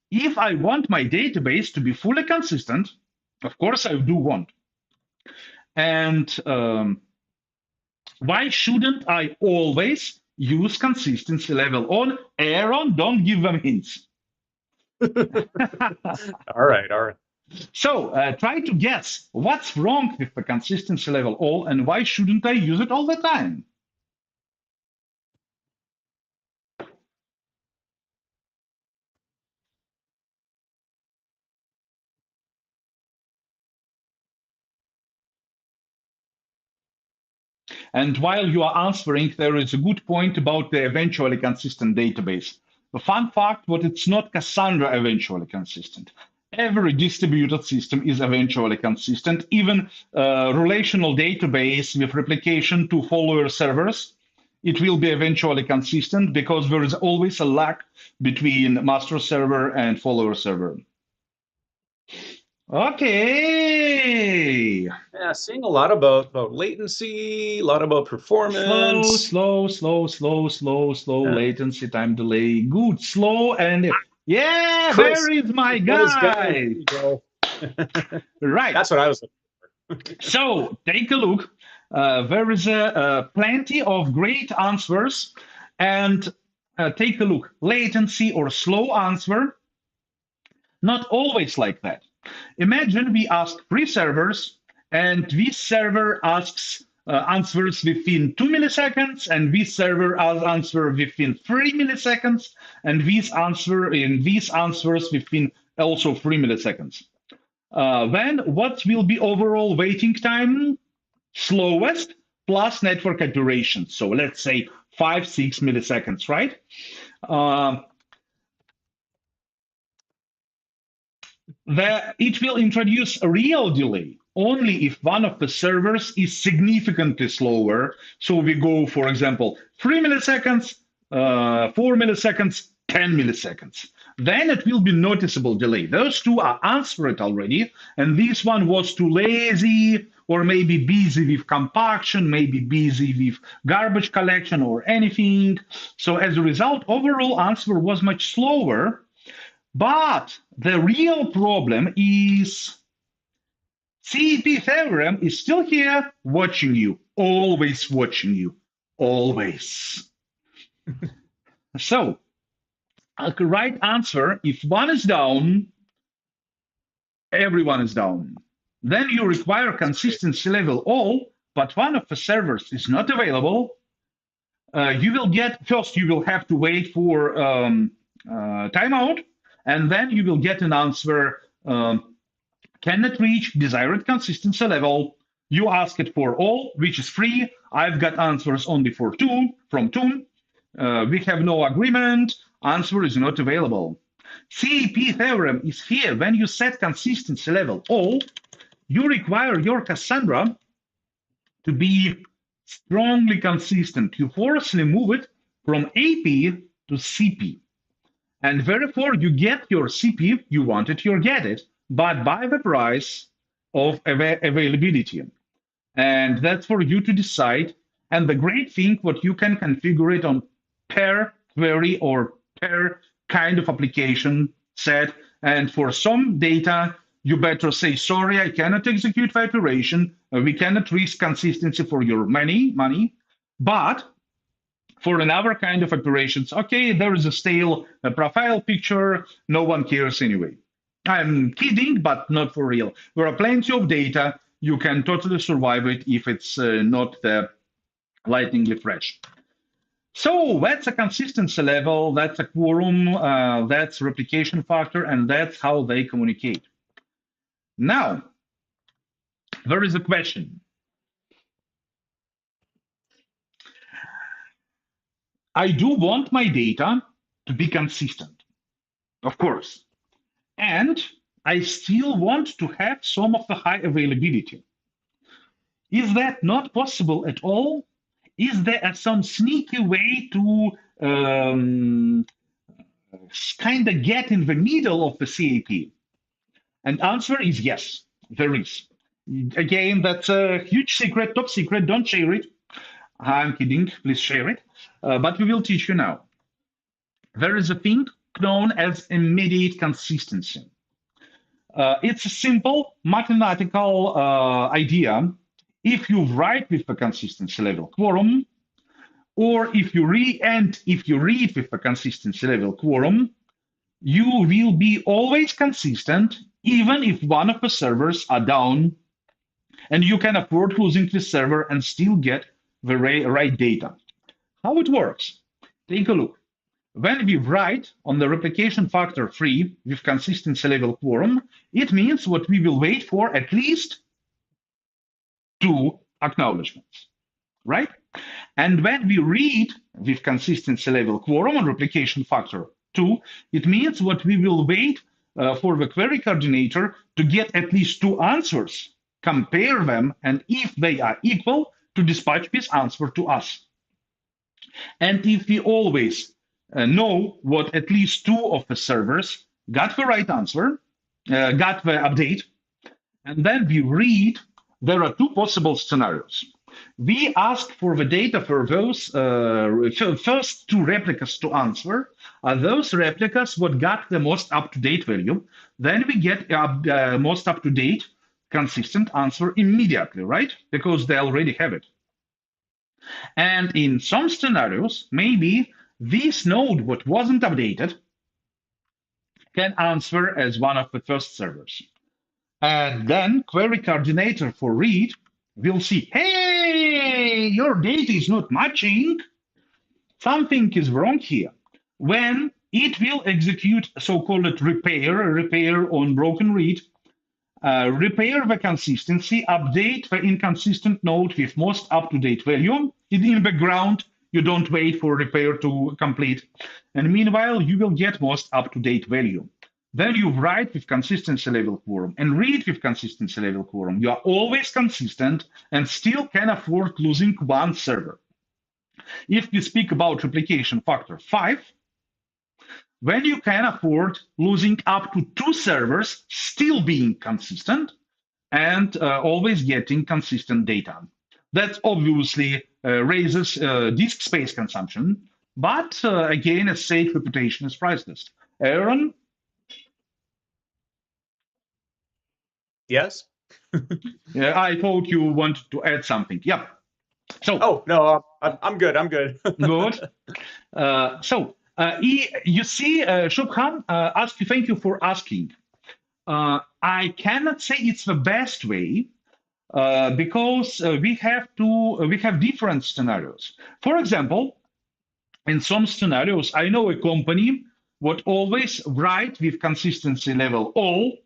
If I want my database to be fully consistent, of course I do want. And why shouldn't I always use consistency level on? Aaron, don't give them hints. All right. So try to guess what's wrong with the consistency level all and why shouldn't I use it all the time? And while you are answering, there is a good point about the eventually consistent database. The fun fact, but it's not Cassandra eventually consistent. Every distributed system is eventually consistent. Even relational database with replication to follower servers it will be eventually consistent because there is always a lag between master server and follower server. Okay. Yeah, seeing a lot about latency, a lot about performance. Slow latency, time delay. Good, slow and yeah, Chris, there is my those guys. guy. There you go. Right. That's what I was looking for. So take a look. There is plenty of great answers, and take a look. Latency or slow answer, not always like that. Imagine we ask 3 servers, and this server asks answers within 2 milliseconds, and this server answer within 3 milliseconds, and this answers within also 3 milliseconds. Then what will be overall waiting time? Slowest plus network duration. So let's say 5-6 milliseconds, right? It will introduce a real delay only if one of the servers is significantly slower. So we go, for example, 3 milliseconds, 4 milliseconds, 10 milliseconds. Then it will be noticeable delay. Those two are answered already, and this one was too lazy, or maybe busy with compaction, maybe busy with garbage collection or anything. So as a result, overall answer was much slower. But the real problem is CEP theorem is still here watching you, always watching you, always. So, a right answer, if one is down, everyone is down. Then you require consistency level all, but one of the servers is not available. You will get, first you will have to wait for timeout, and then you will get an answer, cannot reach desired consistency level. You ask it for all, which is free. I've got answers only for 2, from 2. We have no agreement. Answer is not available. CEP theorem is here. When you set consistency level all, you require your Cassandra to be strongly consistent. You forcibly move it from AP to CP. And therefore, you get your CP, you want it, you get it, but by the price of availability. And that's for you to decide. And the great thing, what you can configure it on per query or per kind of application set. And for some data, you better say, sorry, I cannot execute the operation. We cannot risk consistency for your money. But for another kind of operations, okay, there is a stale profile picture. No one cares anyway. I'm kidding, but not for real. There are plenty of data. You can totally survive it if it's not lightningly fresh. So that's a consistency level, that's a quorum, that's replication factor, and that's how they communicate. Now, there is a question. I do want my data to be consistent, of course. And I still want to have some of the high availability. Is that not possible at all? Is there some sneaky way to kind of get in the middle of the CAP? And answer is yes, there is. Again, that's a huge secret, top secret, don't share it. I'm kidding, please share it. But we will teach you now. There is a thing known as immediate consistency. It's a simple mathematical idea. If you write with the consistency level quorum, or if you read with the consistency level quorum, you will be always consistent, even if one of the servers are down, and you can afford losing the server and still get the right data. How it works? Take a look. When we write on the replication factor 3 with consistency level quorum, it means what we will wait for at least 2 acknowledgements, right? And when we read with consistency level quorum on replication factor 2, it means what we will wait for the query coordinator to get at least 2 answers, compare them, and if they are equal, to dispatch this answer to us. And if we always know what at least two of the servers got the right answer, got the update, and then we read, there are two possible scenarios. We ask for the data for those first two replicas to answer. Are those replicas what got the most up-to-date value? Then we get most up-to-date consistent answer immediately, right? Because they already have it. And in some scenarios, maybe this node, what wasn't updated, can answer as one of the first servers. And then query coordinator for read will see, hey, your data is not matching. Something is wrong here. When it will execute so-called repair on broken read, repair the consistency, update the inconsistent node with most up-to-date value. In the background, you don't wait for repair to complete. And meanwhile, you will get most up-to-date value. Then you write with consistency level quorum and read with consistency level quorum. You are always consistent and still can afford losing one server. If we speak about replication factor 5, when you can afford losing up to two servers, still being consistent and always getting consistent data. That obviously raises disk space consumption, but again, a safe reputation is priceless. Aaron? Yes. Yeah, I thought you wanted to add something. Yeah. So. Oh no, I'm good. I'm good. Good. You see, Shubham, thank you for asking. I cannot say it's the best way because we have different scenarios. For example, in some scenarios, I know a company would always write with consistency level all,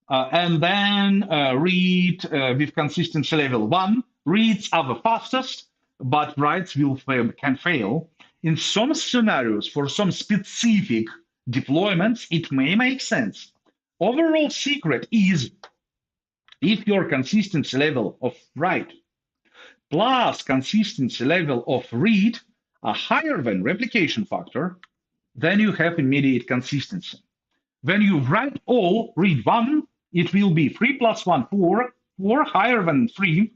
and then read with consistency level 1. Reads are the fastest, but writes can fail. In some scenarios, for some specific deployments, it may make sense. Overall secret is if your consistency level of write plus consistency level of read are higher than replication factor, then you have immediate consistency. When you write all, read 1, it will be 3 plus 1, 4, 4 higher than 3,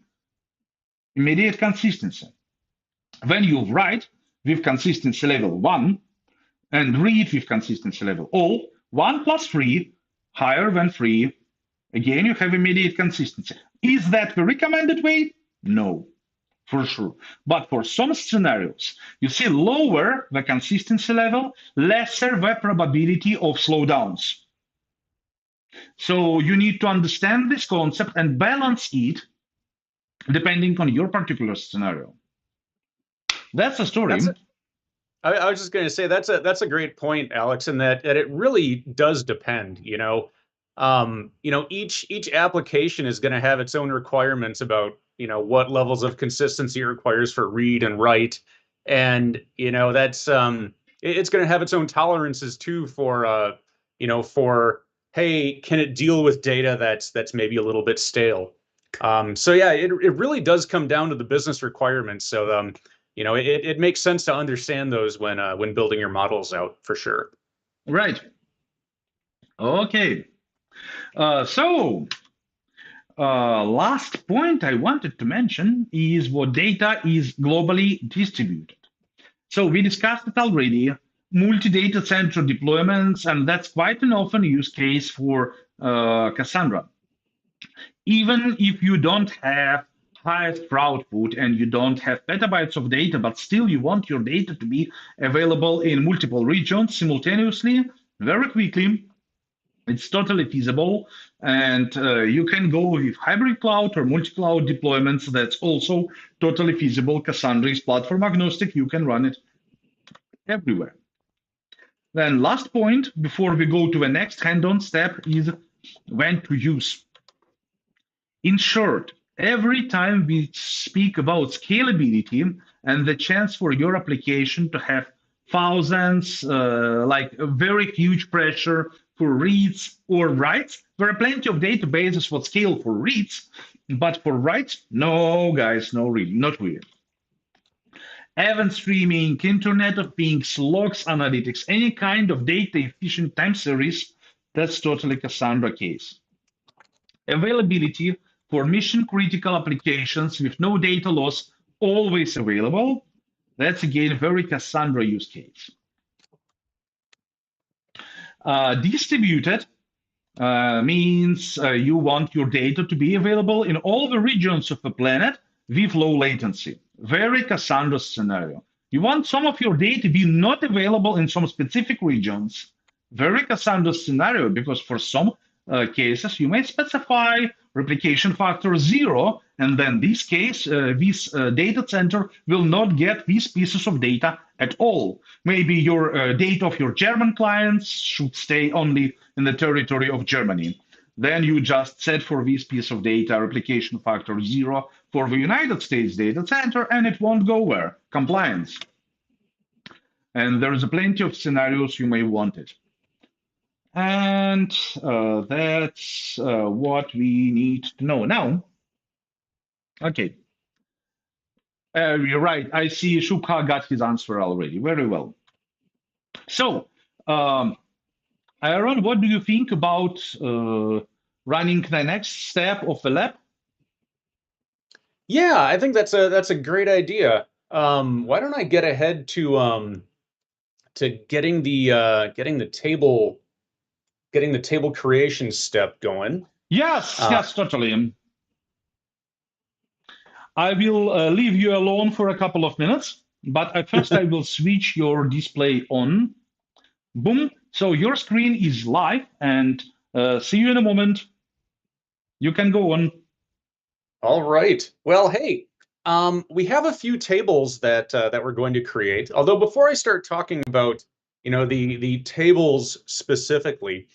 immediate consistency. When you write with consistency level 1 and read with consistency level all, 1 plus 3 higher than 3, again, you have immediate consistency. Is that the recommended way? No, for sure. But for some scenarios, you see lower the consistency level, lesser the probability of slowdowns. So you need to understand this concept and balance it depending on your particular scenario. That's the story. I was just going to say that's a great point, Alex, in that it really does depend. Each application is going to have its own requirements about what levels of consistency it requires for read and write, and that's it's going to have its own tolerances too for hey, can it deal with data that's maybe a little bit stale? So yeah, it really does come down to the business requirements. So it makes sense to understand those when building your models out, for sure. Right. Okay. Last point I wanted to mention is what data is globally distributed. So we discussed it already, multi-data center deployments, and that's quite an often use case for Cassandra. Even if you don't have highest output and you don't have petabytes of data, but still you want your data to be available in multiple regions simultaneously, very quickly, it's totally feasible. And you can go with hybrid cloud or multi-cloud deployments. That's also totally feasible. Cassandra is platform agnostic. You can run it everywhere. Then last point, before we go to the next hand-on step, is when to use. In short, every time we speak about scalability and the chance for your application to have thousands, like a very huge pressure for reads or writes, there are plenty of databases that scale for reads, but for writes, no, guys, no, really, not really. event streaming, Internet of Things, logs analytics, any kind of data efficient time series, that's totally Cassandra case. Availability for mission critical applications with no data loss, always available. That's again very Cassandra use case. Distributed means you want your data to be available in all the regions of the planet with low latency. Very Cassandra scenario. You want some of your data to be not available in some specific regions. Very Cassandra scenario, because for some cases you may specify replication factor 0, and then this case, this data center will not get these pieces of data at all. Maybe your data of your German clients should stay only in the territory of Germany. Then you just set for this piece of data replication factor 0 for the United States data center, and it won't go where? Compliance. And there's plenty of scenarios you may want it. And that's what we need to know. Now, okay. You're right. I see Shubha got his answer already. Very well. So, Aaron, what do you think about running the next step of the lab? Yeah, I think that's a great idea. Why don't I get ahead to getting the table creation step going? Yes, yes, totally. I will leave you alone for a couple of minutes, but at first I will switch your display on. Boom. So your screen is live, and see you in a moment. You can go on. All right. Well, hey, we have a few tables that we're going to create. Although before I start talking about, the tables specifically,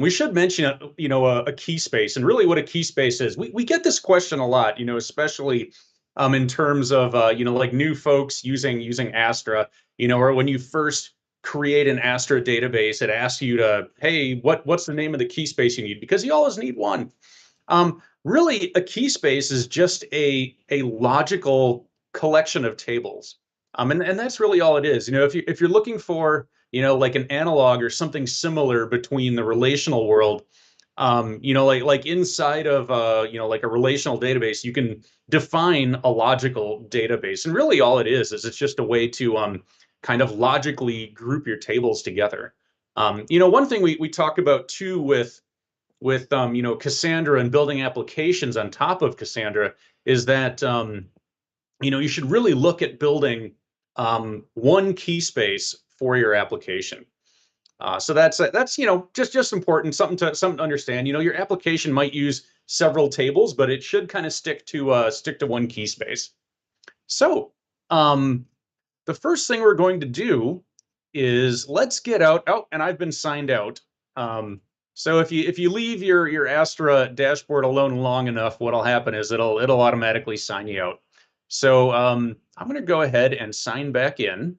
we should mention, a key space, and really what a key space is. We get this question a lot, especially in terms of, like new folks using Astra, or when you first create an Astra database, it asks you to, hey, what's the name of the key space you need? Because you always need one. Really, a key space is just a logical collection of tables. And that's really all it is. If you're looking for, like an analog or something similar between the relational world, like inside of like a relational database, you can define a logical database. And really all it is it's just a way to kind of logically group your tables together. One thing we talk about too with Cassandra and building applications on top of Cassandra is that you should really look at building one key space for your application. So that's just important, something to understand. Your application might use several tables, but it should kind of stick to one key space. So the first thing we're going to do is let's get out. Oh, and I've been signed out. So if you leave your Astra dashboard alone long enough, what'll happen is it'll automatically sign you out. So I'm going to go ahead and sign back in.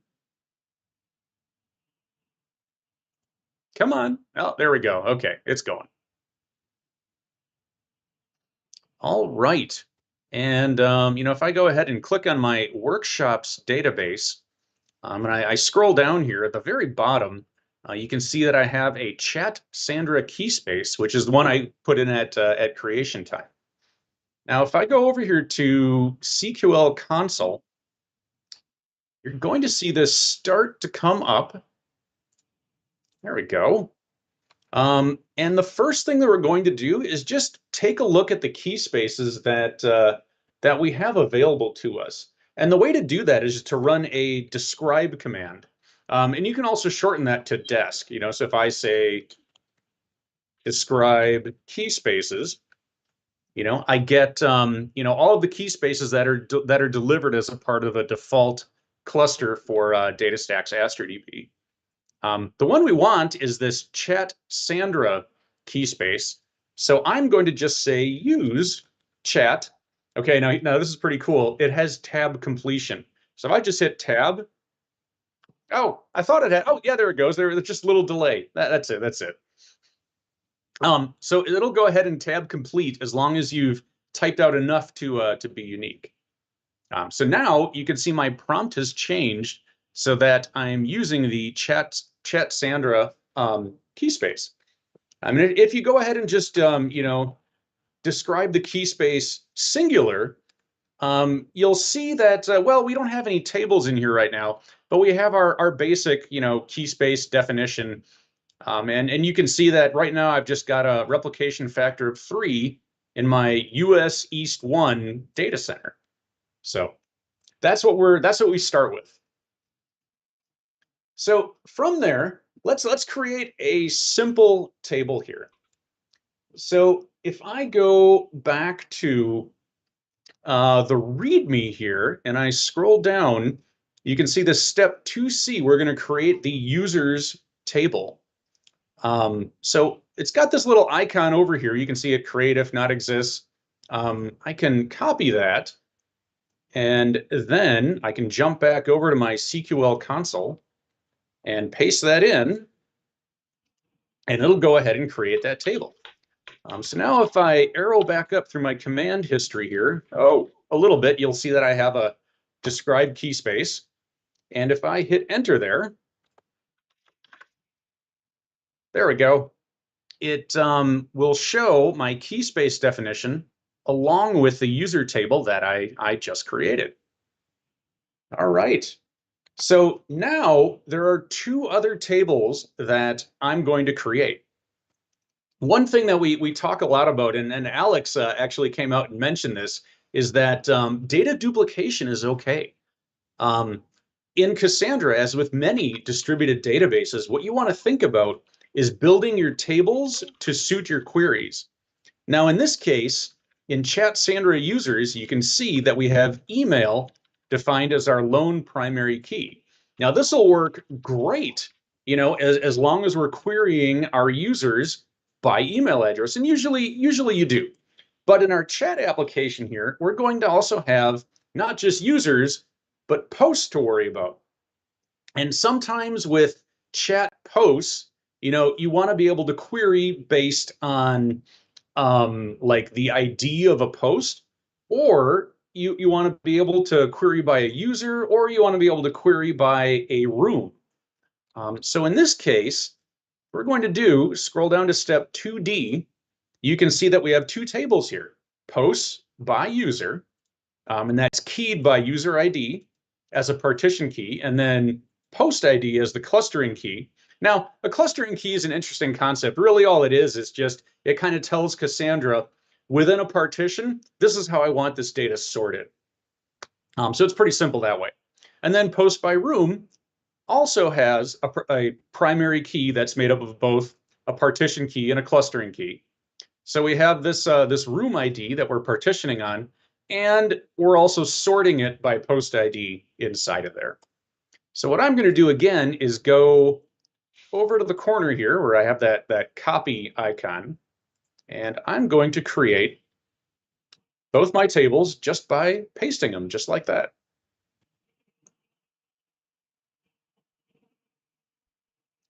Come on. Oh, there we go. Okay, it's going. All right. And if I go ahead and click on my workshops database, and I scroll down here at the very bottom, you can see that I have a chat Sandra key space, which is the one I put in at creation time. Now, if I go over here to CQL console, you're going to see this start to come up. There we go. And the first thing that we're going to do is just take a look at the key spaces that we have available to us. And the way to do that is to run a describe command. And you can also shorten that to desc. So if I say describe key spaces, I get all of the key spaces that are delivered as a part of a default cluster for Datastax AstraDB. The one we want is this chat Sandra key space. So I'm going to just say use chat. Okay, now this is pretty cool. It has tab completion. So if I just hit tab, oh, I thought it had, oh yeah, there it goes. There's just a little delay. That's it. So it'll go ahead and tab complete as long as you've typed out enough to be unique. So now you can see my prompt has changed so that I'm using the Cassandra key space. I mean, if you go ahead and just describe the key space singular, you'll see that well, we don't have any tables in here right now, but we have our basic key space definition, and you can see that right now I've just got a replication factor of 3 in my US East 1 data center. So that's what we start with. So from there, let's create a simple table here. So if I go back to the README here and I scroll down, you can see the step 2C, we're going to create the users table. So it's got this little icon over here. You can see it create if not exists. I can copy that, and then I can jump back over to my SQL console and paste that in, and it'll go ahead and create that table. So now if I arrow back up through my command history here, a little bit, you'll see that I have a described key space. And if I hit enter there we go. It will show my key space definition along with the user table that I just created. All right. So now there are 2 other tables that I'm going to create. One thing that we talk a lot about, and Alex actually came out and mentioned this, is that data duplication is okay. In Cassandra, as with many distributed databases, what you want to think about is building your tables to suit your queries. Now, in this case, in Cassandra users, you can see that we have email defined as our lone primary key. Now, this will work great, as long as we're querying our users by email address, and usually you do. But in our chat application here, we're going to also have not just users, but posts to worry about. And sometimes with chat posts, you want to be able to query based on like the ID of a post, or you want to be able to query by a user, or you want to be able to query by a room. So in this case, we're going to scroll down to step 2D. You can see that we have 2 tables here, posts by user, and that's keyed by user ID as a partition key, and then post ID as the clustering key. Now, a clustering key is an interesting concept. Really, all it is just, it kind of tells Cassandra, within a partition, this is how I want this data sorted. So it's pretty simple that way. And then post by room also has a primary key that's made up of both a partition key and a clustering key. So we have this room ID that we're partitioning on, and we're also sorting it by post ID inside of there. So what I'm going to do again is go over to the corner here where I have that copy icon, and I'm going to create both my tables just by pasting them just like that.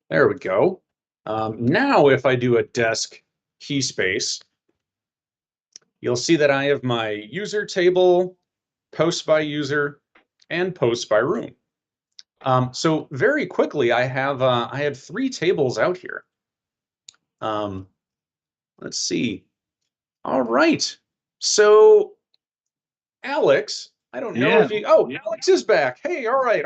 There we go. Now if I do a desk key space, you'll see that I have my user table, post by user, and post by room. So very quickly, I have 3 tables out here. Let's see. All right. So Alex, I don't know if you. Oh, Alex is back. Hey, all right.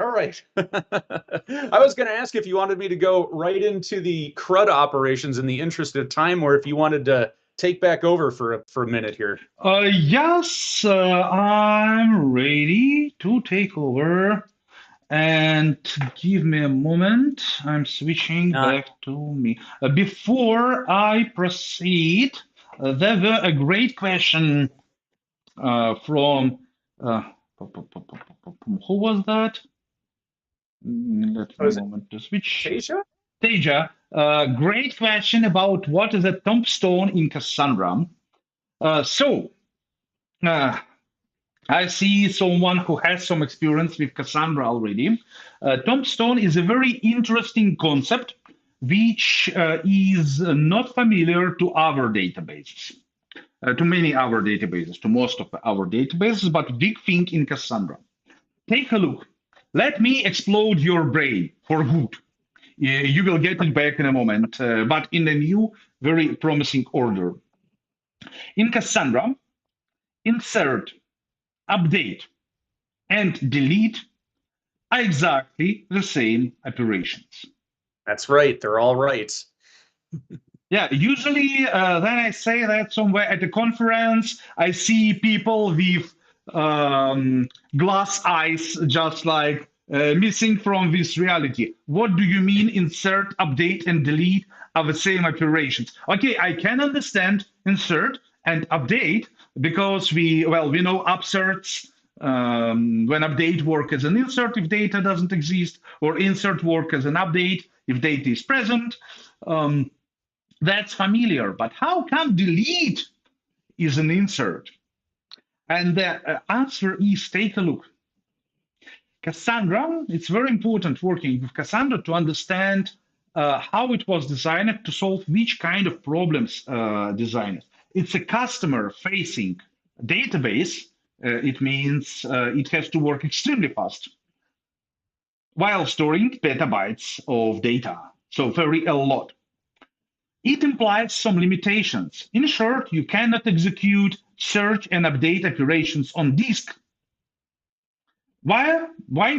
I was going to ask if you wanted me to go right into the CRUD operations in the interest of time, or if you wanted to take back over for a minute here. Yes, I'm ready to take over. And give me a moment. I'm switching back to me. Before I proceed, there were a great question from who was that? Let me a moment to switch. Teja. Great question about what is a tombstone in Cassandra. I see someone who has some experience with Cassandra already. Tombstone is a very interesting concept which is not familiar to other databases. to many our databases, to most of our databases, but big thing in Cassandra. Take a look. Let me explode your brain for good. You will get it back in a moment, but in a new, very promising order. In Cassandra, insert, update, and delete are exactly the same operations. That's right. They're all right. Yeah, usually when I say that somewhere at a conference, I see people with glass eyes, just like missing from this reality. What do you mean insert, update, and delete are the same operations? Okay, I can understand insert and update because we know upserts when update work as an insert if data doesn't exist, or insert work as an update if data is present. That's familiar, but how come delete is an insert? And the answer is, take a look. Cassandra, it's very important working with Cassandra to understand how it was designed to solve which kind of problems designed. It's a customer-facing database. It means it has to work extremely fast while storing petabytes of data, so very a lot. It implies some limitations. In short, you cannot execute search and update operations on disk. Why?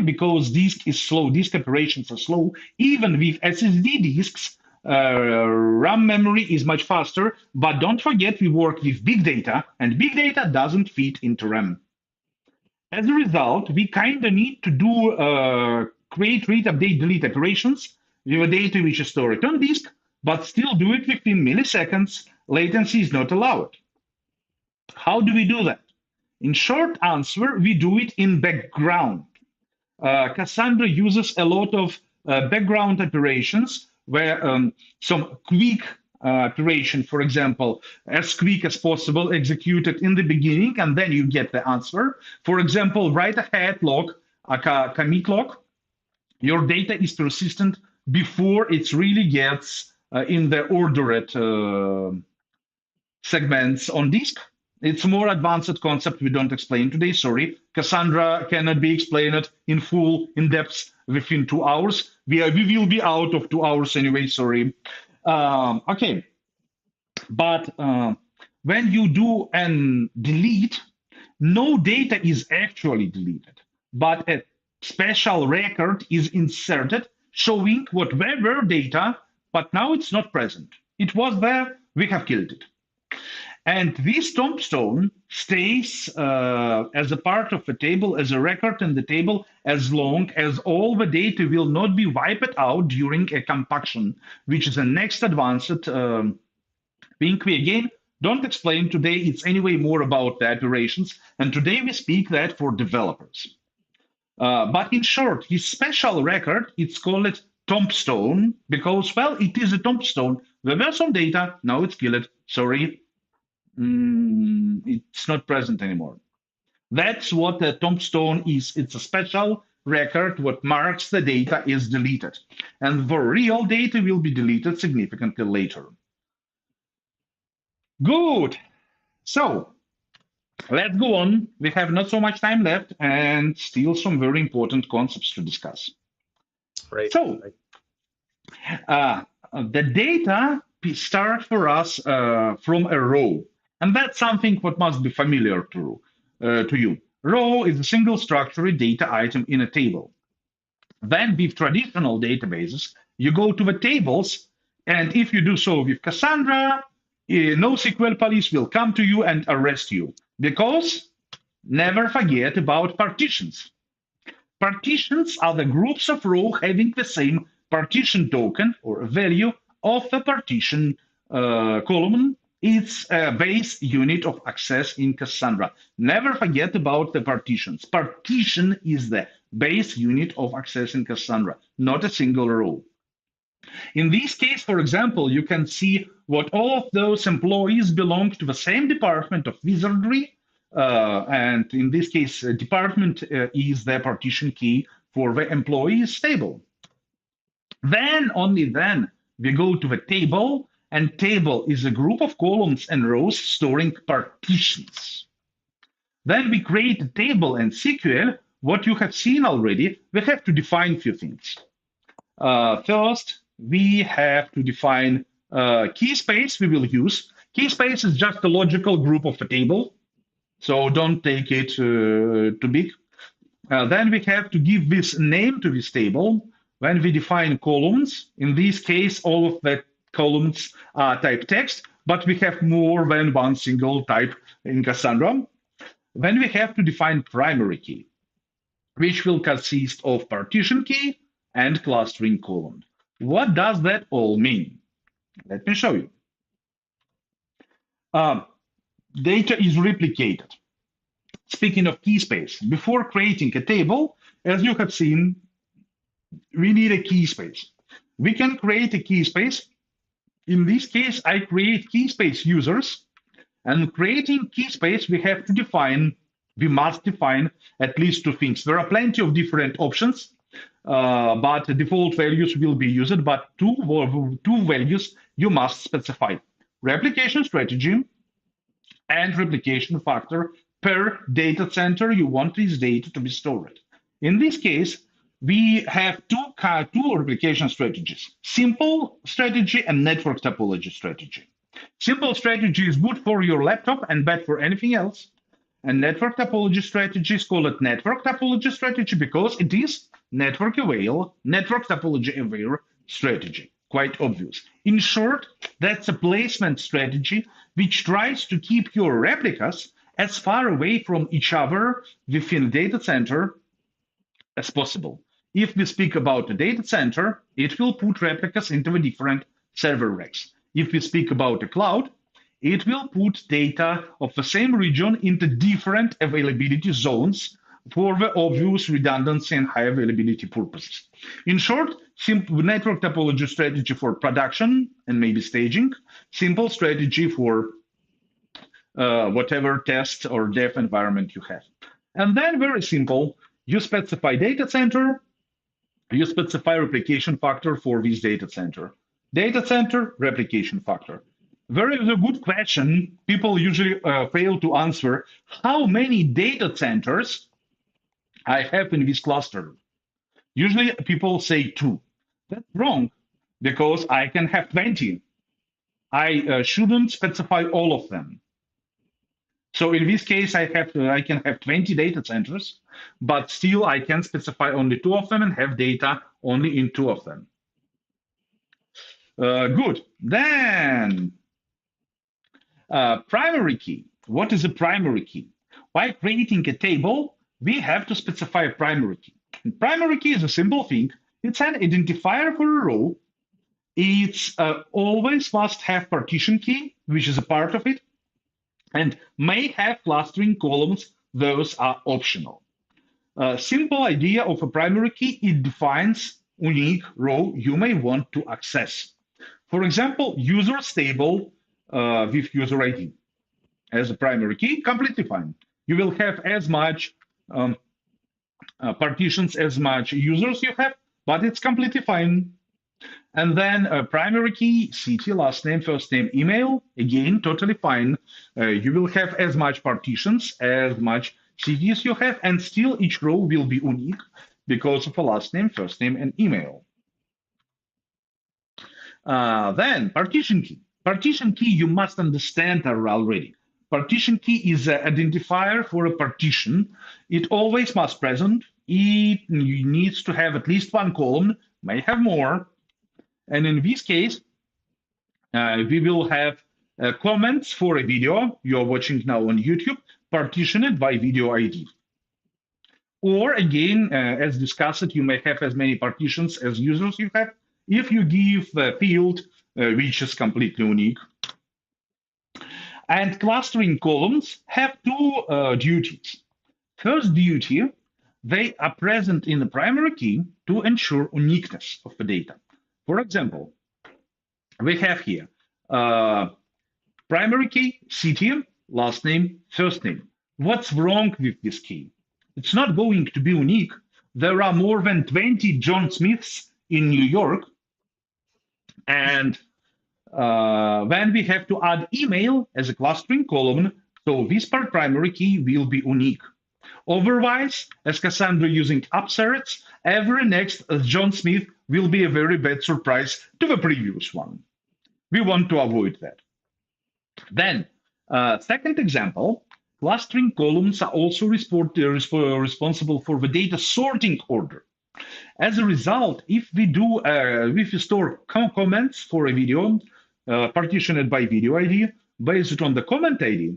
Because disk is slow. Disk operations are slow. Even with SSD disks, RAM memory is much faster. But don't forget, we work with big data, and big data doesn't fit into RAM. As a result, we kind of need to do create, read, update, delete operations with a data which is stored on disk, but still do it within milliseconds. Latency is not allowed. How do we do that? In short answer, we do it in background. Cassandra uses a lot of background operations where some quick operation, for example, as quick as possible, executed in the beginning, and then you get the answer. For example, write ahead log, a commit log. Your data is persistent before it really gets in the ordered segments on disk. It's a more advanced concept we don't explain today, sorry. Cassandra cannot be explained in full, in depth within 2 hours. We will be out of 2 hours anyway, sorry. Okay, but when you do an delete, no data is actually deleted, but a special record is inserted showing whatever data, but now it's not present. It was there, we have killed it. And this tombstone stays as a part of a table, as a record in the table, as long as all the data will not be wiped out during a compaction, which is the next advanced thing we again don't explain today. It's anyway more about the operations. And today we speak that for developers. But in short, this special record, it's called tombstone because, well, it is a tombstone. There were some data, now it's killed. Sorry. It's not present anymore. That's what a tombstone is. It's a special record what marks the data is deleted. And the real data will be deleted significantly later. Good. So let's go on. We have not so much time left and still some very important concepts to discuss. Right. So the data start for us from a row. And that's something what must be familiar to you. Row is a single structured data item in a table. Then with traditional databases, you go to the tables, and if you do so with Cassandra, NoSQL police will come to you and arrest you. Because never forget about partitions. Partitions are the groups of rows having the same partition token or value of the partition column. It's a base unit of access in Cassandra. Never forget about the partitions. Partition is the base unit of access in Cassandra, not a single row. In this case, for example, you can see what all of those employees belong to the same department of wizardry. And in this case, department is the partition key for the employees table. Then, only then, we go to the table and table is a group of columns and rows storing partitions. Then we create a table and SQL. What you have seen already, we have to define a few things. First, we have to define key space we will use. Key space is just a logical group of a table, so don't take it too big. Then we have to give this name to this table. When we define columns, in this case, all of the columns are type text, but we have more than one single type in Cassandra. Then we have to define primary key, which will consist of partition key and clustering column. What does that all mean? Let me show you. Data is replicated. Speaking of key space, before creating a table, as you have seen, we need a key space. We can create a key space. In this case, I create key space users. And creating key space, we must define at least two things. There are plenty of different options, but the default values will be used, but two values you must specify. Replication strategy and replication factor per data center you want this data to be stored. In this case, we have two replication strategies, simple strategy and network topology strategy. Simple strategy is good for your laptop and bad for anything else. And network topology strategies call it network topology strategy because it is network topology aware strategy. Quite obvious. In short, that's a placement strategy which tries to keep your replicas as far away from each other within a data center as possible. If we speak about a data center, it will put replicas into the different server racks. If we speak about a cloud, it will put data of the same region into different availability zones for the obvious redundancy and high availability purposes. In short, simple network topology strategy for production and maybe staging, simple strategy for whatever test or dev environment you have. And then very simple, you specify data center, you specify replication factor for this data center. Data center, replication factor. There is a good question people usually fail to answer. How many data centers I have in this cluster? Usually people say 2. That's wrong, because I can have 20. I shouldn't specify all of them. So in this case, I can have 20 data centers, but still I can specify only 2 of them and have data only in 2 of them. Good. Then primary key. What is a primary key? By creating a table, we have to specify a primary key. And primary key is a simple thing. It's an identifier for a row. It's always must have partition key, which is a part of it, and may have clustering columns. Those are optional. Simple idea of a primary key, it defines unique row you may want to access. For example, users table with user ID as a primary key, completely fine. You will have as much partitions as much users you have, but it's completely fine. And then a primary key, city, last name, first name, email, again, totally fine. You will have as much partitions, as much cities you have, and still each row will be unique because of a last name, first name, and email. Then partition key. Partition key you must understand already. Partition key is an identifier for a partition. It always must present. It needs to have at least 1 column, may have more. And in this case, we will have comments for a video you're watching now on YouTube, partitioned by video ID. Or again, as discussed, you may have as many partitions as users you have if you give a field which is completely unique. And clustering columns have 2 duties. First duty, they are present in the primary key to ensure uniqueness of the data. For example, we have here primary key, city, last name, first name. What's wrong with this key? It's not going to be unique. There are more than 20 John Smiths in New York, and when we have to add email as a clustering column, so this primary key will be unique. Otherwise, as Cassandra using upserts, every next John Smith will be a very bad surprise to the previous one. We want to avoid that. Then, second example, clustering columns are also responsible for the data sorting order. As a result, if we store comments for a video, partitioned by video ID, based on the comment ID,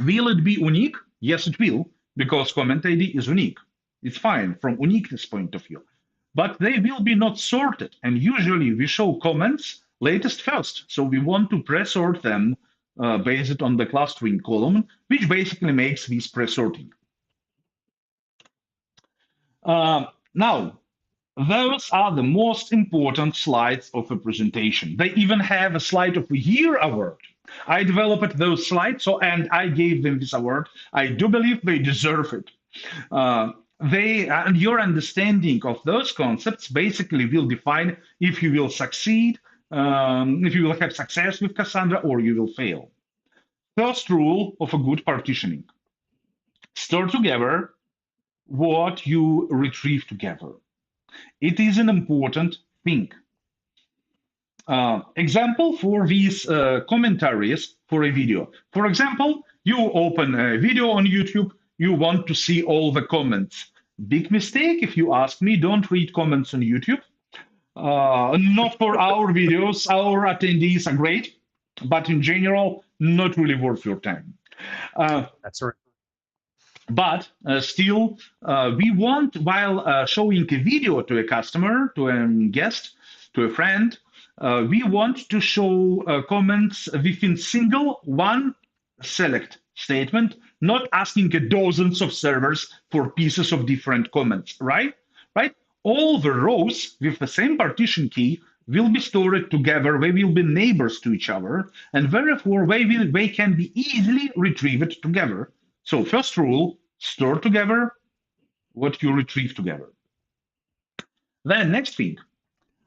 will it be unique? Yes, it will, because comment ID is unique. It's fine from uniqueness point of view. But they will be not sorted, and usually we show comments latest first. So we want to pre-sort them based on the clustering column, which basically makes this pre-sorting. Now, those are the most important slides of a presentation. They even have a slide of the year award. I developed those slides, and I gave them this award. I do believe they deserve it. And your understanding of those concepts basically will define if you will succeed, if you will have success with Cassandra, or you will fail. First rule of a good partitioning: store together what you retrieve together. It is an important thing. Example for these commentaries for a video. For example, you open a video on YouTube, you want to see all the comments. Big mistake, if you ask me, don't read comments on YouTube. Not for our videos, our attendees are great, but in general, not really worth your time. That's right. But still, we want, while showing a video to a customer, to a guest, to a friend, we want to show comments within single one select statement, not asking dozens of servers for pieces of different comments, right? All the rows with the same partition key will be stored together. They will be neighbors to each other, and therefore they can be easily retrieved together. So first rule, store together what you retrieve together. Then next thing,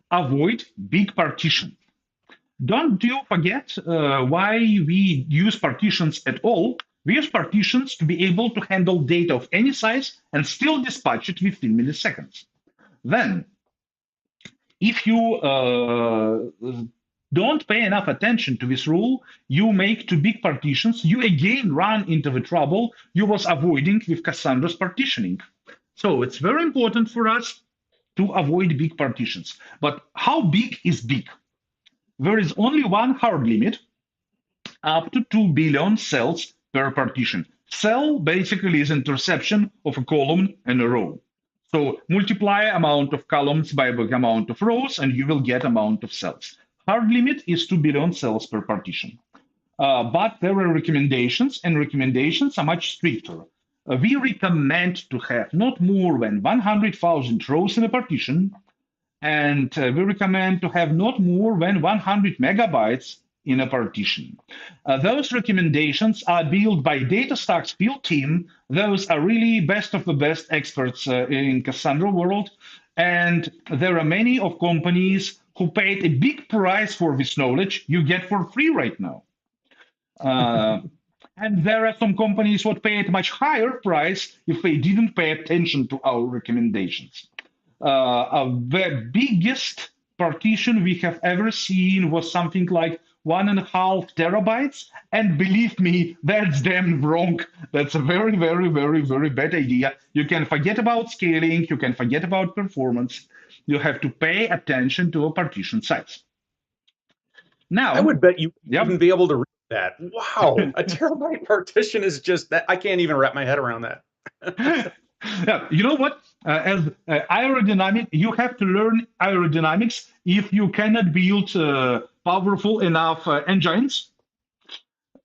avoid big partition. Don't you forget why we use partitions at all. We use partitions to be able to handle data of any size and still dispatch it within milliseconds. Then, if you don't pay enough attention to this rule, you make too big partitions, you again run into the trouble you was avoiding with Cassandra's partitioning. So it's very important for us to avoid big partitions. But how big is big? There is only one hard limit, up to 2 billion cells per partition. Cell basically is intersection of a column and a row. So multiply amount of columns by the amount of rows, and you will get amount of cells. Hard limit is 2 billion cells per partition. But there are recommendations, and recommendations are much stricter. We recommend to have not more than 100,000 rows in a partition, and we recommend to have not more than 100 megabytes in a partition. Those recommendations are built by Datastax field team. Those are really best of the best experts in Cassandra world. And there are many of companies who paid a big price for this knowledge you get for free right now. And there are some companies who paid a much higher price if they didn't pay attention to our recommendations. The biggest partition we have ever seen was something like 1.5 terabytes. And believe me, that's damn wrong. That's a very, very, very, very bad idea. You can forget about scaling. You can forget about performance. You have to pay attention to a partition size. Now, I would bet you wouldn't be able to read that. Wow, a terabyte partition is just that. I can't even wrap my head around that. Yeah, you know what? As aerodynamic, you have to learn aerodynamics if you cannot build powerful enough engines.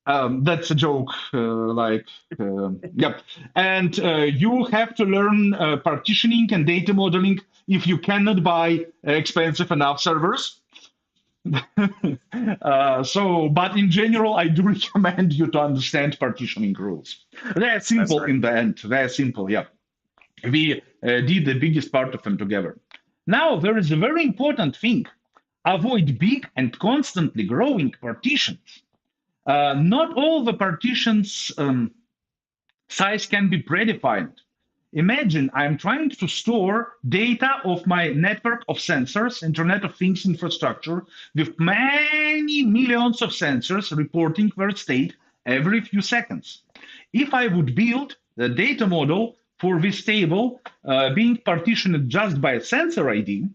That's a joke. Yep. And you have to learn partitioning and data modeling if you cannot buy expensive enough servers. But in general, I do recommend you to understand partitioning rules. They're simple in the end. They're simple, yeah. We did the biggest part of them together. Now, there is a very important thing. Avoid big and constantly growing partitions. Not all the partitions size can be predefined. Imagine I'm trying to store data of my network of sensors, Internet of Things infrastructure, with many millions of sensors reporting their state every few seconds. If I would build the data model for this table being partitioned just by sensor ID,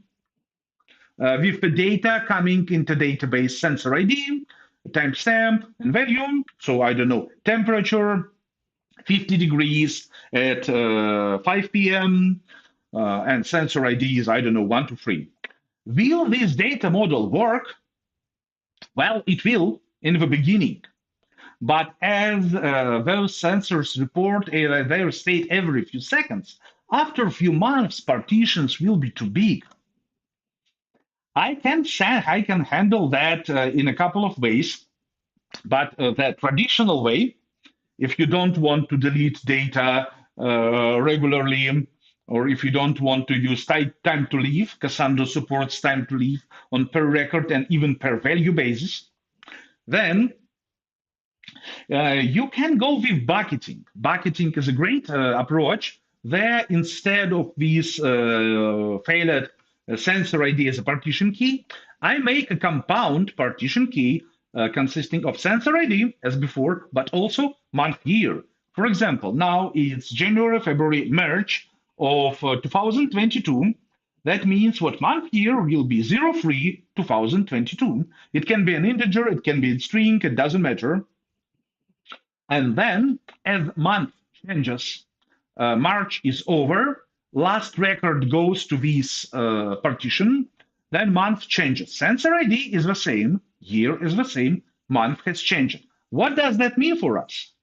with the data coming into database sensor ID, timestamp, and value, so I don't know, temperature, 50 degrees at 5 p.m., and sensor IDs, I don't know, 1 to 3. Will this data model work? Well, it will in the beginning. But as those sensors report their state every few seconds, after a few months, partitions will be too big. I can handle that in a couple of ways, but the traditional way, if you don't want to delete data regularly, or if you don't want to use time to leave, Cassandra supports time to leave on per record and even per value basis, then you can go with bucketing. Bucketing is a great approach. There, instead of this failed sensor ID as a partition key, I make a compound partition key consisting of sensor ID as before, but also month year. For example, now it's January, February, March of 2022. That means what month year will be 03/2022. It can be an integer, it can be a string, it doesn't matter. And then as month changes, March is over, last record goes to this partition, then month changes. Sensor ID is the same, year is the same, month has changed. What does that mean for us?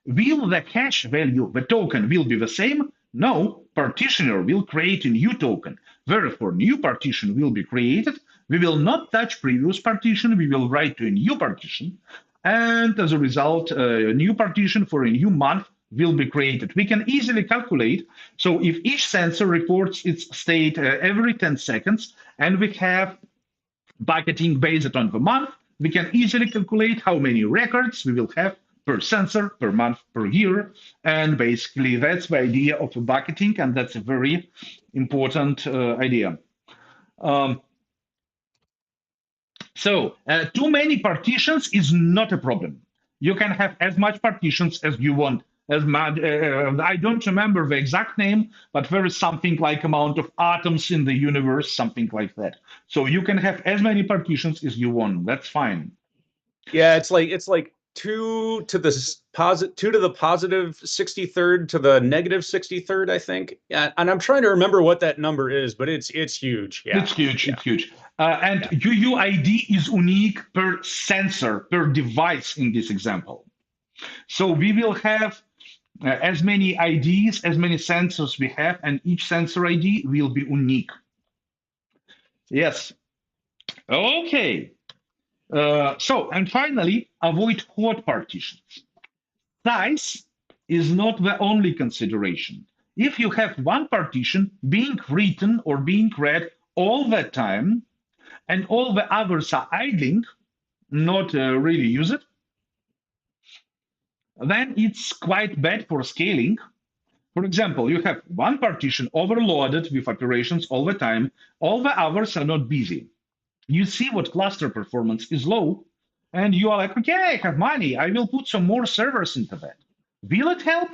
Will the hash value, the token, will be the same? No, partitioner will create a new token. Therefore, new partition will be created. We will not touch previous partition. We will write to a new partition. And as a result, a new partition for a new month will be created. We can easily calculate. So if each sensor reports its state every 10 seconds, and we have bucketing based on the month, we can easily calculate how many records we will have per sensor, per month, per year. And basically, that's the idea of bucketing, and that's a very important idea. So too many partitions is not a problem. You can have as much partitions as you want. I don't remember the exact name, but there is something like amount of atoms in the universe, something like that. So you can have as many partitions as you want. That's fine. Yeah, it's like 2 to the positive 63rd to the negative 63rd, I think. Yeah, and I'm trying to remember what that number is, but it's huge. Yeah, it's huge. Yeah. It's huge. And UUID is unique per sensor, per device in this example. So we will have as many IDs, as many sensors we have, and each sensor ID will be unique. Yes. Okay. And finally, avoid hot partitions. Size is not the only consideration. If you have one partition being written or being read all the time, and all the others are idling, not really use it, then it's quite bad for scaling. For example, you have one partition overloaded with operations all the time, all the others are not busy. You see what cluster performance is low, and you are like, okay, I have money, I will put some more servers into that. Will it help?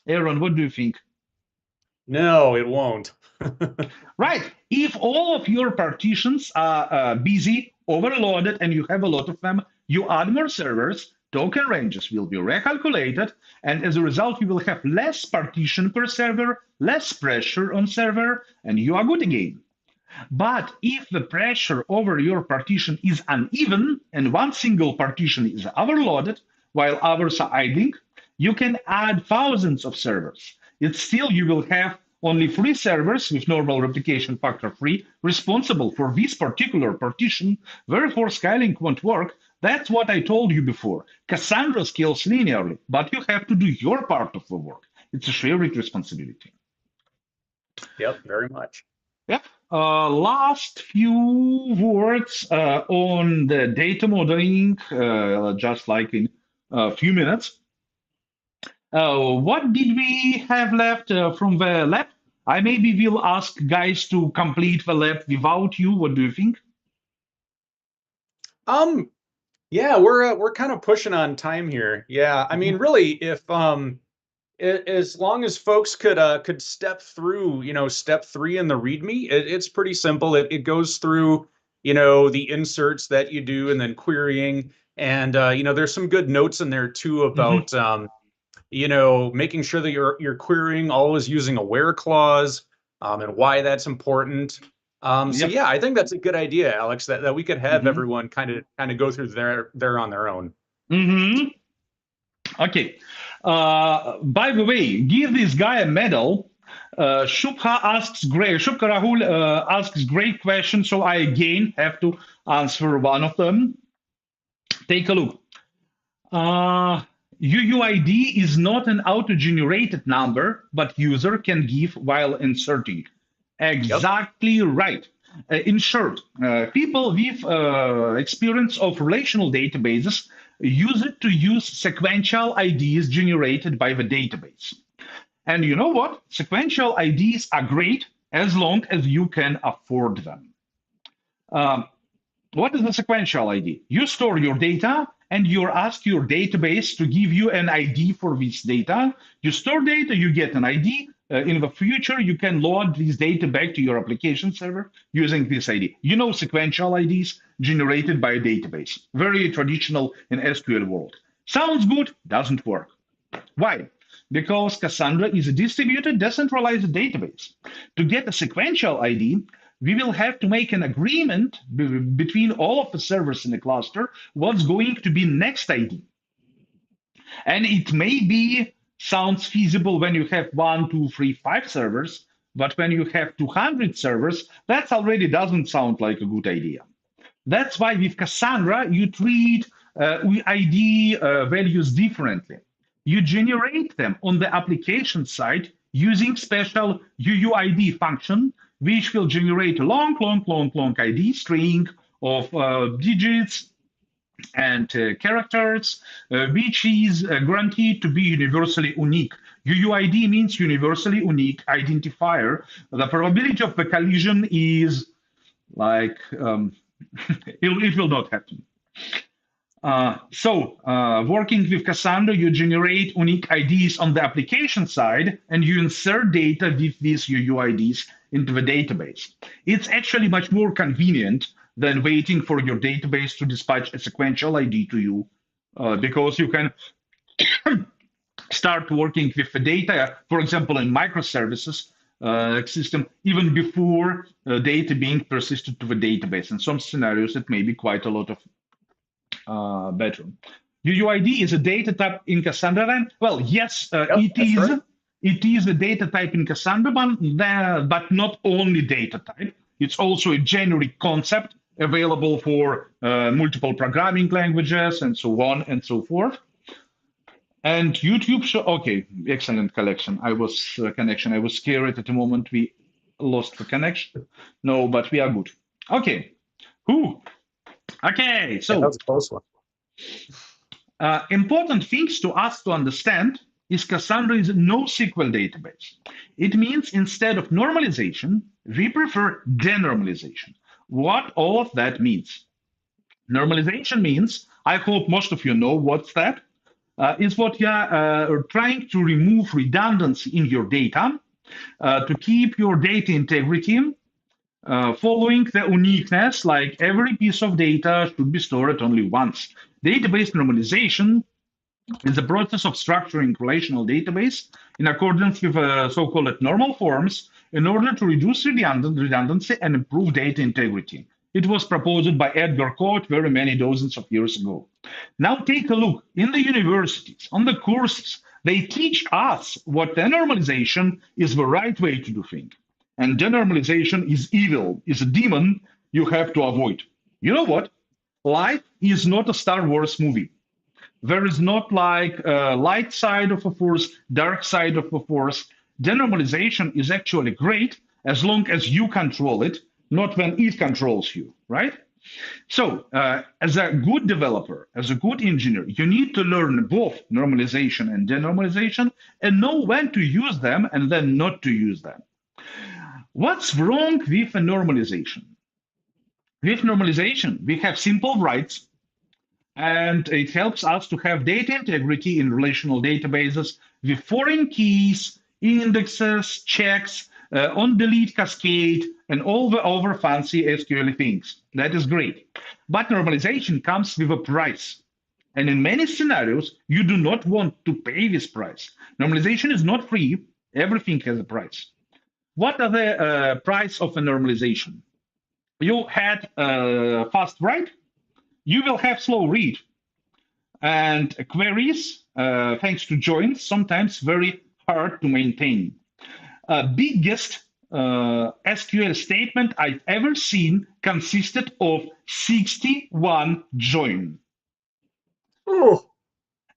Aaron, what do you think? No, it won't. Right. If all of your partitions are busy, overloaded, and you have a lot of them, you add more servers, token ranges will be recalculated, and as a result, you will have less partition per server, less pressure on server, and you are good again. But if the pressure over your partition is uneven and one single partition is overloaded while others are idling, you can add thousands of servers. It's still you will have only 3 servers with normal replication factor 3 responsible for this particular partition, therefore scaling won't work. That's what I told you before. Cassandra scales linearly, but you have to do your part of the work. It's a shared responsibility. Yep, very much. Yeah. Last few words on the data modeling, just like in a few minutes. What did we have left from the lab? I maybe will ask guys to complete the lab without you. What do you think? Yeah, we're kind of pushing on time here. Yeah, I mean, really, if as long as folks could step through, step 3 in the README, it's pretty simple. It goes through, the inserts that you do and then querying. And there's some good notes in there too about making sure that you're querying always using a where clause, and why that's important. So Yep. yeah, I think that's a good idea, Alex, that we could have everyone kind of go through there on their own. Okay. By the way, give this guy a medal. Shubha Rahul asks great questions, so I again have to answer one of them. Take a look. UUID is not an auto-generated number, but user can give while inserting. Exactly right. In short, people with experience of relational databases use it to use sequential IDs generated by the database. And you know what? Sequential IDs are great as long as you can afford them. What is a sequential ID? You store your data and you ask your database to give you an ID for this data. You store data, you get an ID. In the future, you can load this data back to your application server using this ID. You know sequential IDs generated by a database. Very traditional in SQL world. Sounds good, doesn't work. Why? Because Cassandra is a distributed, decentralized database. To get a sequential ID, we will have to make an agreement between all of the servers in the cluster what's going to be next ID. And it may be sounds feasible when you have 1, 2, 3, 5 servers, but when you have 200 servers, that already doesn't sound like a good idea. That's why with Cassandra, you treat ID values differently. You generate them on the application side using special UUID function, which will generate a long ID string of digits and characters, which is guaranteed to be universally unique. UUID means universally unique identifier. The probability of the collision is like, it will not happen. Working with Cassandra, you generate unique IDs on the application side, and you insert data with these UUIDs into the database. It's actually much more convenient than waiting for your database to dispatch a sequential ID to you, because you can start working with the data, for example, in microservices system, even before data being persisted to the database. In some scenarios, it may be quite a lot of better. UUID is a data type in Cassandra. Well, yes, it is. Right. It is a data type in Cassandra, but not only data type. It's also a generic concept available for multiple programming languages and so on and so forth. And YouTube show. Okay, excellent connection. I was scared at the moment we lost the connection. No, but we are good. Okay. Okay, so yeah, that was a close one. Important things to us to understand is Cassandra is a NoSQL database. It means instead of normalization, we prefer denormalization. What all of that means? Normalization means, I hope most of you know what's that, is what you are trying to remove redundancy in your data, to keep your data integrity, following the uniqueness, like every piece of data should be stored only once. Database normalization is the process of structuring relational database in accordance with so-called normal forms in order to reduce redundancy and improve data integrity. It was proposed by Edgar Cote very many dozens of years ago. Now take a look. In the universities, on the courses, they teach us what denormalization is the right way to do things. And denormalization is evil, is a demon you have to avoid. You know what? Life is not a Star Wars movie. There is not like a light side of a force, dark side of a force. Denormalization is actually great as long as you control it, not when it controls you, right? So, as a good developer, as a good engineer, you need to learn both normalization and denormalization and know when to use them and then not to use them. What's wrong with a normalization? With normalization, we have simple writes, and it helps us to have data integrity in relational databases with foreign keys, indexes, checks, on delete cascade, and all the other fancy SQL things. That is great. But normalization comes with a price. And in many scenarios, you do not want to pay this price. Normalization is not free. Everything has a price. What are the price of a normalization? You had fast write, you will have slow read. And queries, thanks to joins, sometimes very hard to maintain. Biggest SQL statement I've ever seen consisted of 61 join. Ooh.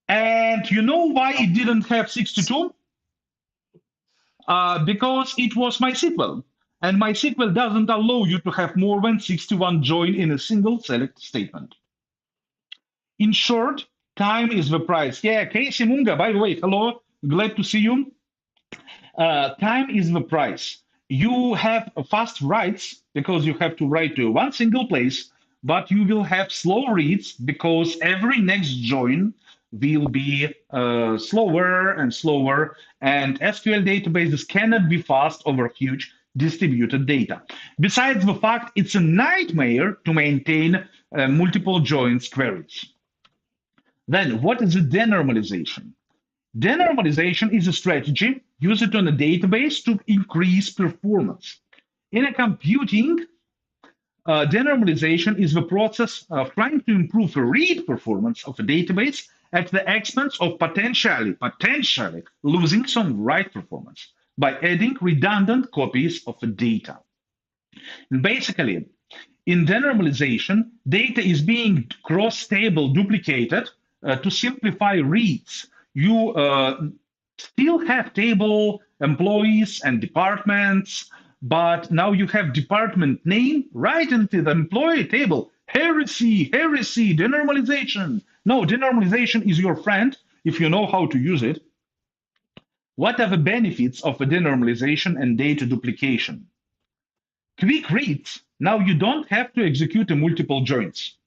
And you know why it didn't have 62? Because it was MySQL. And MySQL doesn't allow you to have more than 61 join in a single select statement. In short, time is the price. Yeah, Casey Munga, by the way, hello, glad to see you. Time is the price. You have fast writes because you have to write to one single place, but you will have slow reads because every next join will be slower and slower, and SQL databases cannot be fast over huge distributed data. Besides the fact it's a nightmare to maintain multiple joins queries. Then what is a denormalization? Denormalization is a strategy used on a database to increase performance. In a computing, denormalization is the process of trying to improve the read performance of a database at the expense of potentially losing some write performance by adding redundant copies of the data. And basically, in denormalization, data is being cross-table duplicated to simplify reads. You still have table employees and departments, but now you have department name right into the employee table. Heresy, denormalization. No, denormalization is your friend if you know how to use it. What are the benefits of a denormalization and data duplication? Quick reads. Now you don't have to execute multiple joins.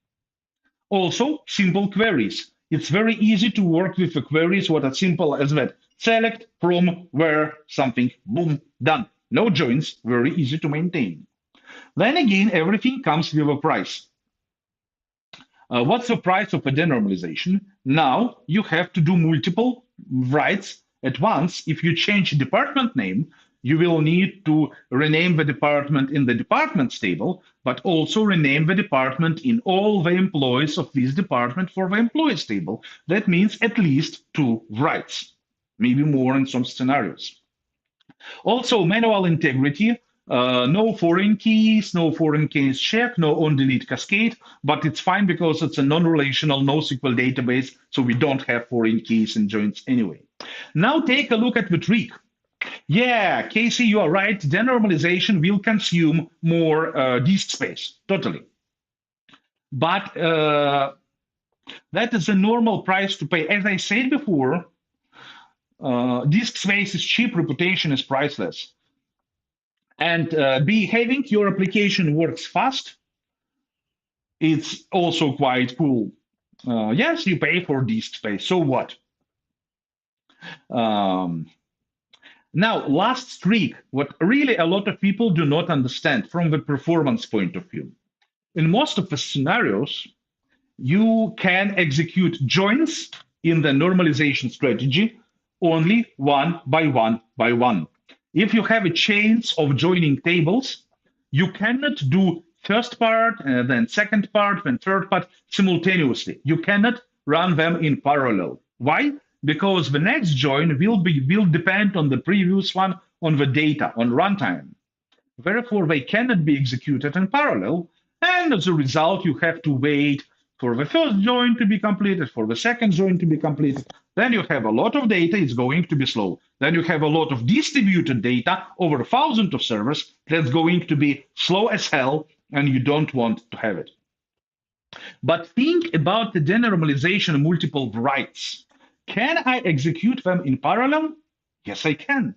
Also, simple queries. It's very easy to work with the queries what are simple as that. Select, from, where, something, boom, done. No joins, very easy to maintain. Then again, everything comes with a price. What's the price of a denormalization? Now you have to do multiple writes at once. If you change department name, you will need to rename the department in the departments table, but also rename the department in all the employees of this department for the employees table. That means at least 2 writes, maybe more in some scenarios. Also, manual integrity. No foreign keys, no foreign keys check, no on-delete cascade, but it's fine because it's a non-relational NoSQL database, so we don't have foreign keys and joins anyway. Now take a look at the trick. Yeah, Casey, you are right. Denormalization will consume more disk space, totally. But that is a normal price to pay. As I said before, disk space is cheap, reputation is priceless. And having your application works fast, it's also quite cool. Yes, you pay for disk space, so what? Now, last trick, what really a lot of people do not understand from the performance point of view. In most of the scenarios, you can execute joins in the normalization strategy only one by one by one. If you have a chains of joining tables, you cannot do first part, then second part, then third part simultaneously. You cannot run them in parallel. Why? Because the next join will depend on the previous one, on the data, on runtime. Therefore, they cannot be executed in parallel, and as a result, you have to wait for the first join to be completed, for the second join to be completed. Then you have a lot of data, it's going to be slow. Then you have a lot of distributed data over thousands of servers, that's going to be slow as hell, and you don't want to have it. But think about the denormalization of multiple writes. Can I execute them in parallel? Yes, I can.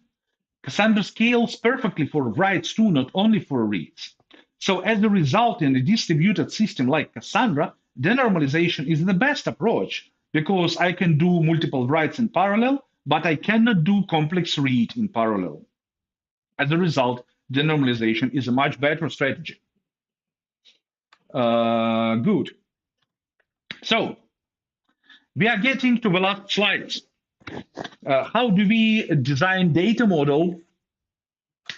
Cassandra scales perfectly for writes too, not only for reads. So as a result, in a distributed system like Cassandra, denormalization is the best approach because I can do multiple writes in parallel, but I cannot do complex read in parallel. As a result, denormalization is a much better strategy. Good. So we are getting to the last slides. How do we design data model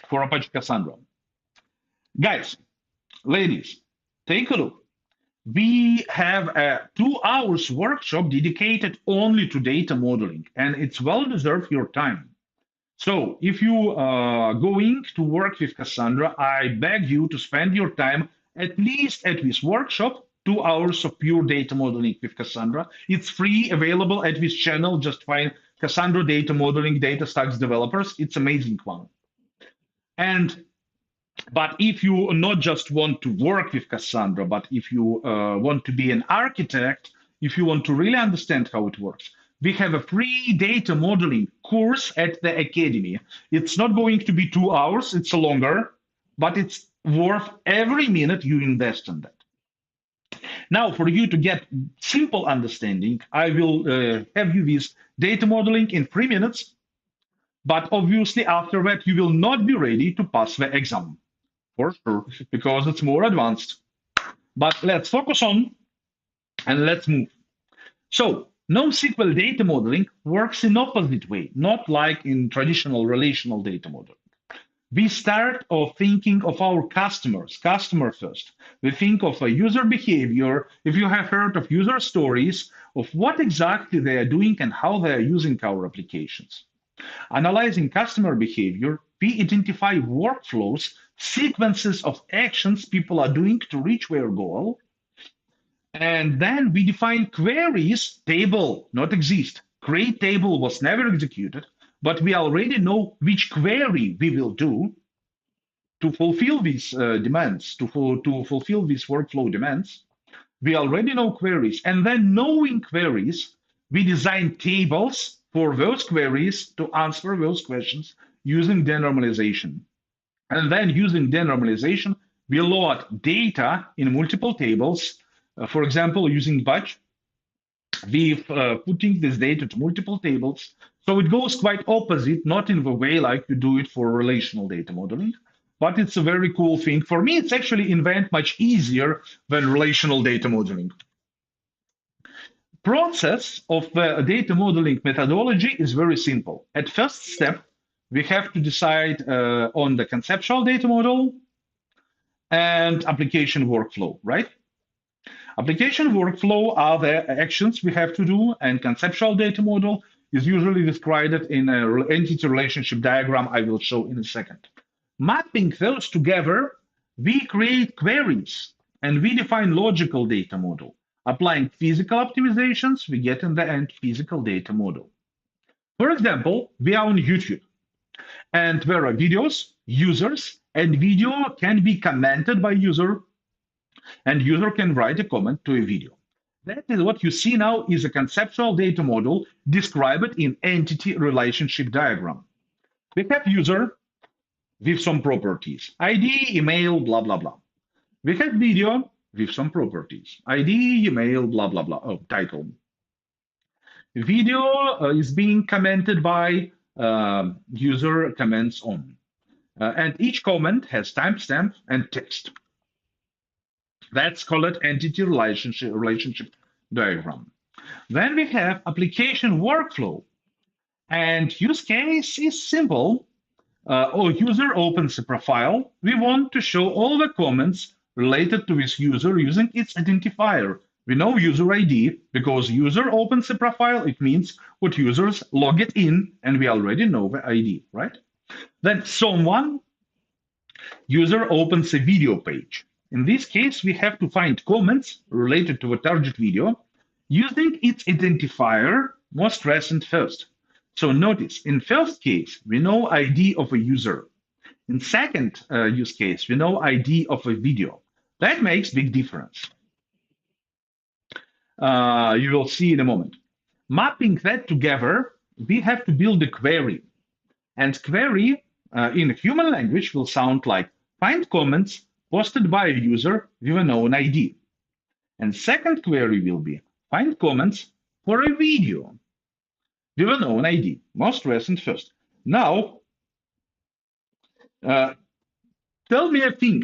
for Apache Cassandra? Guys, ladies, take a look. We have a 2 hours workshop dedicated only to data modeling, and it's well deserved your time. So if you are going to work with Cassandra, I beg you to spend your time at least at this workshop, 2 hours of pure data modeling with Cassandra. It's free, available at this channel. Just find Cassandra Data Modeling Datastax Developers. It's amazing one. But if you not just want to work with Cassandra, but if you want to be an architect, if you want to really understand how it works, we have a free data modeling course at the Academy. It's not going to be 2 hours, it's longer, but it's worth every minute you invest in that. Now, for you to get simple understanding, I will have you with data modeling in 3 minutes, but obviously after that, you will not be ready to pass the exam, for sure, because it's more advanced. But let's focus on and let's move. So NoSQL data modeling works in opposite way, not like in traditional relational data modeling. We start of thinking of our customers, customer first. We think of a user behavior. If you have heard of user stories, of what exactly they are doing and how they are using our applications. Analyzing customer behavior, we identify workflows, sequences of actions people are doing to reach their goal. And then we define queries, table not exist. Create table was never executed, but we already know which query we will do to fulfill these demands, to fulfill these workflow demands. We already know queries. And then knowing queries, we design tables for those queries to answer those questions using denormalization. And then using denormalization, we load data in multiple tables. For example, using batch, we're putting this data to multiple tables. So it goes quite opposite, not in the way like you do it for relational data modeling, but it's a very cool thing. For me, it's actually much easier than relational data modeling. Process of the data modeling methodology is very simple. At first step, we have to decide on the conceptual data model and application workflow, right? Application workflow are the actions we have to do, and conceptual data model is usually described in an entity relationship diagram I will show in a second. Mapping those together, we create queries, and we define logical data model. Applying physical optimizations, we get in the end physical data model. For example, we are on YouTube, and there are videos, users, and video can be commented by user, and user can write a comment to a video. That is what you see now is a conceptual data model described in entity relationship diagram. We have user with some properties, ID, email, blah, blah, blah. We have video with some properties, ID, email, blah, blah, blah, title. Video is being commented by user comments on. And each comment has timestamp and text. That's called entity relationship diagram. Then we have application workflow. And use case is simple. User opens a profile. We want to show all the comments related to this user using its identifier. We know user ID because user opens a profile. It means what users log it in, and we already know the ID, right? Then user opens a video page. In this case, we have to find comments related to a target video using its identifier most recent first. So notice, in first case, we know ID of a user. In second use case, we know ID of a video. That makes big difference. You will see in a moment. Mapping that together, we have to build a query. And query in human language will sound like find comments posted by a user with a known ID. And second query will be find comments for a video with a known ID, most recent first. Now, tell me a thing.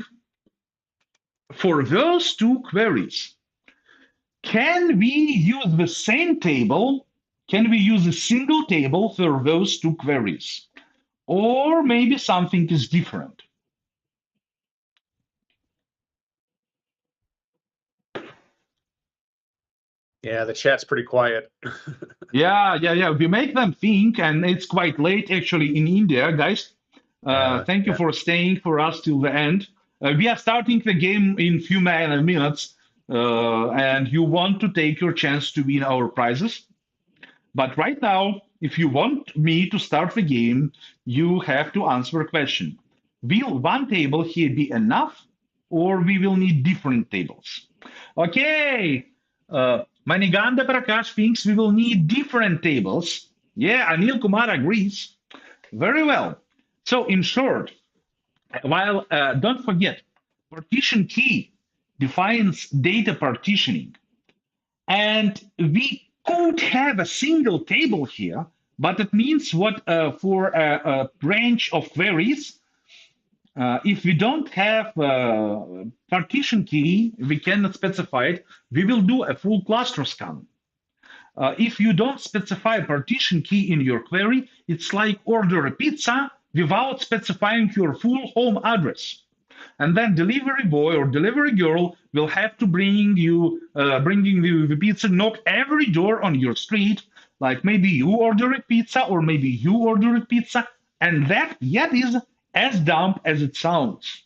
For those two queries, can we use the same table? Can we use a single table for those two queries? Or maybe something is different? Yeah, the chat's pretty quiet. Yeah. We make them think, and it's quite late actually in India, guys. Thank you for staying for us till the end. We are starting the game in few minutes, and you want to take your chance to win our prizes. But right now, if you want me to start the game, you have to answer a question. Will one table here be enough, or we will need different tables? Okay. Maniganda Prakash thinks we will need different tables. Yeah, Anil Kumar agrees. Very well. So in short, while don't forget, partition key defines data partitioning. And we could have a single table here, but it means what for a branch of queries, if we don't have partition key, we cannot specify it, we will do a full cluster scan. If you don't specify partition key in your query, it's like order a pizza without specifying your full home address. And then delivery boy or delivery girl will have to bringing you the pizza, knock every door on your street, like maybe you order a pizza or maybe you order a pizza, and that yet is as dumb as it sounds.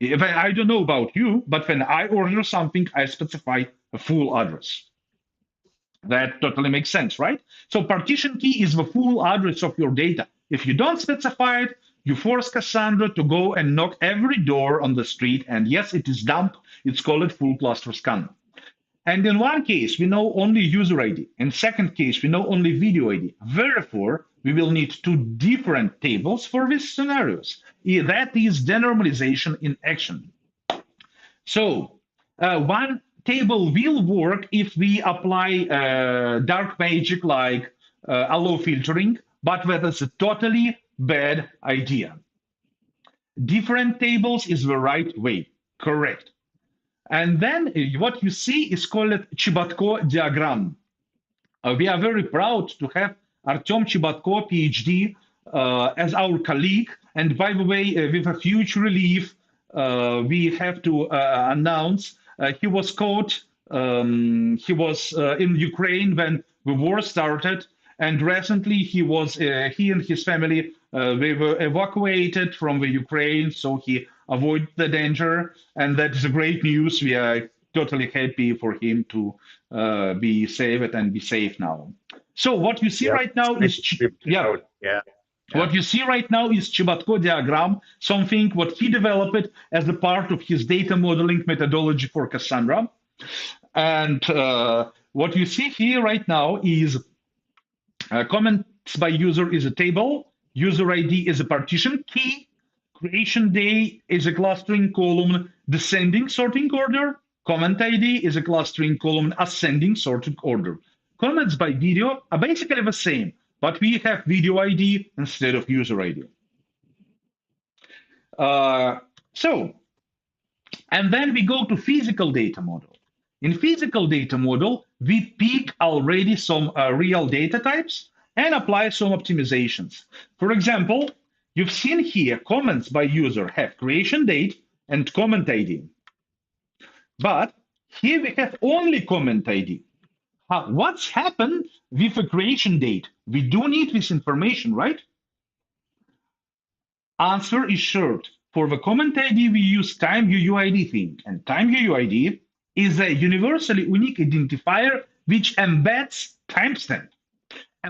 If I don't know about you, but when I order something, I specify a full address. That totally makes sense, right? So partition key is the full address of your data. If you don't specify it, you force Cassandra to go and knock every door on the street. And yes, it is dump. It's called full cluster scan. And in one case, we know only user ID. In second case, we know only video ID. Therefore, we will need two different tables for these scenarios. That is denormalization in action. So one table will work if we apply dark magic like allow filtering, but that is a totally bad idea. Different tables is the right way, correct. And then what you see is called Chibatko diagram. We are very proud to have Artem Chibatko, PhD, as our colleague. And by the way, with a huge relief, we have to announce he was caught. He was in Ukraine when the war started, and recently he and his family they were evacuated from the Ukraine, so he avoided the danger, and that is a great news. We are totally happy for him to be saved and be safe now. So what you see right now is What you see right now is Chibatko diagram, something what he developed as a part of his data modeling methodology for Cassandra. And what you see here right now is comments by user is a table, user ID is a partition key, creation day is a clustering column, descending sorting order, comment ID is a clustering column, ascending sorting order. Comments by video are basically the same, but we have video ID instead of user ID. And then we go to physical data model. In physical data model, we pick already some real data types and apply some optimizations. For example, you've seen here comments by user have creation date and comment ID. But here we have only comment ID. What's happened with a creation date? We do need this information, right? Answer is short. For the comment ID, we use time UUID thing, and time UUID is a universally unique identifier which embeds timestamp.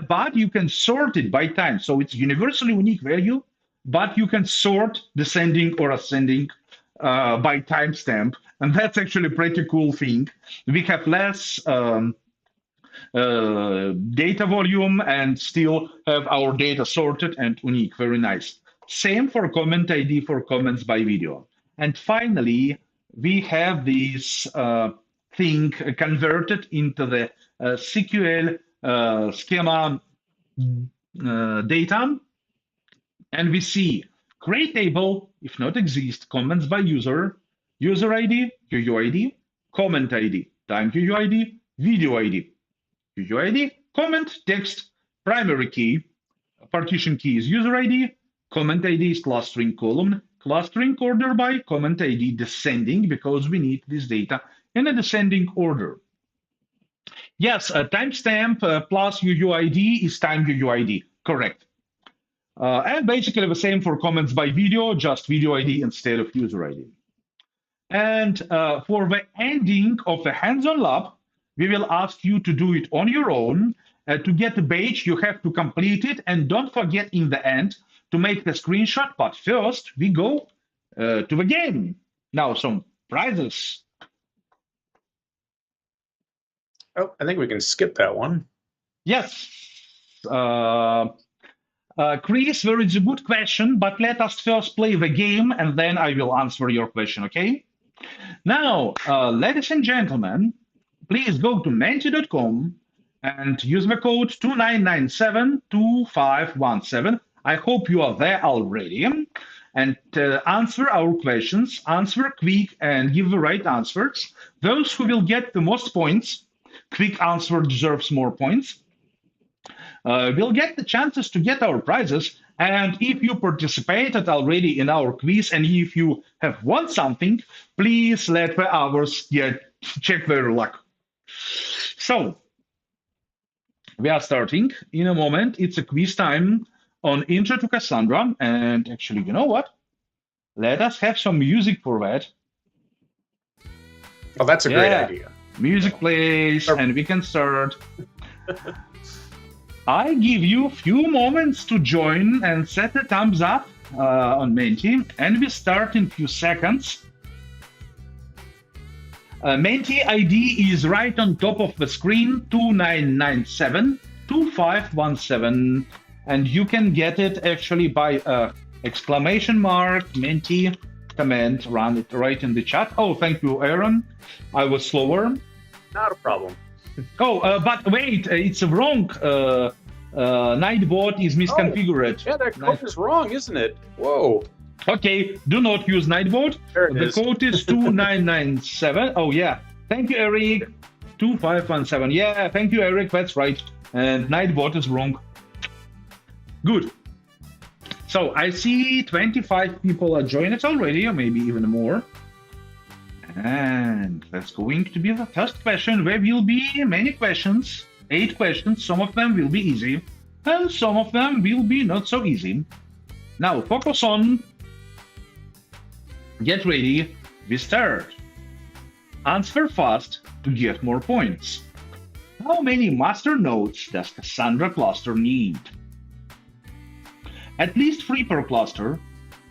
But you can sort it by time, so it's universally unique value, but you can sort descending or ascending by timestamp, and that's actually a pretty cool thing. We have less data volume and still have our data sorted and unique. Very nice. Same for comment ID for comments by video. And finally, we have this thing converted into the SQL schema data. And we see create table, if not exist, comments by user, user ID, UUID, comment ID, time UUID, video ID, UUID, comment, text, primary key, partition key is user ID, comment ID is clustering column, clustering order by, comment ID descending, because we need this data in a descending order. Yes, a timestamp plus UUID is time UUID, correct. And basically the same for comments by video, just video ID instead of user ID. And for the ending of the hands-on lab, we will ask you to do it on your own. To get the badge, you have to complete it, and don't forget in the end to make the screenshot. But first, we go to the game. Now, some prizes. Oh, I think we can skip that one. Yes. Chris, there is a good question, but let us first play the game, and then I will answer your question, okay? Now, ladies and gentlemen, please go to menti.com and use the code 29972517. I hope you are there already. And answer our questions, answer quick and give the right answers. Those who will get the most points, quick answer deserves more points, will get the chances to get our prizes. And if you participated already in our quiz and if you have won something, please let the others check their luck. So, we are starting in a moment. It's a quiz time on Intro to Cassandra. And actually, you know what? Let us have some music for that. Oh, that's a great idea. Music plays and we can start. I give you a few moments to join and set a thumbs up on Menti, and we start in a few seconds. Menti ID is right on top of the screen, 29972517, and you can get it actually by exclamation mark Menti command, run it right in the chat. Oh, thank you, Aaron. I was slower. Not a problem. Oh, but wait, it's wrong. Nightbot is misconfigured. Oh, yeah, that code is wrong, isn't it? Whoa. Okay, do not use Nightbot. The code is 2997. Oh, yeah. Thank you, Eric. 2517. Yeah, thank you, Eric. That's right. And Nightbot is wrong. Good. So I see 25 people are joined it already, or maybe even more. And that's going to be the first question. There will be many questions, 8 questions. Some of them will be easy, and some of them will be not so easy. Now, focus on. Get ready. We start. Answer fast to get more points. How many master nodes does Cassandra cluster need? At least 3 per cluster,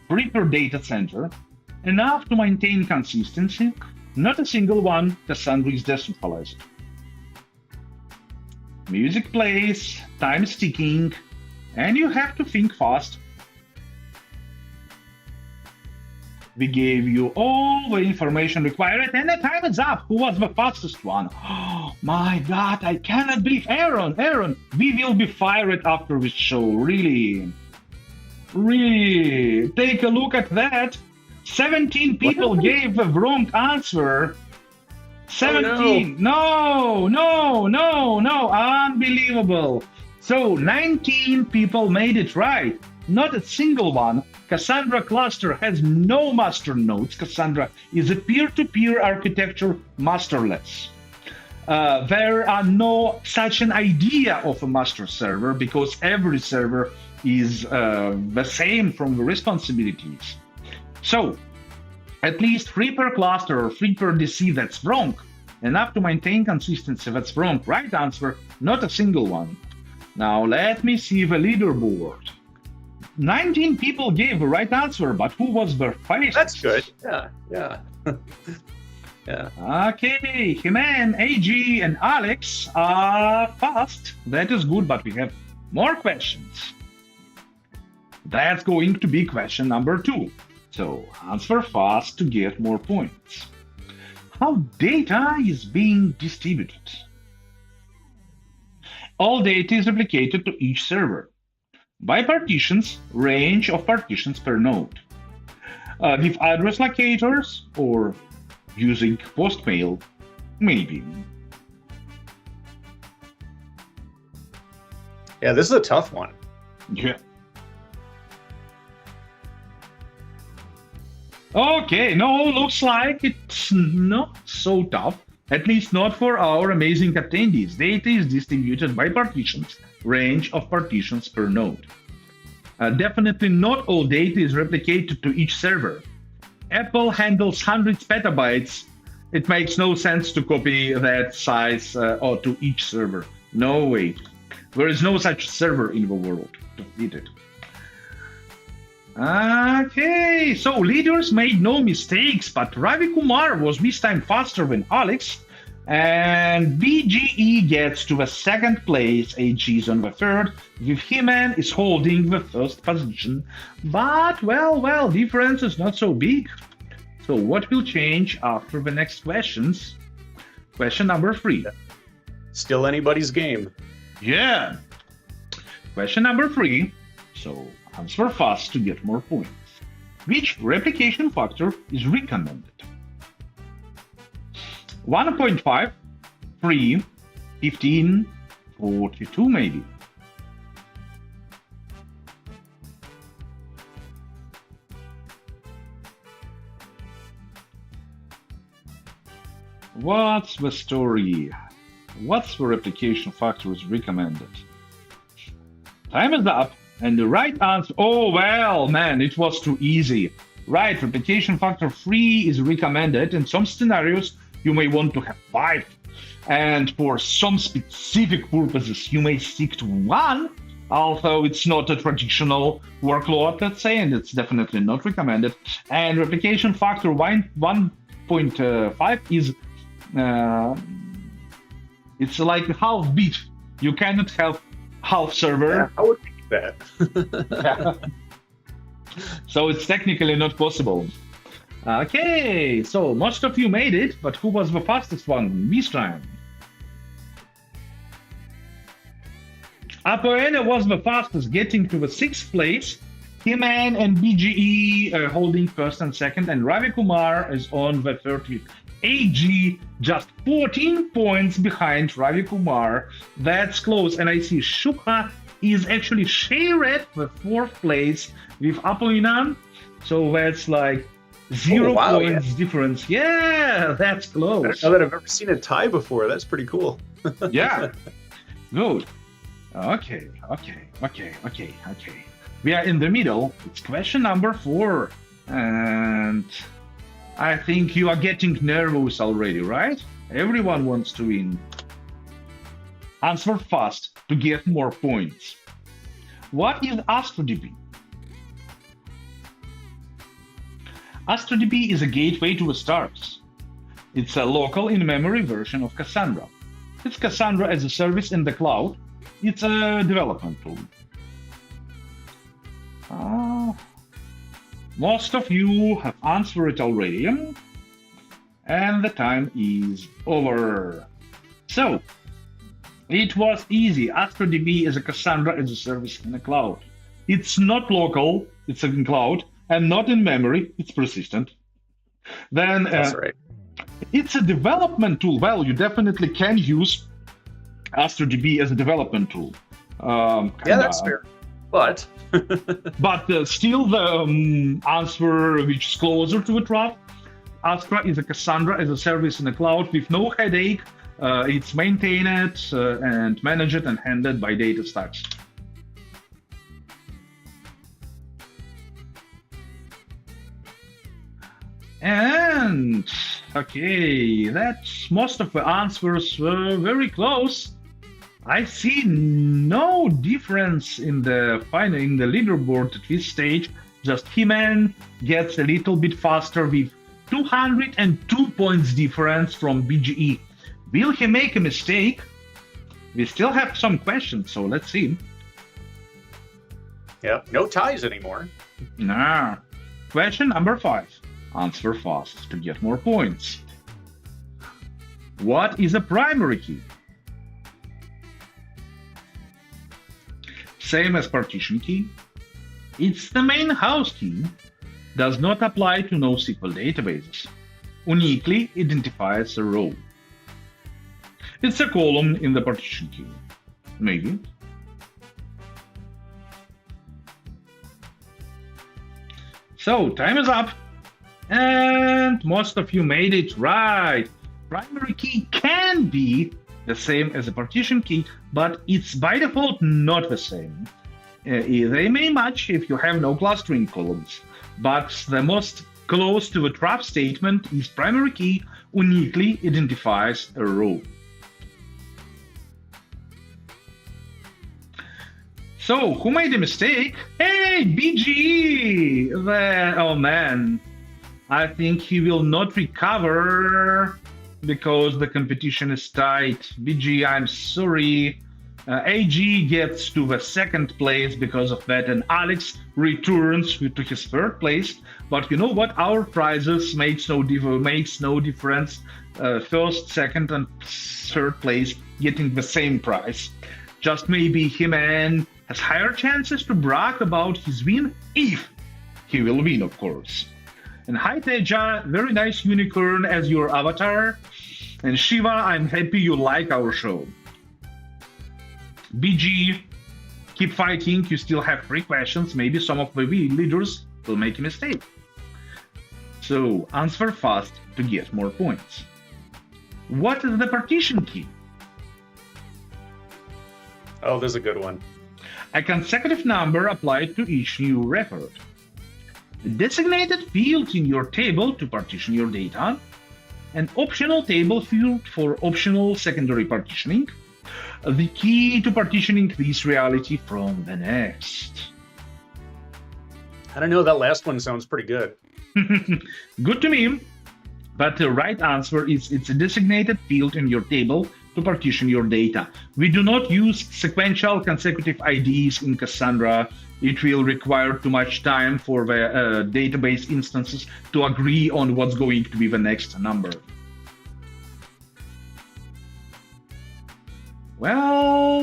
3 per data center, enough to maintain consistency, not a single one. Cassandra is decentralized. Music plays, time is ticking, and you have to think fast. We gave you all the information required, and the time is up. Who was the fastest one? Oh my God, I cannot believe Aaron. Aaron, we will be fired after this show. Really? Really? Take a look at that. 17 people gave the wrong answer. 17. Oh, no. Unbelievable. So 19 people made it right. Not a single one. Cassandra cluster has no master nodes. Cassandra is a peer-to-peer architecture masterless. There are no such an idea of a master server because every server is the same from the responsibilities. So, at least 3 per cluster or 3 per DC, that's wrong. Enough to maintain consistency, that's wrong. Right answer, not a single one. Now, let me see the leaderboard. 19 people gave the right answer, but who was the fastest? That's good. Yeah. Yeah. Okay, Himan, AG, and Alex are fast. That is good, but we have more questions. That's going to be question number 2. So answer fast to get more points. How data is being distributed? All data is replicated to each server by partitions, range of partitions per node, with address locators or using postmail, maybe. Yeah, this is a tough one. Yeah. Okay, no, looks like it's not so tough, at least not for our amazing attendees. Data is distributed by partitions, range of partitions per node. Definitely not all data is replicated to each server. Apple handles hundreds petabytes. It makes no sense to copy that size or to each server. No way. There is no such server in the world to feed it. Okay, so leaders made no mistakes, but Ravi Kumar was this time faster than Alex, and BGE gets to the second place, AG is on the third, with He-Man is holding the first position, but well, difference is not so big. So what will change after the next questions? Question number 3. Still anybody's game. Yeah. Question number 3. So answer fast to get more points. Which replication factor is recommended? 1.5, 3, 15, 42 maybe. What's the story? What's the replication factor is recommended? Time is up, and the right answer, oh well, man, it was too easy. Right, replication factor 3 is recommended. In some scenarios, you may want to have 5. And for some specific purposes, you may stick to 1, although it's not a traditional workload, let's say, and it's definitely not recommended. And replication factor 1.5 is it's like half bit. You cannot have half server. Yeah, I would think that. Yeah. So it's technically not possible. Okay, so most of you made it, but who was the fastest one this time? Apoena was the fastest, getting to the 6th place. He-Man and BGE holding first and second, and Ravi Kumar is on the 30th. AG just 14 points behind Ravi Kumar. That's close, and I see Shukha is actually shared the 4th place with Apoena. So that's like 0 points difference. Yeah, that's close. I don't know that I've ever seen a tie before. That's pretty cool. Yeah, good. Okay. We are in the middle. It's question number 4. And I think you are getting nervous already, right? Everyone wants to win. Answer fast to get more points. What is AstraDB? AstraDB is a gateway to the stars. It's a local in-memory version of Cassandra. It's Cassandra as a service in the cloud. It's a development tool. Most of you have answered it already, and the time is over. So, it was easy. AstraDB is a Cassandra as a service in the cloud. It's not local, it's in cloud, and not in memory, it's persistent. Then That's right. It's a development tool. Well, you definitely can use AstraDB as a development tool. Yeah, that's fair. But still the answer which is closer to the truth. Astra is a Cassandra as a service in the cloud with no headache. It's maintained and managed and handled by Datastax. And okay, that's most of the answers were very close. I see no difference in the leaderboard at this stage. Just He-Man gets a little bit faster with 202 points difference from BGE. Will he make a mistake? We still have some questions, so let's see. Yep, no ties anymore. Nah. Question number 5. Answer fast to get more points. What is a primary key? Same as partition key. It's the main house key. Does not apply to NoSQL databases. Uniquely identifies a row. It's a column in the partition key. Maybe. So, time is up. And most of you made it right. Primary key can be the same as a partition key, but it's by default not the same. They may match if you have no clustering columns, but the most close to the trap statement is primary key uniquely identifies a row. So, who made a mistake? Hey, BGE! Oh man, I think he will not recover because the competition is tight. BGE, I'm sorry. AG gets to the second place because of that, and Alex returns to his third place. But you know what? Our prizes makes no difference. First, second, and third place getting the same prize. Just maybe He-Man has higher chances to brag about his win if he will win, of course. And hi Teja, very nice unicorn as your avatar. And Shiva, I'm happy you like our show. BG, keep fighting, you still have 3 questions, maybe some of the leaders will make a mistake. So, answer fast to get more points. What is the partition key? Oh, this is a good one. A consecutive number applied to each new record. A designated field in your table to partition your data. An optional table field for optional secondary partitioning. The key to partitioning this reality from the next. I don't know, that last one sounds pretty good. Good to me. But the right answer is it's a designated field in your table to partition your data. We do not use sequential consecutive IDs in Cassandra. It will require too much time for the database instances to agree on what's going to be the next number. Well.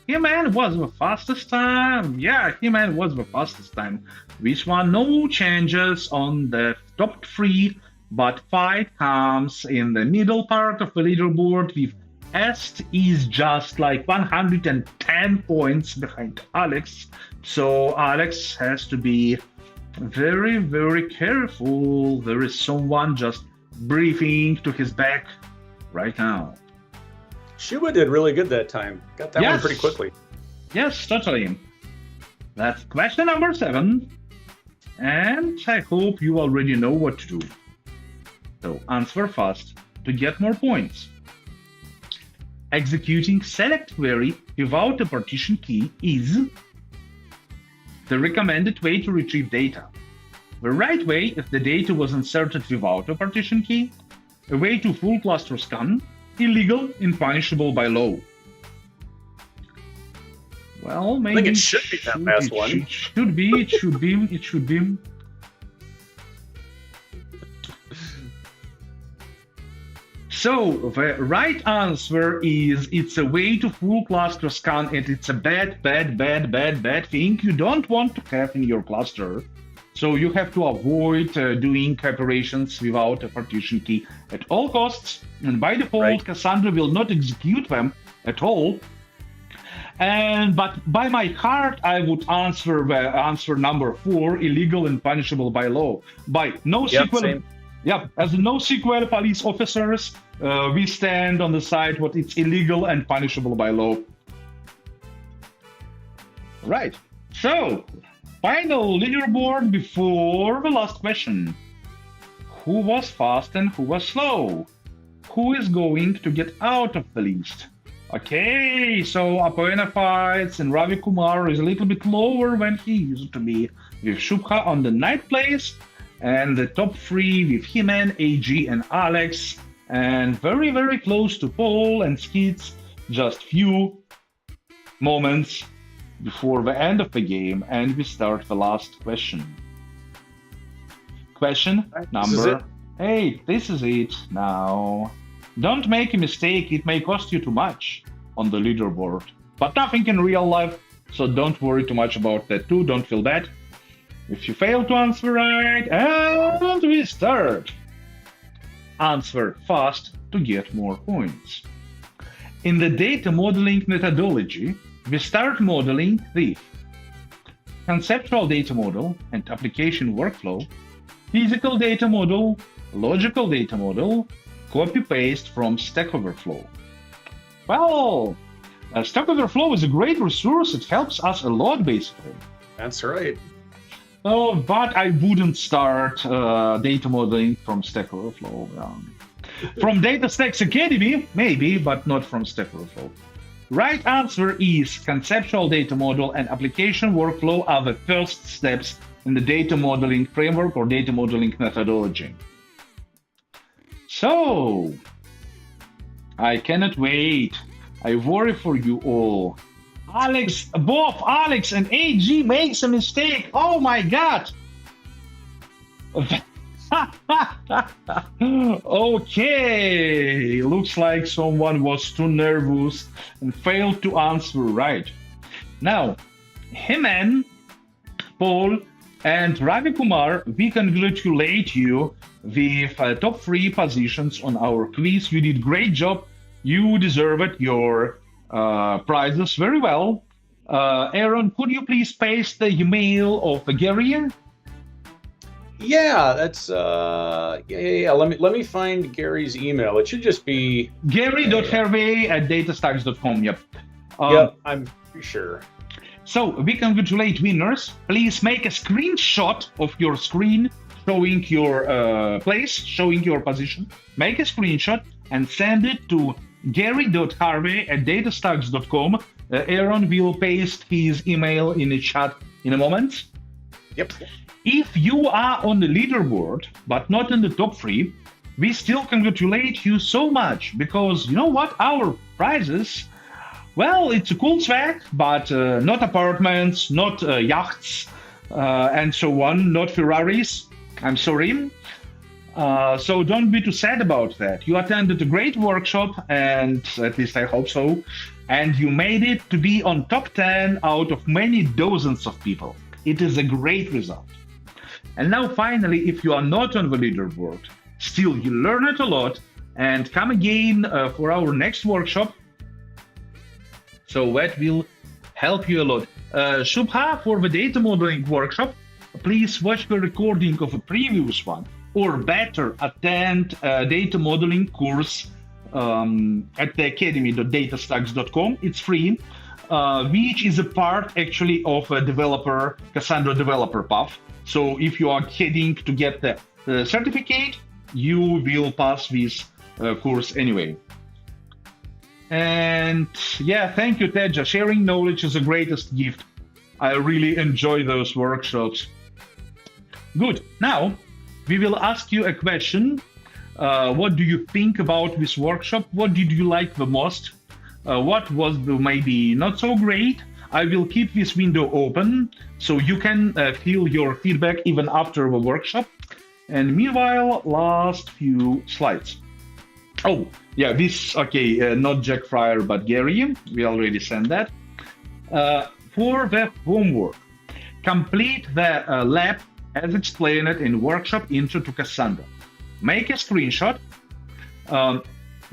He-Man was the fastest time. Yeah, He-Man was the fastest time. This one, no changes on the top 3, but 5 comes in the middle part of the leaderboard with Est is just like 110 points behind Alex. So Alex has to be very, very careful. There is someone just breathing to his back right now. Shiva did really good that time. Got that one pretty quickly. Yes, totally. That's question number 7. And I hope you already know what to do. So answer fast to get more points. Executing select query without a partition key is the recommended way to retrieve data. The right way if the data was inserted without a partition key, a way to full cluster scan, illegal and punishable by law. Well, maybe I think it should be that last one. It should be. So the right answer is it's a way to full cluster scan, and it's a bad thing you don't want to have in your cluster. So you have to avoid doing operations without a partition key at all costs. And by default, Cassandra will not execute them at all. But by my heart, I would answer number 4, illegal and punishable by law. By NoSQL. As NoSQL police officers, we stand on the side what it's illegal and punishable by law. Right. So final leaderboard before the last question. Who was fast and who was slow? Who is going to get out of the list? Okay, so Apoena Fights and Ravi Kumar is a little bit lower than he used to be, with Shubha on the ninth place, and the top three with He-Man, AG, and Alex, and very, very close to Paul and Skids, just few moments before the end of the game, and we start the last question. Question number 8. This is it now. Don't make a mistake, it may cost you too much on the leaderboard. But nothing in real life, so don't worry too much about that too, don't feel bad. If you fail to answer right, and we start. Answer fast to get more points. In the data modeling methodology, we start modeling the conceptual data model and application workflow, physical data model, logical data model, copy-paste from Stack Overflow. Well, Stack Overflow is a great resource. It helps us a lot, basically. That's right. Oh, but I wouldn't start data modeling from Stack Overflow. From Datastax Academy, maybe, but not from Stack Overflow. Right answer is conceptual data model and application workflow are the first steps in the data modeling framework or data modeling methodology. So, I cannot wait. I worry for you all. Both Alex and AG makes a mistake. Oh my god. Okay, looks like someone was too nervous and failed to answer right. Now, Heman, Paul, and Ravi Kumar, we congratulate you with top 3 positions on our quiz. You did great job. You deserve it. Your prizes very well. Aaron, could you please paste the email of Gary? Yeah, that's yeah. Let me find Gary's email. It should just be Gary.hervey@datastax.com. Yep. Yep, I'm sure. So we congratulate winners. Please make a screenshot of your screen showing your place, showing your position. Make a screenshot and send it to gary.harvey@datastax.com. Aaron will paste his email in the chat in a moment. Yep. If you are on the leaderboard, but not in the top 3, we still congratulate you so much, because you know what? Our prizes, well, it's a cool swag, but not apartments, not yachts, and so on, not Ferraris. I'm sorry. So don't be too sad about that. You attended a great workshop, and at least I hope so, and you made it to be on top 10 out of many dozens of people. It is a great result. And now finally, if you are not on the leaderboard, still you learned a lot, and come again for our next workshop. So that will help you a lot. Shubha, for the data modeling workshop, please watch the recording of a previous one, or better, attend a data modeling course at the academy.datastax.com. It's free, which is a part actually of a developer, Cassandra developer path. So if you are heading to get the certificate, you will pass this course anyway. And yeah, thank you, Teja. Sharing knowledge is the greatest gift. I really enjoy those workshops. Good. Now, we will ask you a question. What do you think about this workshop? What did you like the most? What was maybe not so great? I will keep this window open so you can feel your feedback even after the workshop. And meanwhile, last few slides. Oh, yeah, this, okay, not Jack Fryer, but Gary. We already sent that. For the homework, complete the lab as explained in workshop Intro to Cassandra. Make a screenshot.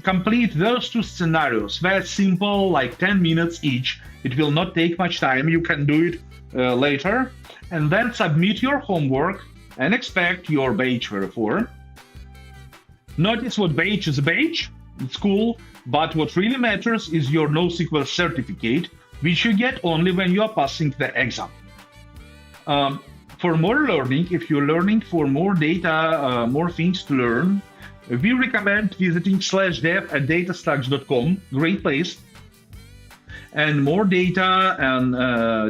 Complete those 2 scenarios. Very simple, like 10 minutes each. It will not take much time. You can do it later. And then submit your homework and expect your badge therefore. Notice what badge is a badge. It's cool. But what really matters is your NoSQL certificate, which you get only when you are passing the exam. For more learning, if you're learning for more data, more things to learn, we recommend visiting /dev at datastax.com. Great place. And more data and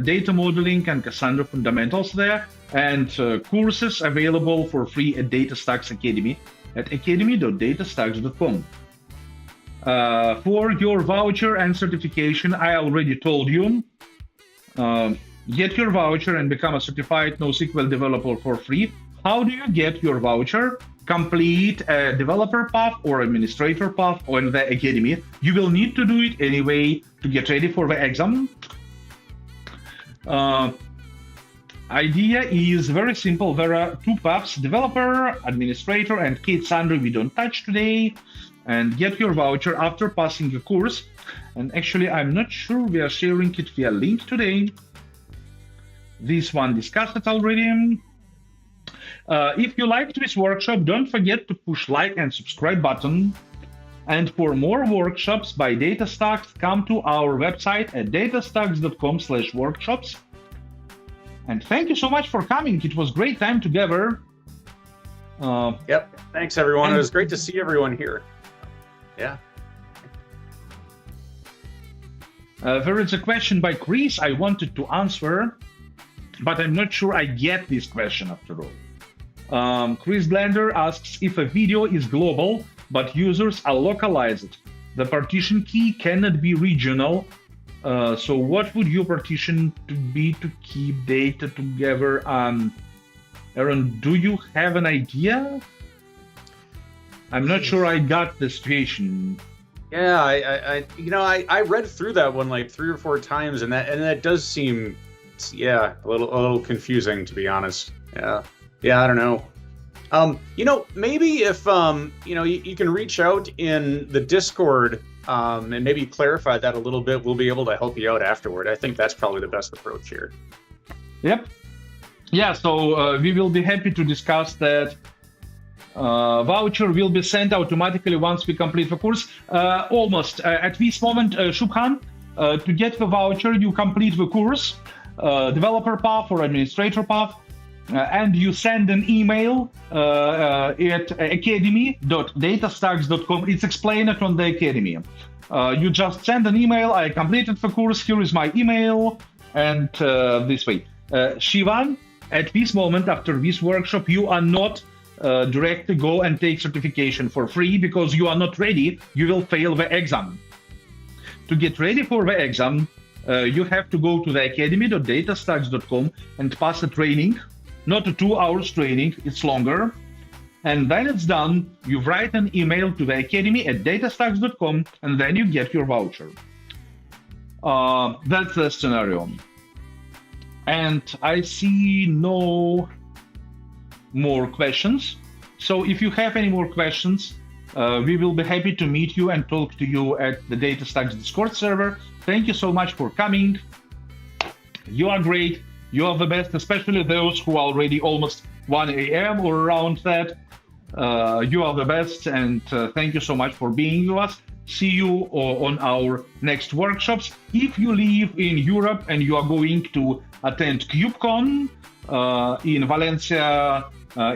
data modeling and Cassandra fundamentals there, and courses available for free at Datastax Academy at academy.datastax.com. For your voucher and certification, I already told you, get your voucher and become a certified NoSQL developer for free. How do you get your voucher? Complete a developer path or administrator path on the Academy. You will need to do it anyway to get ready for the exam. Idea is very simple. There are two paths, developer, administrator, and Cassandra we don't touch today. And get your voucher after passing the course. And actually, I'm not sure we are sharing it via link today. This one discussed it already. If you liked this workshop, don't forget to push like and subscribe button. And for more workshops by Datastax, come to our website at datastax.com/workshops. And thank you so much for coming. It was great time together. Yep. Thanks, everyone. It was great to see everyone here. Yeah. There is a question by Chris I wanted to answer, but I'm not sure I get this question after all. Chris Blender asks if a video is global, but users are localized. The partition key cannot be regional. So what would your partition to be to keep data together? Aaron, do you have an idea? I'm not sure I got the situation. Yeah, I read through that one like 3 or 4 times, and that does seem, a little confusing, to be honest. Yeah, I don't know. Maybe if you can reach out in the Discord and maybe clarify that a little bit, we'll be able to help you out afterward. I think that's probably the best approach here. Yep. Yeah, so we will be happy to discuss that. Voucher will be sent automatically once we complete the course. Almost. At this moment, Shubhan, to get the voucher, you complete the course, developer path or administrator path, and you send an email at academy.datastax.com. It's explained on the Academy. You just send an email, I completed the course, here is my email, and this way. Shivan, at this moment, after this workshop, you are not directly go and take certification for free because you are not ready. You will fail the exam. To get ready for the exam, you have to go to the academy.datastax.com and pass a training, not a 2 hours training, it's longer. And when it's done, you write an email to the academy at datastax.com and then you get your voucher. That's the scenario. And I see no more questions. So if you have any more questions, we will be happy to meet you and talk to you at the Datastax Discord server. Thank you so much for coming. You are great. You are the best, especially those who are already almost 1 a.m. or around that. You are the best, and thank you so much for being with us. See you on our next workshops. If you live in Europe and you are going to attend KubeCon in Valencia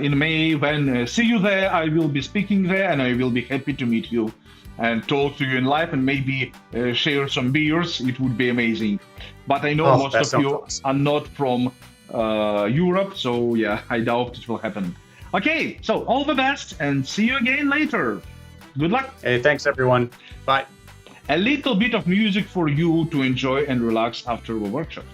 in May, then see you there. I will be speaking there, and I will be happy to meet you and talk to you in live and maybe share some beers. It would be amazing. But I know most of you are not from Europe, so yeah, I doubt it will happen. Okay, so all the best and see you again later. Good luck. Hey, thanks everyone. Bye. A little bit of music for you to enjoy and relax after the workshop.